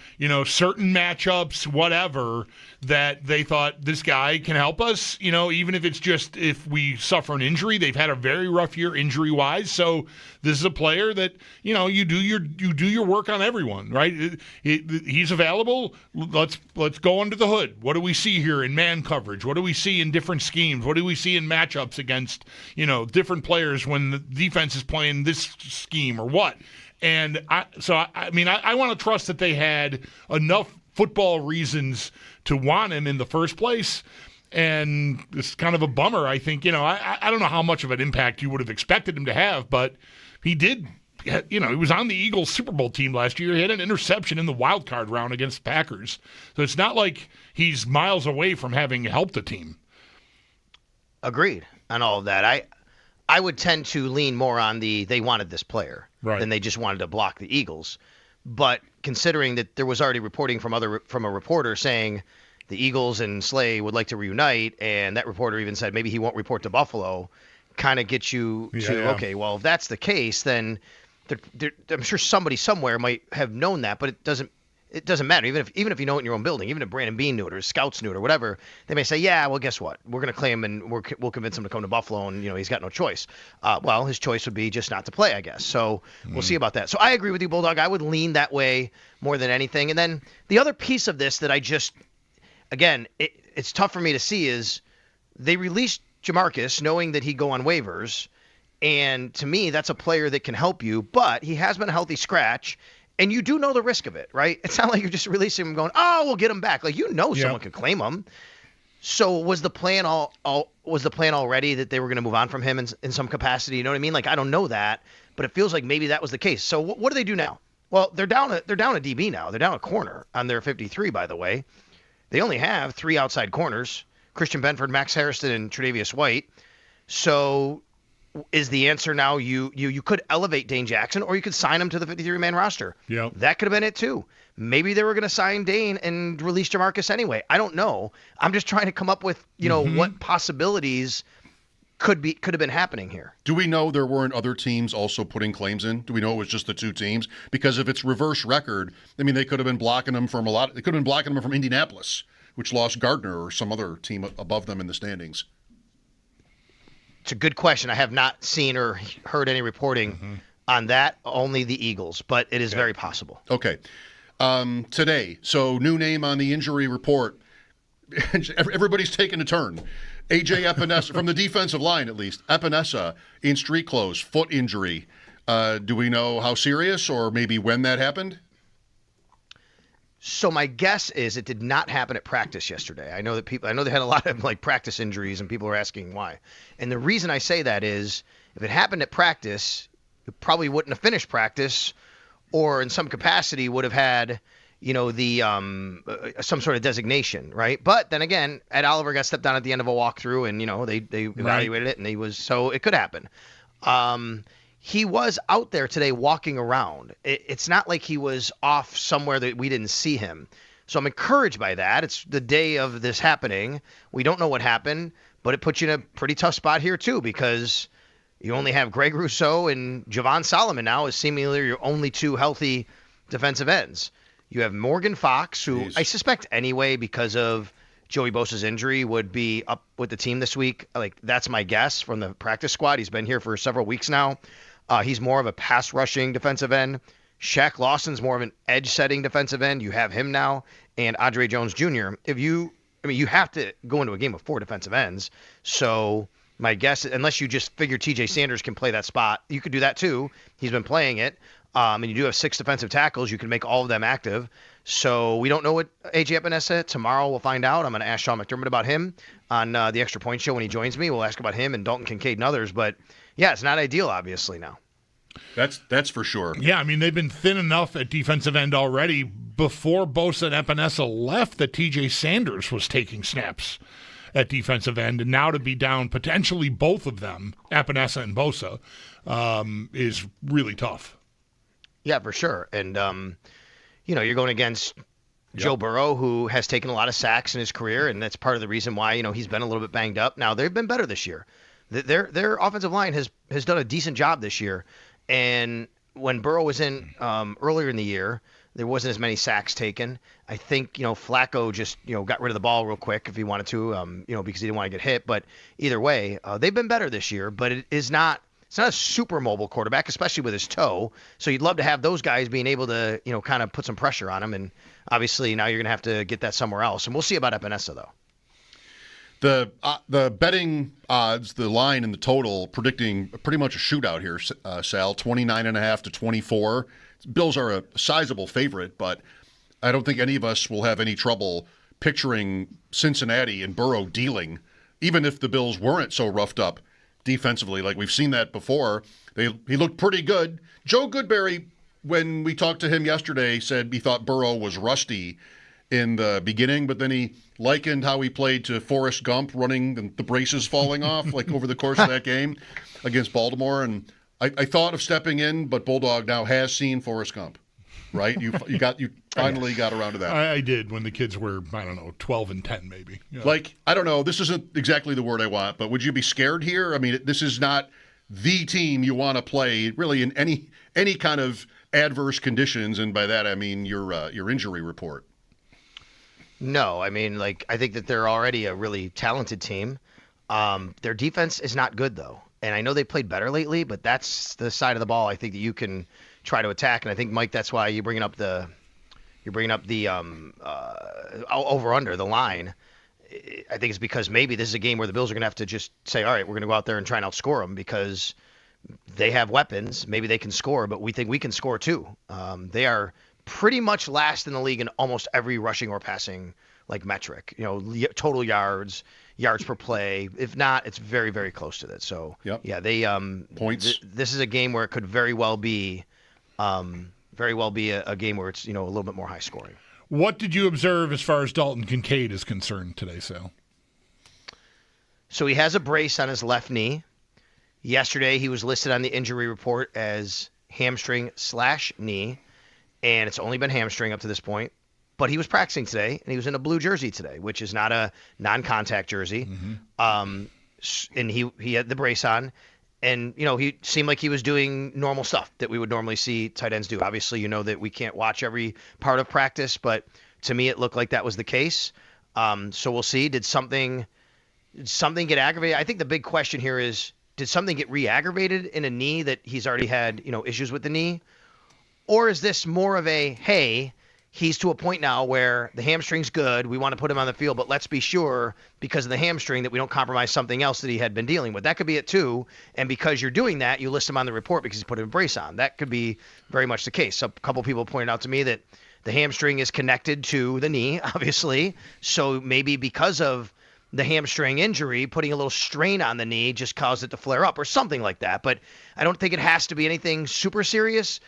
certain matchups, whatever, that they thought this guy can help us, even if it's just if we suffer an injury. They've had a very rough year injury-wise, so this is a player that, you do your work on everyone, right? He's available. Let's go under the hood. What do we see here in man coverage? What do we see in different schemes? What do we see in matchups against, different players when the defense is playing this scheme or what? And I want to trust that they had enough football reasons to want him in the first place. And it's kind of a bummer, I think. I don't know how much of an impact you would have expected him to have, but he did. He was on the Eagles Super Bowl team last year. He had an interception in the wild card round against the Packers. So it's not like he's miles away from having helped the team. Agreed on all of that. I would tend to lean more on they wanted this player than they just wanted to block the Eagles. But considering that there was already reporting from a reporter saying the Eagles and Slay would like to reunite, and that reporter even said maybe he won't report to Buffalo, kind of gets you to, okay, well, if that's the case, then I'm sure somebody somewhere might have known that, but it doesn't matter. Even if you know it in your own building, even if Brandon Beane knew it or scouts knew it or whatever, they may say, yeah, well, guess what? We're going to claim and we'll convince him to come to Buffalo, and he's got no choice. Well, his choice would be just not to play, I guess. So we'll see about that. So I agree with you, Bulldog. I would lean that way more than anything. And then the other piece of this that it's tough for me to see is they released Jamarcus knowing that he'd go on waivers. And to me, that's a player that can help you, but he has been a healthy scratch. And you do know the risk of it, right? It's not like you're just releasing him going, oh, we'll get him back. Like, someone could claim him. So was the plan already that they were going to move on from him in some capacity? You know what I mean? Like, I don't know that, but it feels like maybe that was the case. So what do they do now? Well, they're down a DB now. They're down a corner on their 53, by the way. They only have 3 outside corners: Christian Benford, Max Harrison, and Tre'Davious White. So is the answer now you could elevate Dane Jackson, or you could sign him to the 53-man roster. Yeah, that could have been it too. Maybe they were going to sign Dane and release Jamarcus anyway. I don't know. I'm just trying to come up with what possibilities could have been happening here. Do we know there weren't other teams also putting claims in? Do we know it was just the 2 teams? Because if it's reverse record, I mean, they could have been blocking them from They could have been blocking them from Indianapolis, which lost Gardner, or some other team above them in the standings. It's a good question. I have not seen or heard any reporting on that, only the Eagles, but it is very possible. Okay. Today, so new name on the injury report. Everybody's taking a turn. A.J. Epinesa, from the defensive line at least, Epinesa in street clothes, foot injury. Do we know how serious or maybe when that happened? So my guess is it did not happen at practice yesterday. I know they had a lot of practice injuries, and people are asking why. And the reason I say that is if it happened at practice, it probably wouldn't have finished practice, or in some capacity would have had, the some sort of designation, right? But then again, Ed Oliver got stepped down at the end of a walkthrough, and they evaluated it, and so it could happen. He was out there today walking around. It's not like he was off somewhere that we didn't see him. So I'm encouraged by that. It's the day of this happening. We don't know what happened, but it puts you in a pretty tough spot here too, because you only have Greg Rousseau and Javon Solomon now as seemingly your only 2 healthy defensive ends. You have Morgan Fox, who I suspect anyway, because of Joey Bosa's injury, would be up with the team this week. That's my guess from the practice squad. He's been here for several weeks now. He's more of a pass rushing defensive end. Shaq Lawson's more of an edge-setting defensive end. You have him now, and Andre Jones Jr. You have to go into a game with 4 defensive ends. So my guess, unless you just figure TJ Sanders can play that spot, you could do that too. He's been playing it. And you do have 6 defensive tackles. You can make all of them active. So we don't know what A.J. Epinesa. Tomorrow we'll find out. I'm going to ask Sean McDermott about him on the Extra Point Show when he joins me. We'll ask about him and Dalton Kincaid and others. But, yeah, it's not ideal, obviously, now. That's for sure. Yeah, I mean, they've been thin enough at defensive end already before Bosa and Epinesa left that TJ Sanders was taking snaps at defensive end. And now to be down potentially both of them, Epinesa and Bosa, is really tough. Yeah, for sure. And, you're going against Joe Burrow, who has taken a lot of sacks in his career, and that's part of the reason why, he's been a little bit banged up. Now, they've been better this year. Their offensive line has done a decent job this year. And when Burrow was in earlier in the year, there wasn't as many sacks taken. I think, Flacco just, got rid of the ball real quick if he wanted to, because he didn't want to get hit. But either way, they've been better this year, but it's not a super mobile quarterback, especially with his toe. So you'd love to have those guys being able to, kind of put some pressure on him. And obviously now you're going to have to get that somewhere else. And we'll see about Epinesa, though. The betting odds, the line and the total, predicting pretty much a shootout here, Sal, 29.5 to 24. Bills are a sizable favorite, but I don't think any of us will have any trouble picturing Cincinnati and Burrow dealing, even if the Bills weren't so roughed up defensively. Like we've seen that before. He looked pretty good. Joe Goodberry, when we talked to him yesterday, said he thought Burrow was rusty in the beginning, but then he likened how he played to Forrest Gump running and the braces falling off like over the course of that game against Baltimore. And I thought of stepping in, but Bulldog now has seen Forrest Gump, right? You finally got around to that. I did when the kids were, 12 and 10 maybe. Yeah. Like, I don't know, this isn't exactly the word I want, but would you be scared here? I mean, this is not the team you want to play really in any kind of adverse conditions, and by that I mean your injury report. No, I mean, I think that they're already a really talented team. Their defense is not good, though. And I know they played better lately, but that's the side of the ball I think that you can try to attack. And I think, Mike, that's why you're bringing up the over-under, the line. I think it's because maybe this is a game where the Bills are going to have to just say, all right, we're going to go out there and try and outscore them because they have weapons. Maybe they can score, but we think we can score too. They are pretty much last in the league in almost every rushing or passing metric. Total yards per play. If not, it's very, very close to that. So yeah, they points. This is a game where it could very well be a game where it's a little bit more high scoring. What did you observe as far as Dalton Kincaid is concerned today, Sal? So he has a brace on his left knee. Yesterday he was listed on the injury report as hamstring/knee. And it's only been hamstring up to this point. But he was practicing today, and he was in a blue jersey today, which is not a non-contact jersey. Mm-hmm. And he had the brace on. And, he seemed like he was doing normal stuff that we would normally see tight ends do. Obviously, that we can't watch every part of practice, but to me it looked like that was the case. So we'll see. Did something get aggravated? I think the big question here is, did something get re-aggravated in a knee that he's already had, issues with the knee? Or is this more of a, hey, he's to a point now where the hamstring's good, we want to put him on the field, but let's be sure because of the hamstring that we don't compromise something else that he had been dealing with. That could be it too, and because you're doing that, you list him on the report because he's put a brace on. That could be very much the case. So a couple people pointed out to me that the hamstring is connected to the knee, obviously, so maybe because of the hamstring injury, putting a little strain on the knee just caused it to flare up or something like that. But I don't think it has to be anything super serious.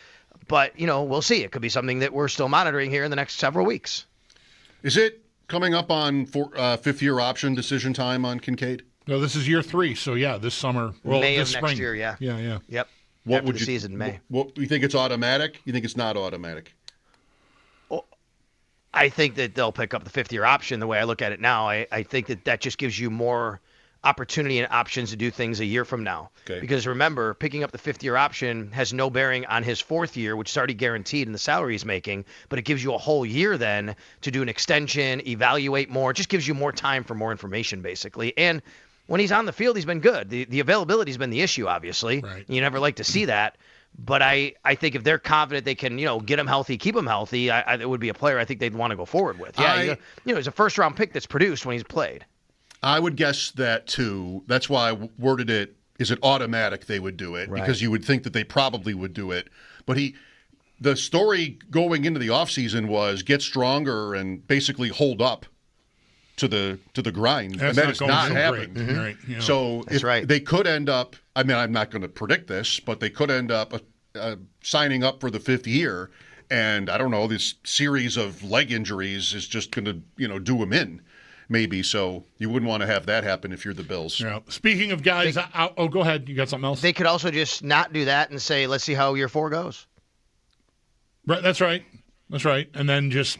But, we'll see. It could be something that we're still monitoring here in the next several weeks. Is it coming up on fifth-year option decision time on Kincaid? No, this is year 3. So, yeah, this summer. Well, May this of spring. Next year, yeah. Yeah. Yep. What After would the season, May. What, you think it's automatic? You think it's not automatic? Well, I think that they'll pick up the fifth-year option the way I look at it now. I think that just gives you more opportunity and options to do things a year from now. Okay. Because remember, picking up the fifth-year option has no bearing on his fourth year, which is already guaranteed in the salary he's making, but it gives you a whole year then to do an extension, evaluate more. It just gives you more time for more information, basically. And when he's on the field, he's been good. The availability has been the issue, obviously. Right. You never like to see that. But I think if they're confident they can, get him healthy, keep him healthy, it would be a player I think they'd want to go forward with. Yeah, he's a first-round pick that's produced when he's played. I would guess that, too. That's why I worded it, is it automatic they would do it? Right. Because you would think that they probably would do it. But the story going into the offseason was get stronger and basically hold up to the grind. That's and that has not happened. Mm-hmm. Right. So they could end up, I mean, I'm not going to predict this, but they could end up signing up for the 5th year. And I don't know, this series of leg injuries is just going to, do them in. Maybe. So you wouldn't want to have that happen if you're the Bills. Yeah. Speaking of guys, go ahead. You got something else? They could also just not do that and say, let's see how year 4 goes. Right. That's right. And then just,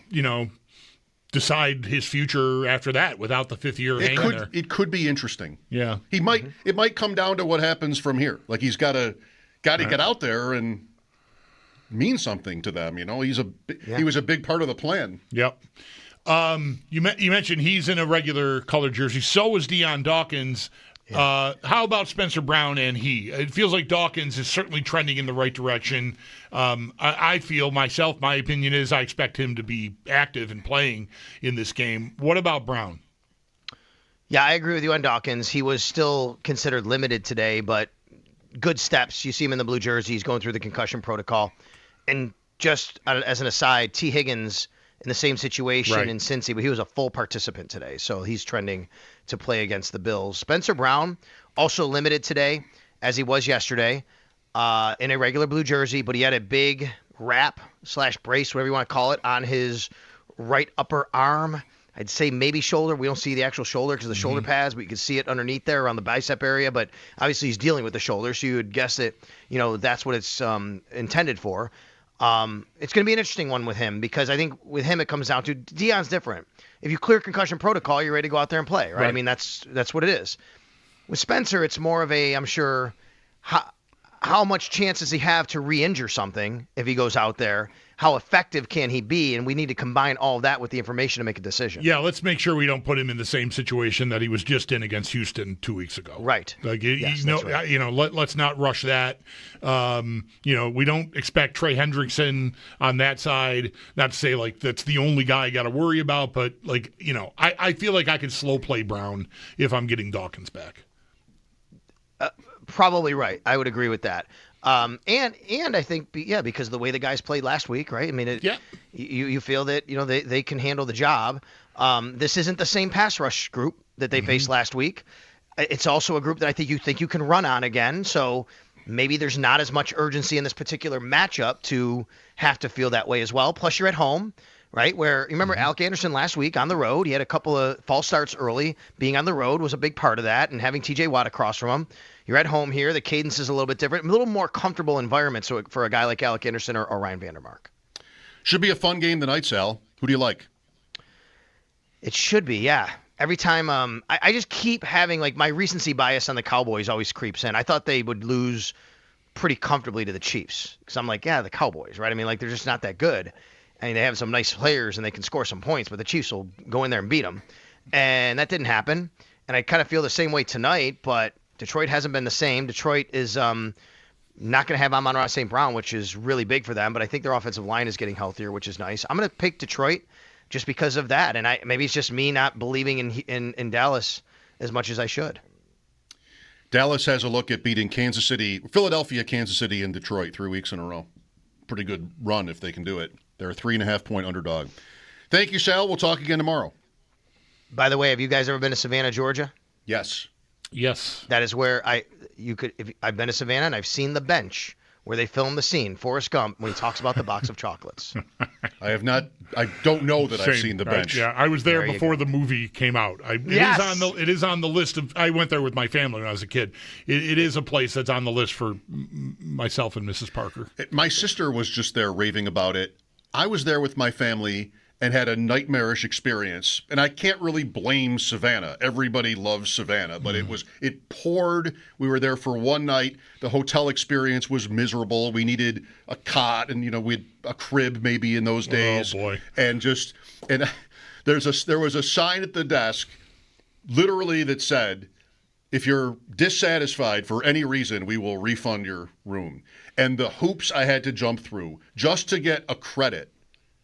decide his future after that without the 5th year hanging there. It could be interesting. Yeah. It might come down to what happens from here. Like he's got to get out there and mean something to them. He was a big part of the plan. Yep. You mentioned he's in a regular colored jersey. So is Dawkins. Yeah. How about Spencer Brown and he? It feels like Dawkins is certainly trending in the right direction. I feel myself, my opinion is I expect him to be active and playing in this game. What about Brown? Yeah, I agree with you on Dawkins. He was still considered limited today, but good steps. You see him in the blue jersey. He's going through the concussion protocol. And just as an aside, T. Higgins in the same situation in Cincy, but he was a full participant today, so he's trending to play against the Bills. Spencer Brown, also limited today, as he was yesterday, in a regular blue jersey, but he had a big wrap/brace, whatever you want to call it, on his right upper arm. I'd say maybe shoulder. We don't see the actual shoulder because of the shoulder pads, but you can see it underneath there around the bicep area. But obviously he's dealing with the shoulder, so you would guess that, that's what it's intended for. It's going to be an interesting one with him because I think with him it comes down to Deion's different. If you clear concussion protocol, you're ready to go out there and play, right? I mean, that's what it is. With Spencer, it's more of a, I'm sure, how much chance does he have to re-injure something if he goes out there? How effective can he be? And we need to combine all of that with the information to make a decision. Yeah, let's make sure we don't put him in the same situation that he was just in against Houston 2 weeks ago. Right. Like, that's right. Let's not rush that. We don't expect Trey Hendrickson on that side. Not to say like that's the only guy I got to worry about, but I feel like I can slow play Brown if I'm getting Dawkins back. Probably right. I would agree with that. And I think, because of the way the guys played last week, right? I mean, you feel that, they can handle the job. This isn't the same pass rush group that they faced last week. It's also a group that I think you can run on again. So maybe there's not as much urgency in this particular matchup to have to feel that way as well. Plus you're at home, right? Where you remember Alec Anderson last week on the road, he had a couple of false starts early. Being on the road was a big part of that, and having TJ Watt across from him. You're at home here. The cadence is a little bit different, a little more comfortable environment so for a guy like Alec Anderson or Ryan Vandermark. Should be a fun game tonight, Sal. Who do you like? It should be, yeah. Every time I just keep having, like, my recency bias on the Cowboys always creeps in. I thought they would lose pretty comfortably to the Chiefs because I'm like, the Cowboys, right? I mean, like, they're just not that good. I mean, they have some nice players and they can score some points, but the Chiefs will go in there and beat them. And that didn't happen. And I kind of feel the same way tonight, but Detroit hasn't been the same. Detroit is not going to have Amon-Ra St. Brown, which is really big for them, but I think their offensive line is getting healthier, which is nice. I'm going to pick Detroit just because of that, and maybe it's just me not believing in Dallas as much as I should. Dallas has a look at beating Philadelphia, Kansas City, and Detroit 3 weeks in a row. Pretty good run if they can do it. They're a 3.5-point underdog. Thank you, Sal. We'll talk again tomorrow. By the way, have you guys ever been to Savannah, Georgia? Yes. That is where I've been to Savannah and I've seen the bench where they film the scene, Forrest Gump, when he talks about the box of chocolates. I have not. I don't know that I've seen the bench. Yeah, I was there before the movie came out. It is on the list of. I went there with my family when I was a kid. It is a place that's on the list for myself and Mrs. Parker. My sister was just there raving about it. I was there with my family and had a nightmarish experience. And I can't really blame Savannah. Everybody loves Savannah, but it poured. We were there for one night. The hotel experience was miserable. We needed a cot and, we had a crib maybe in those days. Oh, boy. And there was a sign at the desk literally that said, if you're dissatisfied for any reason, we will refund your room. And the hoops I had to jump through just to get a credit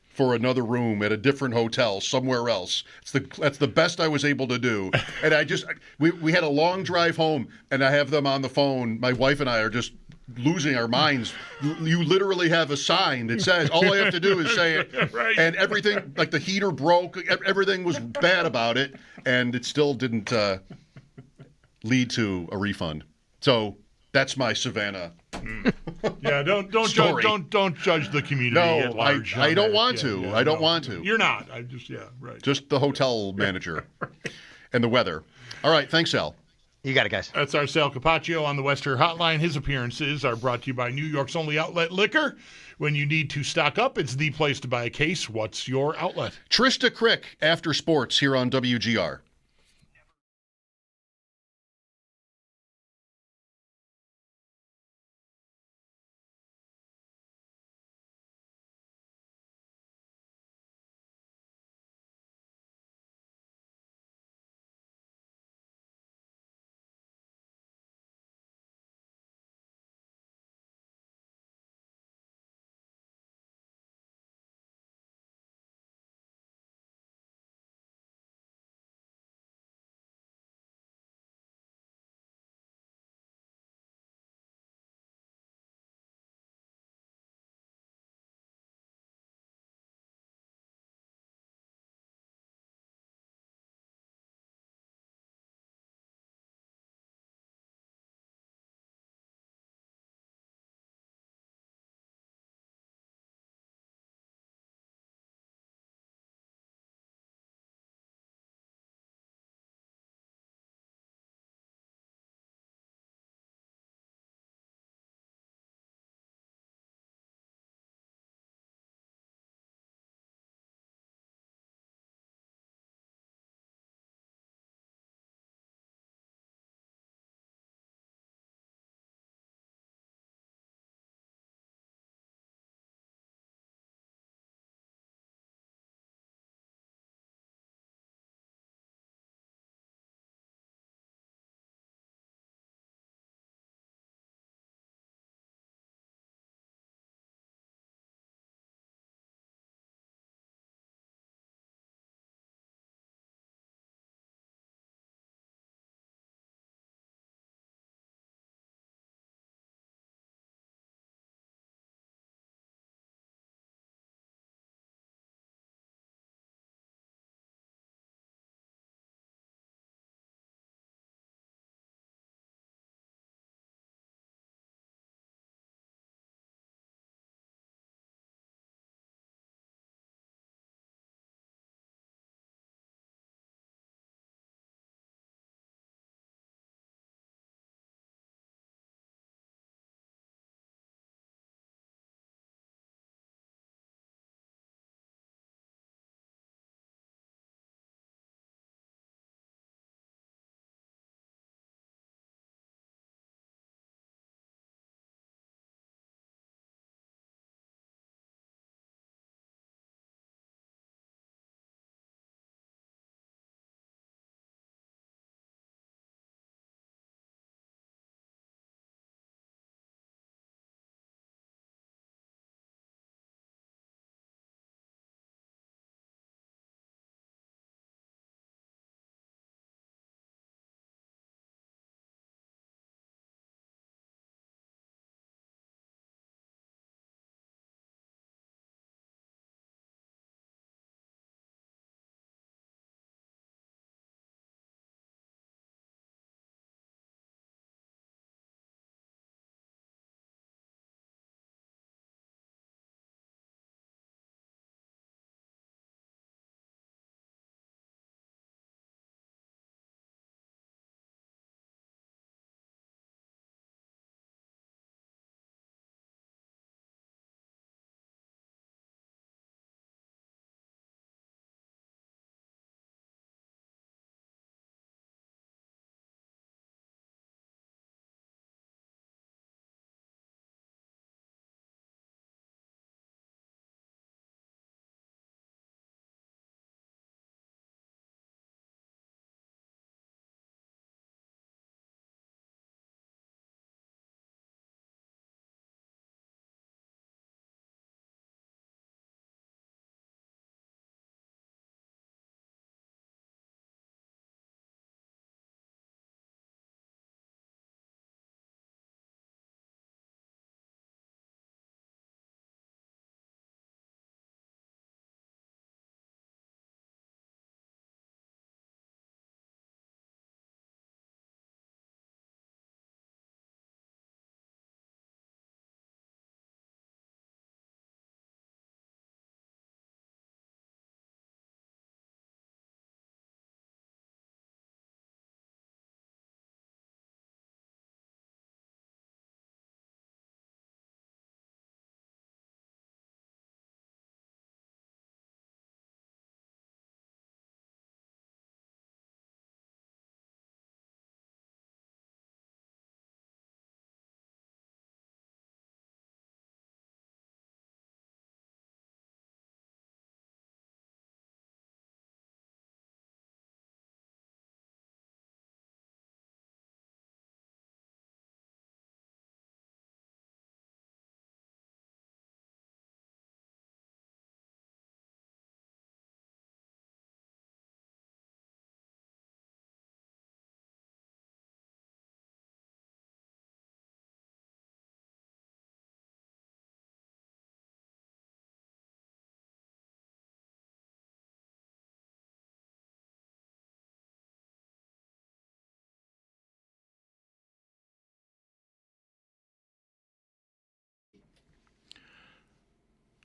for another room at a different hotel somewhere else. That's the best I was able to do. And we had a long drive home, and I have them on the phone. My wife and I are just losing our minds. You literally have a sign that says, all I have to do is say it. Right. And everything, like the heater broke, everything was bad about it, and it still didn't lead to a refund. So that's my Savannah. Yeah, don't judge the community No, at large. I don't want to. I don't want to. You're not. I just right. Just the hotel manager and the weather. All right, thanks, Sal. You got it, guys. That's our Sal Capaccio on the Western Hotline. His appearances are brought to you by New York's only outlet liquor. When you need to stock up, it's the place to buy a case. What's your outlet? Trista Crick, After Sports, here on WGR.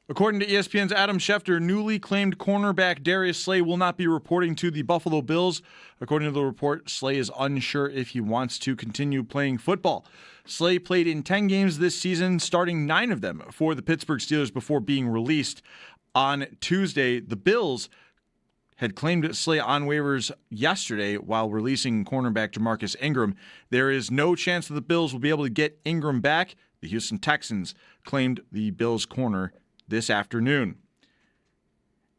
According to ESPN's Adam Schefter, newly claimed cornerback Darius Slay will not be reporting to the Buffalo Bills. According to the report, Slay is unsure if he wants to continue playing football. Slay played in 10 games this season, starting 9 of them for the Pittsburgh Steelers before being released. On Tuesday, the Bills had claimed Slay on waivers yesterday while releasing cornerback Jamarcus Ingram. There is no chance that the Bills will be able to get Ingram back. The Houston Texans claimed the Bills corner this afternoon.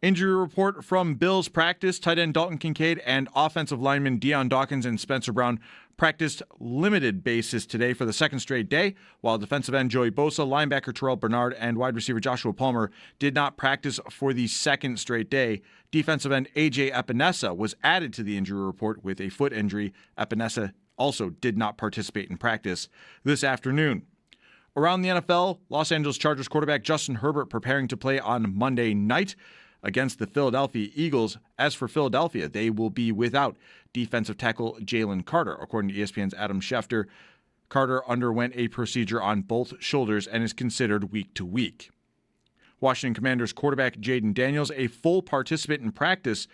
Injury report from Bills practice. Tight end Dalton Kincaid and offensive lineman Dawkins and Spencer Brown practiced limited basis today for the second straight day, while defensive end Joey Bosa, linebacker Terrell Bernard, and wide receiver Joshua Palmer did not practice for the second straight day. Defensive end A.J. Epinesa was added to the injury report with a foot injury. Epinesa also did not participate in practice this afternoon. Around the NFL, Los Angeles Chargers quarterback Justin Herbert preparing to play on Monday night against the Philadelphia Eagles. As for Philadelphia, they will be without defensive tackle Jalen Carter. According to ESPN's Adam Schefter, Carter underwent a procedure on both shoulders and is considered week to week. Washington Commanders quarterback Jaden Daniels, a full participant in practice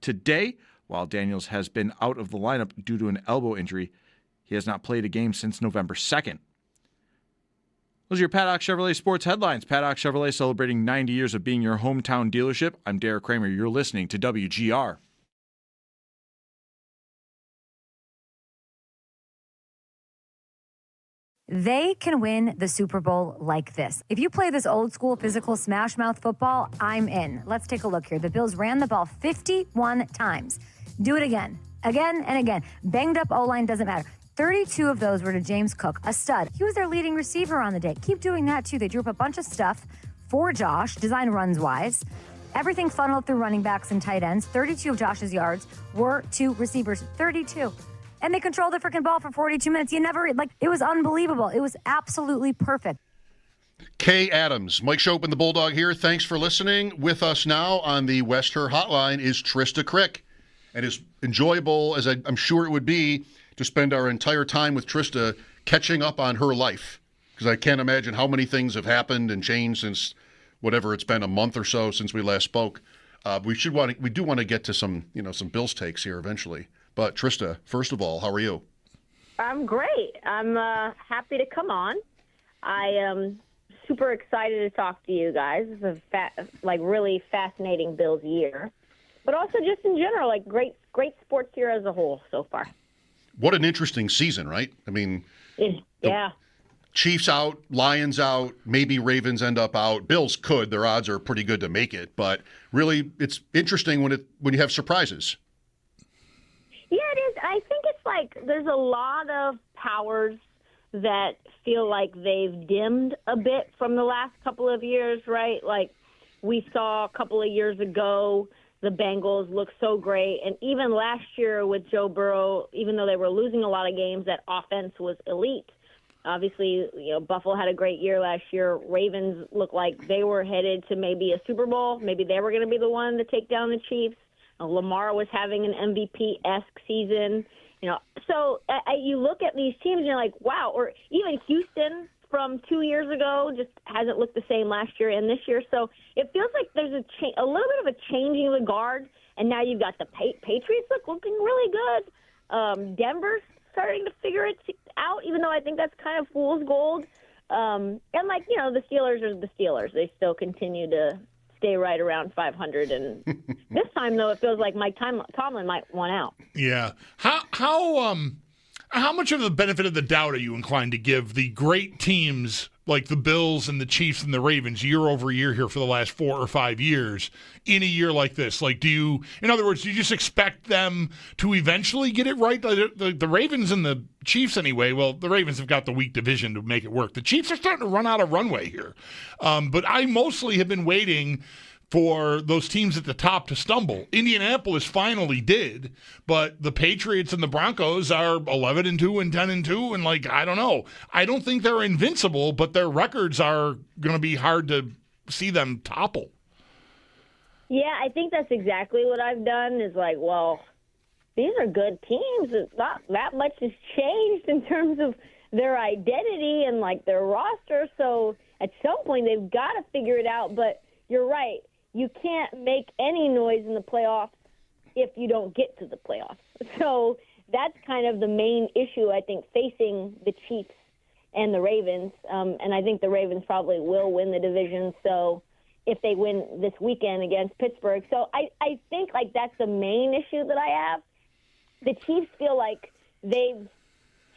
today, while Daniels has been out of the lineup due to an elbow injury. He has not played a game since November 2nd. Those are your Paddock Chevrolet sports headlines. Paddock Chevrolet celebrating 90 years of being your hometown dealership. I'm Derek Kramer. You're listening to WGR. They can win the Super Bowl like this. If you play this old school physical smash mouth football, I'm in. Let's take a look here. The Bills ran the ball 51 times. Do it again and again. Banged up O-line, doesn't matter. 32 of those were to James Cook, a stud. He was their leading receiver on the day. Keep doing that, too. They drew up a bunch of stuff for Josh, design runs-wise. Everything funneled through running backs and tight ends. 32 of Josh's yards were to receivers. 32. And they controlled the freaking ball for 42 minutes. It was unbelievable. It was absolutely perfect. Kay Adams, Mike Schopp and the Bulldog here. Thanks for listening. With us now on the West Her Hotline is Trista Crick. And as enjoyable as I'm sure it would be to spend our entire time with Trista catching up on her life, because I can't imagine how many things have happened and changed since whatever it's been, a month or so since we last spoke. We do want to get to some Bills takes here eventually. But Trista, first of all, how are you? I'm great. I'm happy to come on. I am super excited to talk to you guys. It's a really fascinating Bills year, but also just in general, great sports year as a whole so far. What an interesting season, right? I mean, yeah. Chiefs out, Lions out, maybe Ravens end up out. Bills could. Their odds are pretty good to make it, but really it's interesting when you have surprises. Yeah, it is. I think it's there's a lot of powers that feel like they've dimmed a bit from the last couple of years, right? Like we saw a couple of years ago, the Bengals look so great. And even last year with Joe Burrow, even though they were losing a lot of games, that offense was elite. Obviously, Buffalo had a great year last year. Ravens looked like they were headed to maybe a Super Bowl. Maybe they were going to be the one to take down the Chiefs. Lamar was having an MVP-esque season. So you look at these teams and you're like, wow. Or even Houston from 2 years ago just hasn't looked the same last year and this year. So it feels like there's a little bit of a changing of the guard, and now you've got the Patriots looking really good. Denver's starting to figure it out, even though I think that's kind of fool's gold. And the Steelers are the Steelers. They still continue to stay right around 500. And this time, though, it feels like Mike Tomlin might want out. Yeah. How much of the benefit of the doubt are you inclined to give the great teams like the Bills and the Chiefs and the Ravens year over year here for the last 4 or 5 years in a year like this? In other words, do you just expect them to eventually get it right? The Ravens and the Chiefs anyway, well, the Ravens have got the weak division to make it work. The Chiefs are starting to run out of runway here. But I mostly have been waiting for those teams at the top to stumble. Indianapolis finally did, but the Patriots and the Broncos are 11-2 and 10-2, and I don't know. I don't think they're invincible, but their records are going to be hard to see them topple. Yeah, I think that's exactly what I've done is these are good teams. It's not that much has changed in terms of their identity and their roster. So at some point they've got to figure it out. But you're right. You can't make any noise in the playoffs if you don't get to the playoffs. So that's kind of the main issue, I think, facing the Chiefs and the Ravens. And I think the Ravens probably will win the division. So if they win this weekend against Pittsburgh. So I think, like, that's the main issue that I have. The Chiefs feel like they've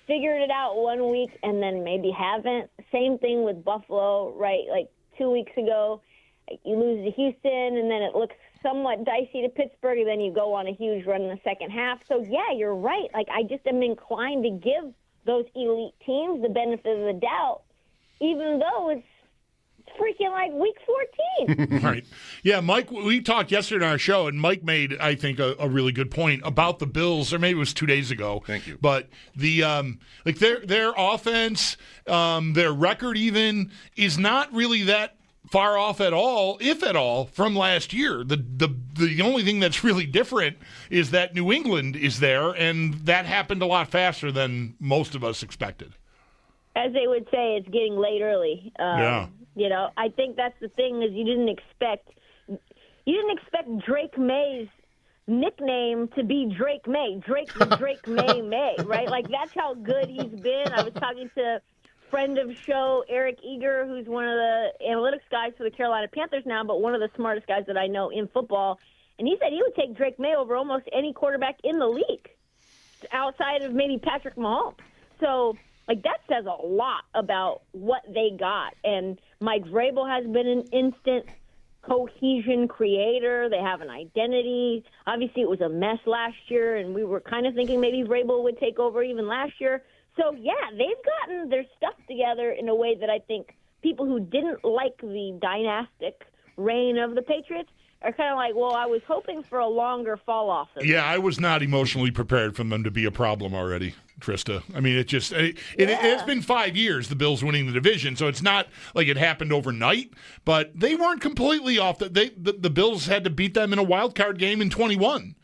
figured it out 1 week and then maybe haven't. Same thing with Buffalo, right? Like 2 weeks ago, you lose to Houston, and then it looks somewhat dicey to Pittsburgh, and then you go on a huge run in the second half. So, yeah, you're right. Like, I just am inclined to give those elite teams the benefit of the doubt, even though it's freaking like week 14. Right. Yeah, Mike, we talked yesterday on our show, and Mike made, I think, a really good point about the Bills, or maybe it was 2 days ago. Thank you. But the like their offense, their record even is not really that far off at all, if at all, from last year. The only thing that's really different is that New England is there, and that happened a lot faster than most of us expected. As they would say, it's getting late early. Yeah. You know, I think that's the thing, is you didn't expect Drake May's nickname to be Drake May. Drake May, right? Like, that's how good he's been. I was talking to friend of show Eric Eager, who's one of the analytics guys for the Carolina Panthers now, but one of the smartest guys that I know in football. And he said he would take Drake May over almost any quarterback in the league, outside of maybe Patrick Mahomes. So, like, that says a lot about what they got. And Mike Vrabel has been an instant cohesion creator. They have an identity. Obviously, it was a mess last year, and we were kind of thinking maybe Vrabel would take over even last year. So, yeah, they've gotten their stuff together in a way that I think people who didn't like the dynastic reign of the Patriots are kind of like, well, I was hoping for a longer fall off. Yeah, I was not emotionally prepared for them to be a problem already, Trista. I mean, it's been 5 years, the Bills winning the division, so it's not like it happened overnight, but they weren't completely off. The Bills had to beat them in a wild card game in 21.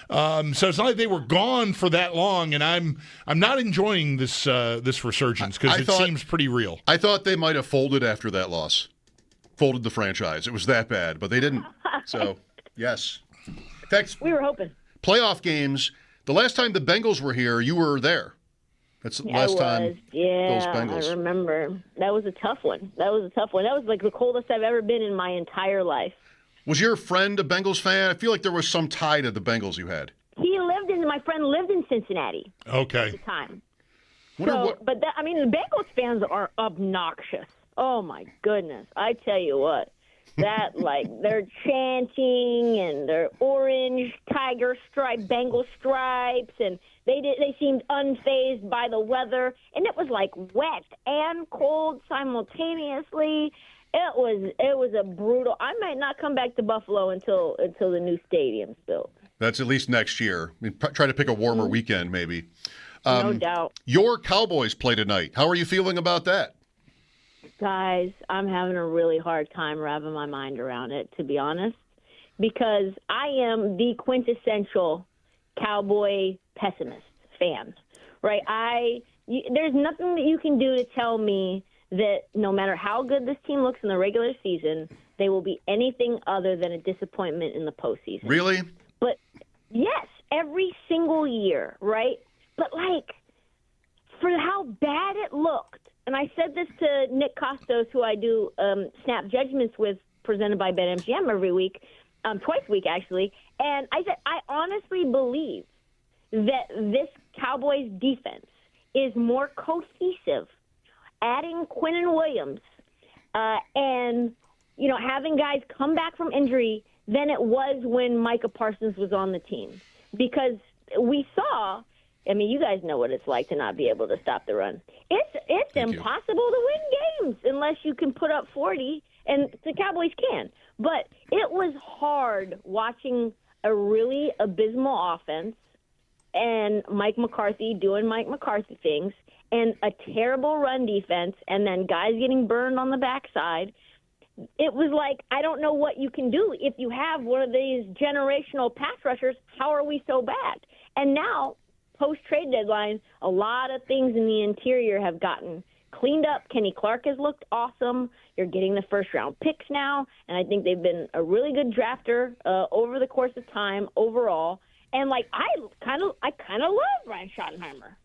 So it's not like they were gone for that long, and I'm not enjoying this resurgence because it seems pretty real. I thought they might have folded after that loss. Folded the franchise. It was that bad, but they didn't. So, yes. In fact, we were hoping. Playoff games, the last time the Bengals were here, you were there. That's the last time. Yeah, those Bengals. I remember. That was a tough one. That was like the coldest I've ever been in my entire life. Was your friend a Bengals fan? I feel like there was some tie to the Bengals you had. My friend lived in Cincinnati. Okay. At the time. The Bengals fans are obnoxious. Oh, my goodness. I tell you what. That, like, they're chanting and they're orange tiger stripe, Bengal stripes, and they seemed unfazed by the weather. And it was, like, wet and cold simultaneously. It was a brutal. I might not come back to Buffalo until the new stadium's built. That's at least next year. I mean, try to pick a warmer weekend, maybe. No doubt. Your Cowboys play tonight. How are you feeling about that? Guys, I'm having a really hard time wrapping my mind around it, to be honest, because I am the quintessential Cowboy pessimist fan, right? There's nothing that you can do to tell me that no matter how good this team looks in the regular season, they will be anything other than a disappointment in the postseason. Really? But, yes, every single year, right? But, like, for how bad it looked, and I said this to Nick Costos, who I do snap judgments with, presented by BetMGM every week, twice a week actually, and I said I honestly believe that this Cowboys defense is more cohesive, adding Quinnen Williams and having guys come back from injury than it was when Micah Parsons was on the team, because we saw. I mean, you guys know what it's like to not be able to stop the run. It's impossible to win games unless you can put up 40, and the Cowboys can. But it was hard watching a really abysmal offense and Mike McCarthy doing Mike McCarthy things and a terrible run defense and then guys getting burned on the backside. It was like, I don't know what you can do. If you have one of these generational pass rushers, how are we so bad? And now, post-trade deadline, a lot of things in the interior have gotten cleaned up. Kenny Clark has looked awesome. You're getting the first-round picks now, and I think they've been a really good drafter over the course of time overall. And, like, I kind of love Brian Schottenheimer.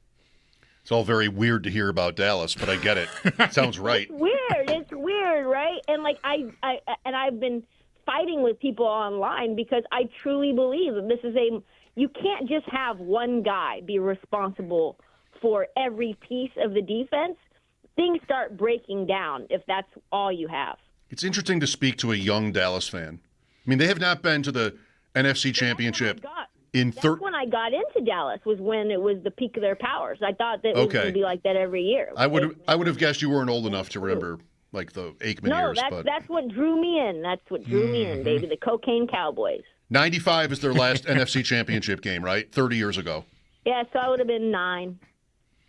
It's all very weird to hear about Dallas, but I get it. Sounds right. It's weird, right? And, like, I've been fighting with people online because I truly believe that this is you can't just have one guy be responsible for every piece of the defense. Things start breaking down if that's all you have. It's interesting to speak to a young Dallas fan. I mean, they have not been to the NFC Championship That's when I got into Dallas, was when it was the peak of their powers. I thought that it was going to be like that every year. I would have guessed you weren't old enough to remember like the Aikman years. No, that's what drew me in. That's what drew me in, baby. The Cocaine Cowboys. 95 is their last NFC Championship game, right? 30 years ago. Yeah, so I would have been 9.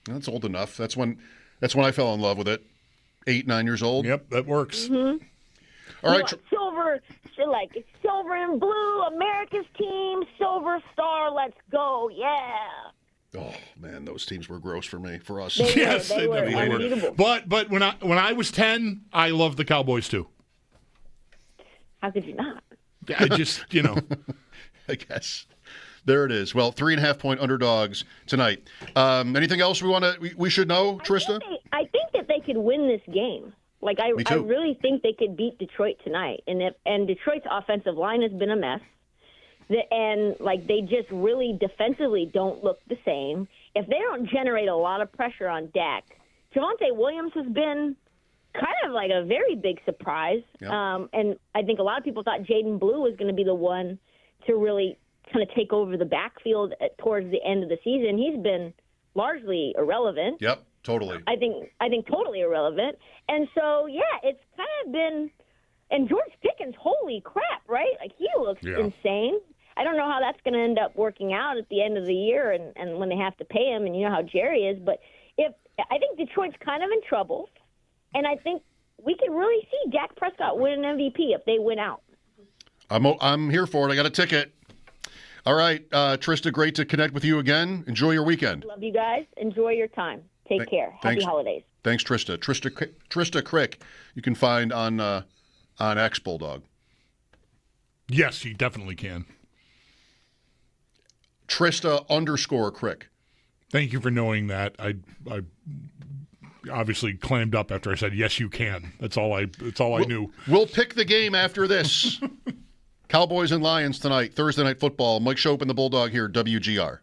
That's old enough. That's when I fell in love with it. 8, 9 years old. Yep, that works. Mm-hmm. All right. Silver and blue, America's team, Silver Star, let's go, yeah. Oh man, those teams were gross for me, for us. They were unbeatable. But when I was 10, I loved the Cowboys too. How could you not? I just, I guess. There it is. Well, 3.5-point underdogs tonight. Anything else we should know, Trista? I think that they could win this game. Like I really think they could beat Detroit tonight. And Detroit's offensive line has been a mess. And like they just really defensively don't look the same. If they don't generate a lot of pressure on Dak, Javonte Williams has been kind of like a very big surprise. Yep. And I think a lot of people thought Jaden Blue was going to be the one to really kind of take over the backfield towards the end of the season. He's been largely irrelevant. Yep, totally. I think totally irrelevant. And so, yeah, it's kind of been – and George Pickens, holy crap, right? Like, he looks insane. I don't know how that's going to end up working out at the end of the year and when they have to pay him, and you know how Jerry is. But I think Detroit's kind of in trouble, and I think we could really see Dak Prescott win an MVP if they win out. I'm here for it. I got a ticket. All right, Trista, great to connect with you again. Enjoy your weekend. Love you guys. Enjoy your time. Take care. Happy holidays. Thanks, Trista. Trista Crick, you can find on X Bulldog. Yes, you definitely can. Trista_Crick. Thank you for knowing that. I obviously clammed up after I said yes, you can. That's all I knew. We'll pick the game after this. Cowboys and Lions tonight, Thursday Night Football. Mike Schopp and the Bulldog here, WGR.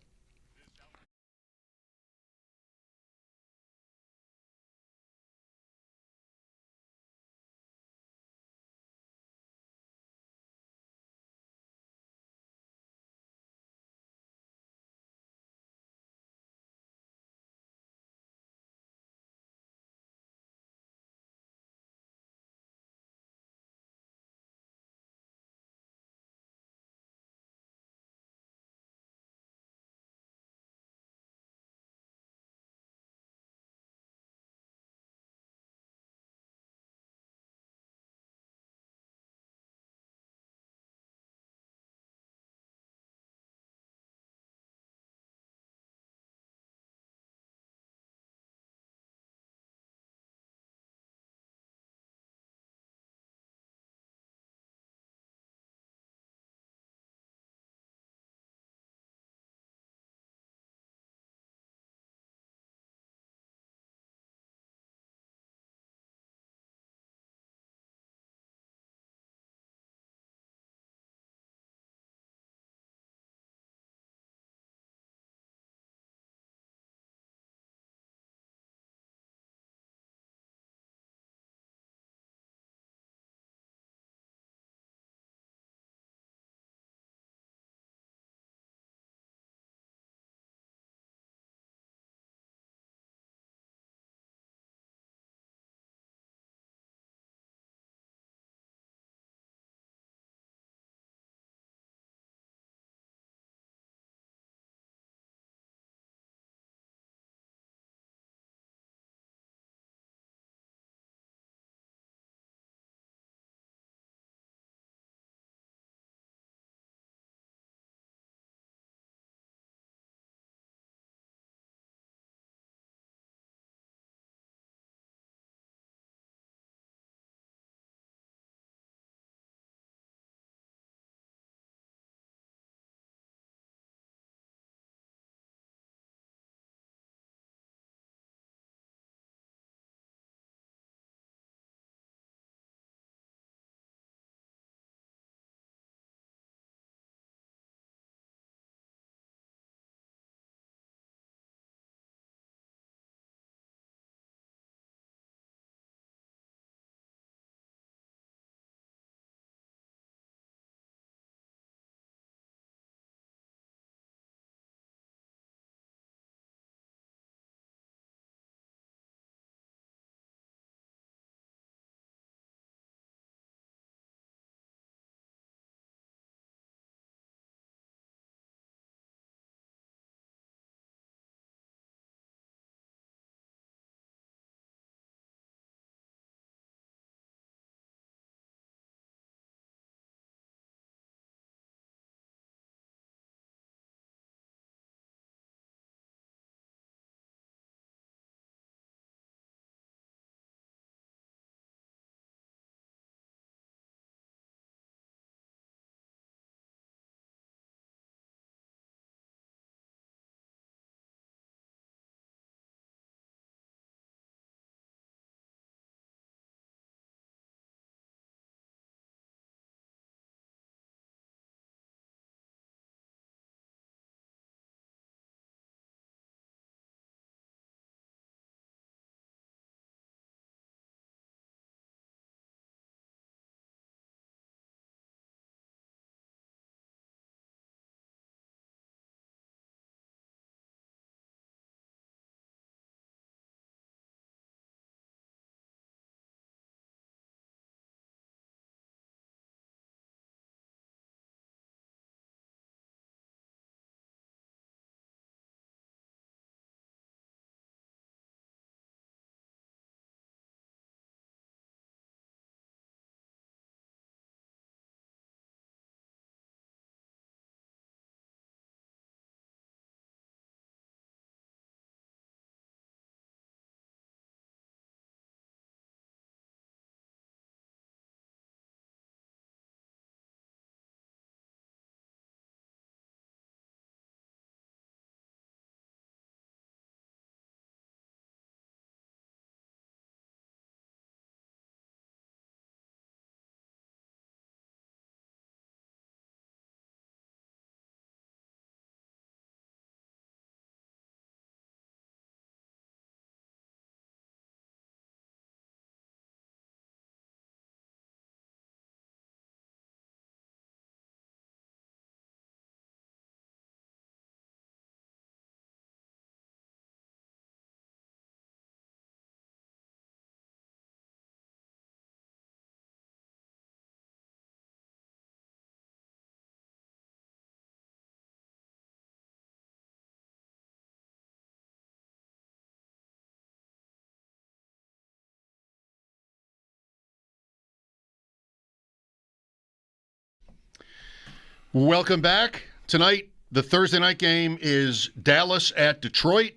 Welcome back. Tonight, the Thursday night game is Dallas at Detroit.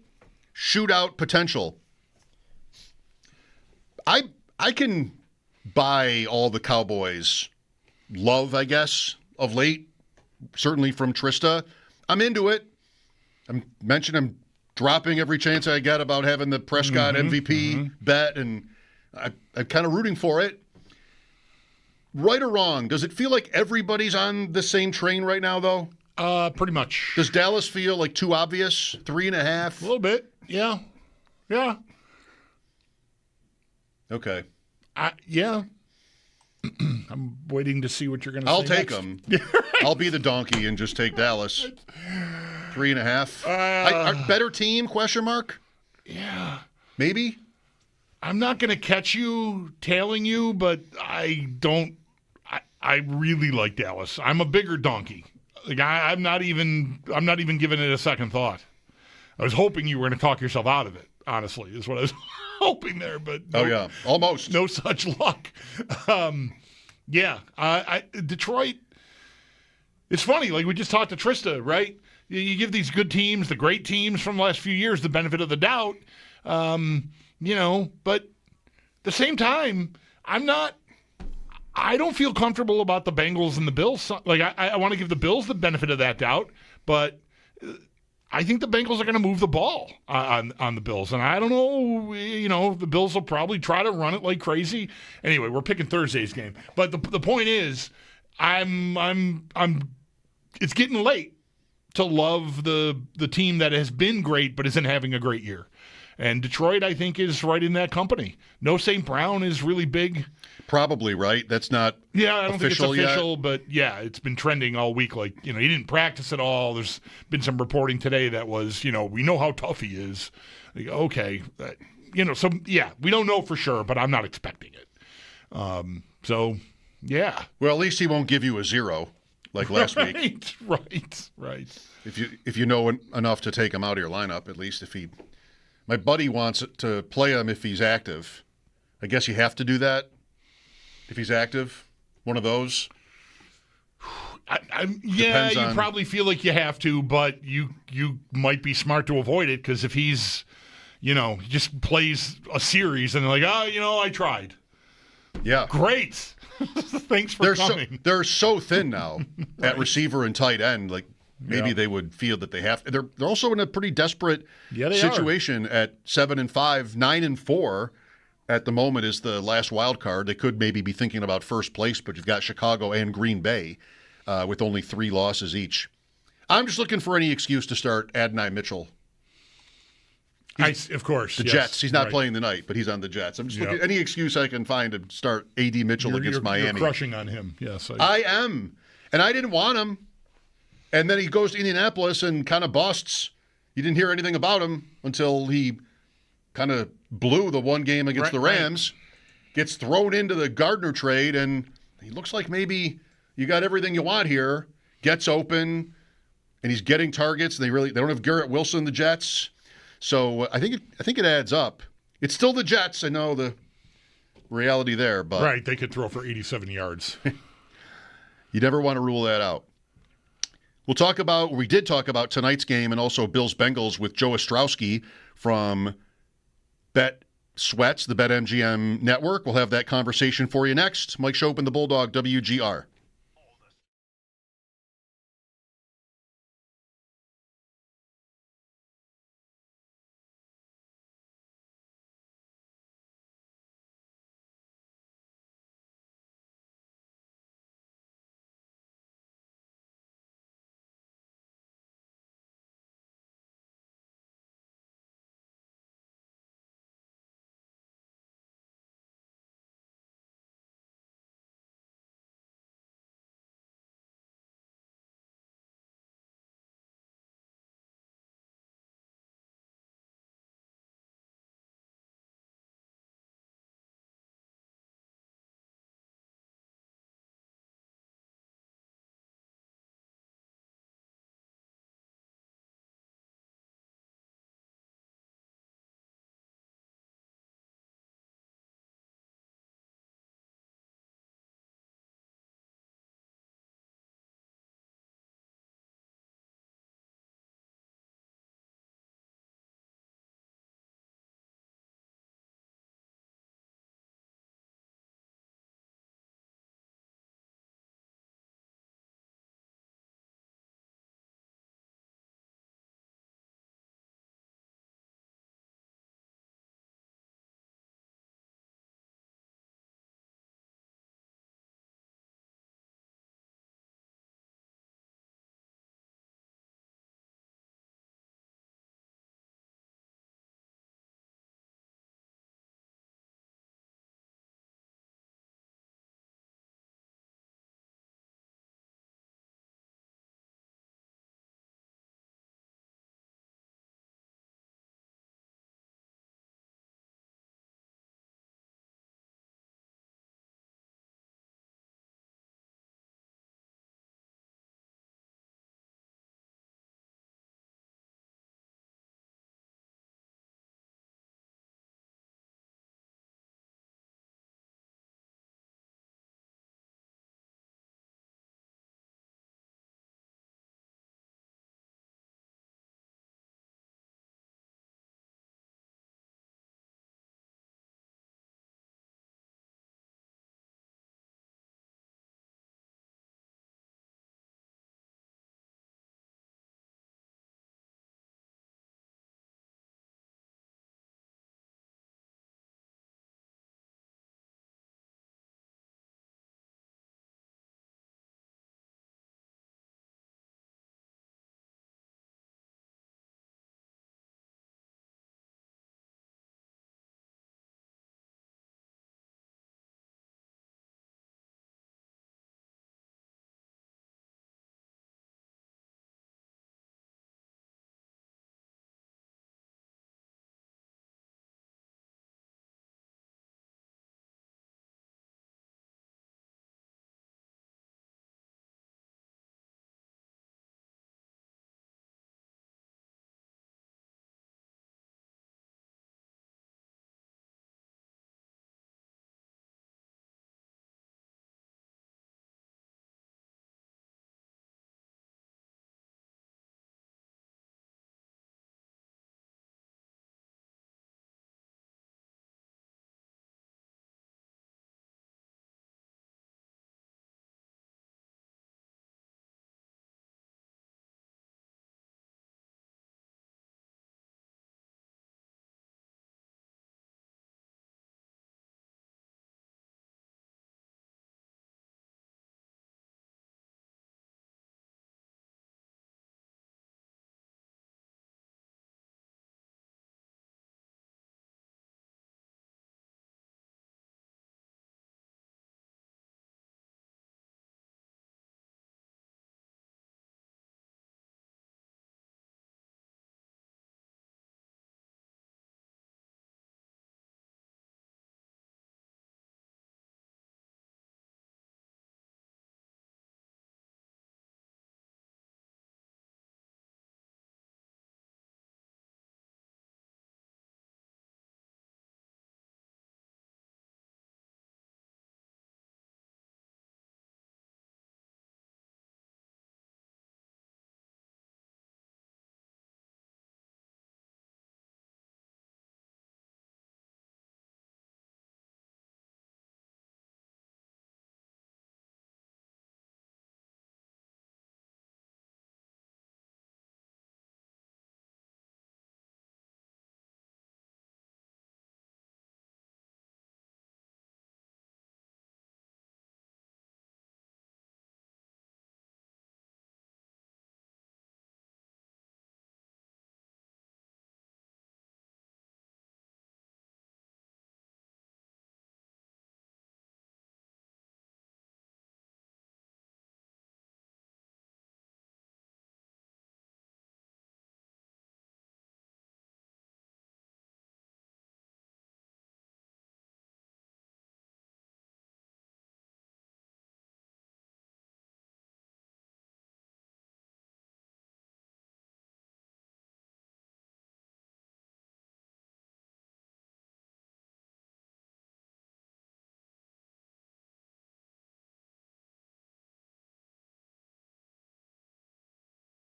Shootout potential. I can buy all the Cowboys love, I guess, of late. Certainly from Trista. I'm into it. I'm dropping every chance I get about having the Prescott MVP bet, and I'm kind of rooting for it. Right or wrong, does it feel like everybody's on the same train right now, though? Pretty much. Does Dallas feel like too obvious? 3.5? A little bit, yeah. Yeah. Okay. Yeah. I'm waiting to see what you're going to say. I'll take next. them. I'll be the donkey and just take Dallas. 3.5. Better team? Question mark. Yeah. Maybe. I'm not going to catch you tailing you, but I really like Dallas. I'm a bigger donkey. Like I'm not even giving it a second thought. I was hoping you were going to talk yourself out of it. Honestly, is what I was hoping there, but almost no such luck. Detroit. It's funny, like we just talked to Trista, right? You give these good teams, the great teams from the last few years, the benefit of the doubt, But at the same time, I don't feel comfortable about the Bengals and the Bills. Like I want to give the Bills the benefit of that doubt, but I think the Bengals are going to move the ball on the Bills, and I don't know. The Bills will probably try to run it like crazy. Anyway, we're picking Thursday's game, but the point is, it's getting late to love the team that has been great but isn't having a great year, and Detroit I think is right in that company. No St. Brown is really big. Probably right. That's not I don't think it's official yet. But yeah, it's been trending all week. Like, he didn't practice at all. There's been some reporting today that was, we know how tough he is. Like, okay. So yeah, we don't know for sure, but I'm not expecting it. So yeah. Well, at least he won't give you a 0 like last week. Right. If you know enough to take him out of your lineup, at least my buddy wants to play him if he's active. I guess you have to do that. If he's active, one of those. You probably feel like you have to, but you might be smart to avoid it, because if he's, he just plays a series and they're like, I tried. Yeah. Great. Thanks for coming. They're so thin now at receiver and tight end. Like maybe they would feel that they have. They're also in a pretty desperate situation at 7-5, 9-4. At the moment is the last wild card. They could maybe be thinking about first place, but you've got Chicago and Green Bay with only 3 losses each. I'm just looking for any excuse to start Adonai Mitchell. Of course. The Jets. He's not playing tonight, but he's on the Jets. I'm just looking any excuse I can find to start A.D. Mitchell against Miami. You're crushing on him. Yes. I am. And I didn't want him. And then he goes to Indianapolis and kind of busts. You didn't hear anything about him until he kind of blew the one game against the Rams, gets thrown into the Gardner trade, and he looks like maybe you got everything you want here. Gets open, and he's getting targets. They don't have Garrett Wilson, the Jets, so I think it adds up. It's still the Jets. I know the reality there, but right, they could throw for 87 yards. You never want to rule that out. We did talk about tonight's game and also Bills Bengals with Joe Ostrowski from Bet Sweats, the BetMGM network. We'll have that conversation for you next. Mike Schopp and the Bulldog, WGR.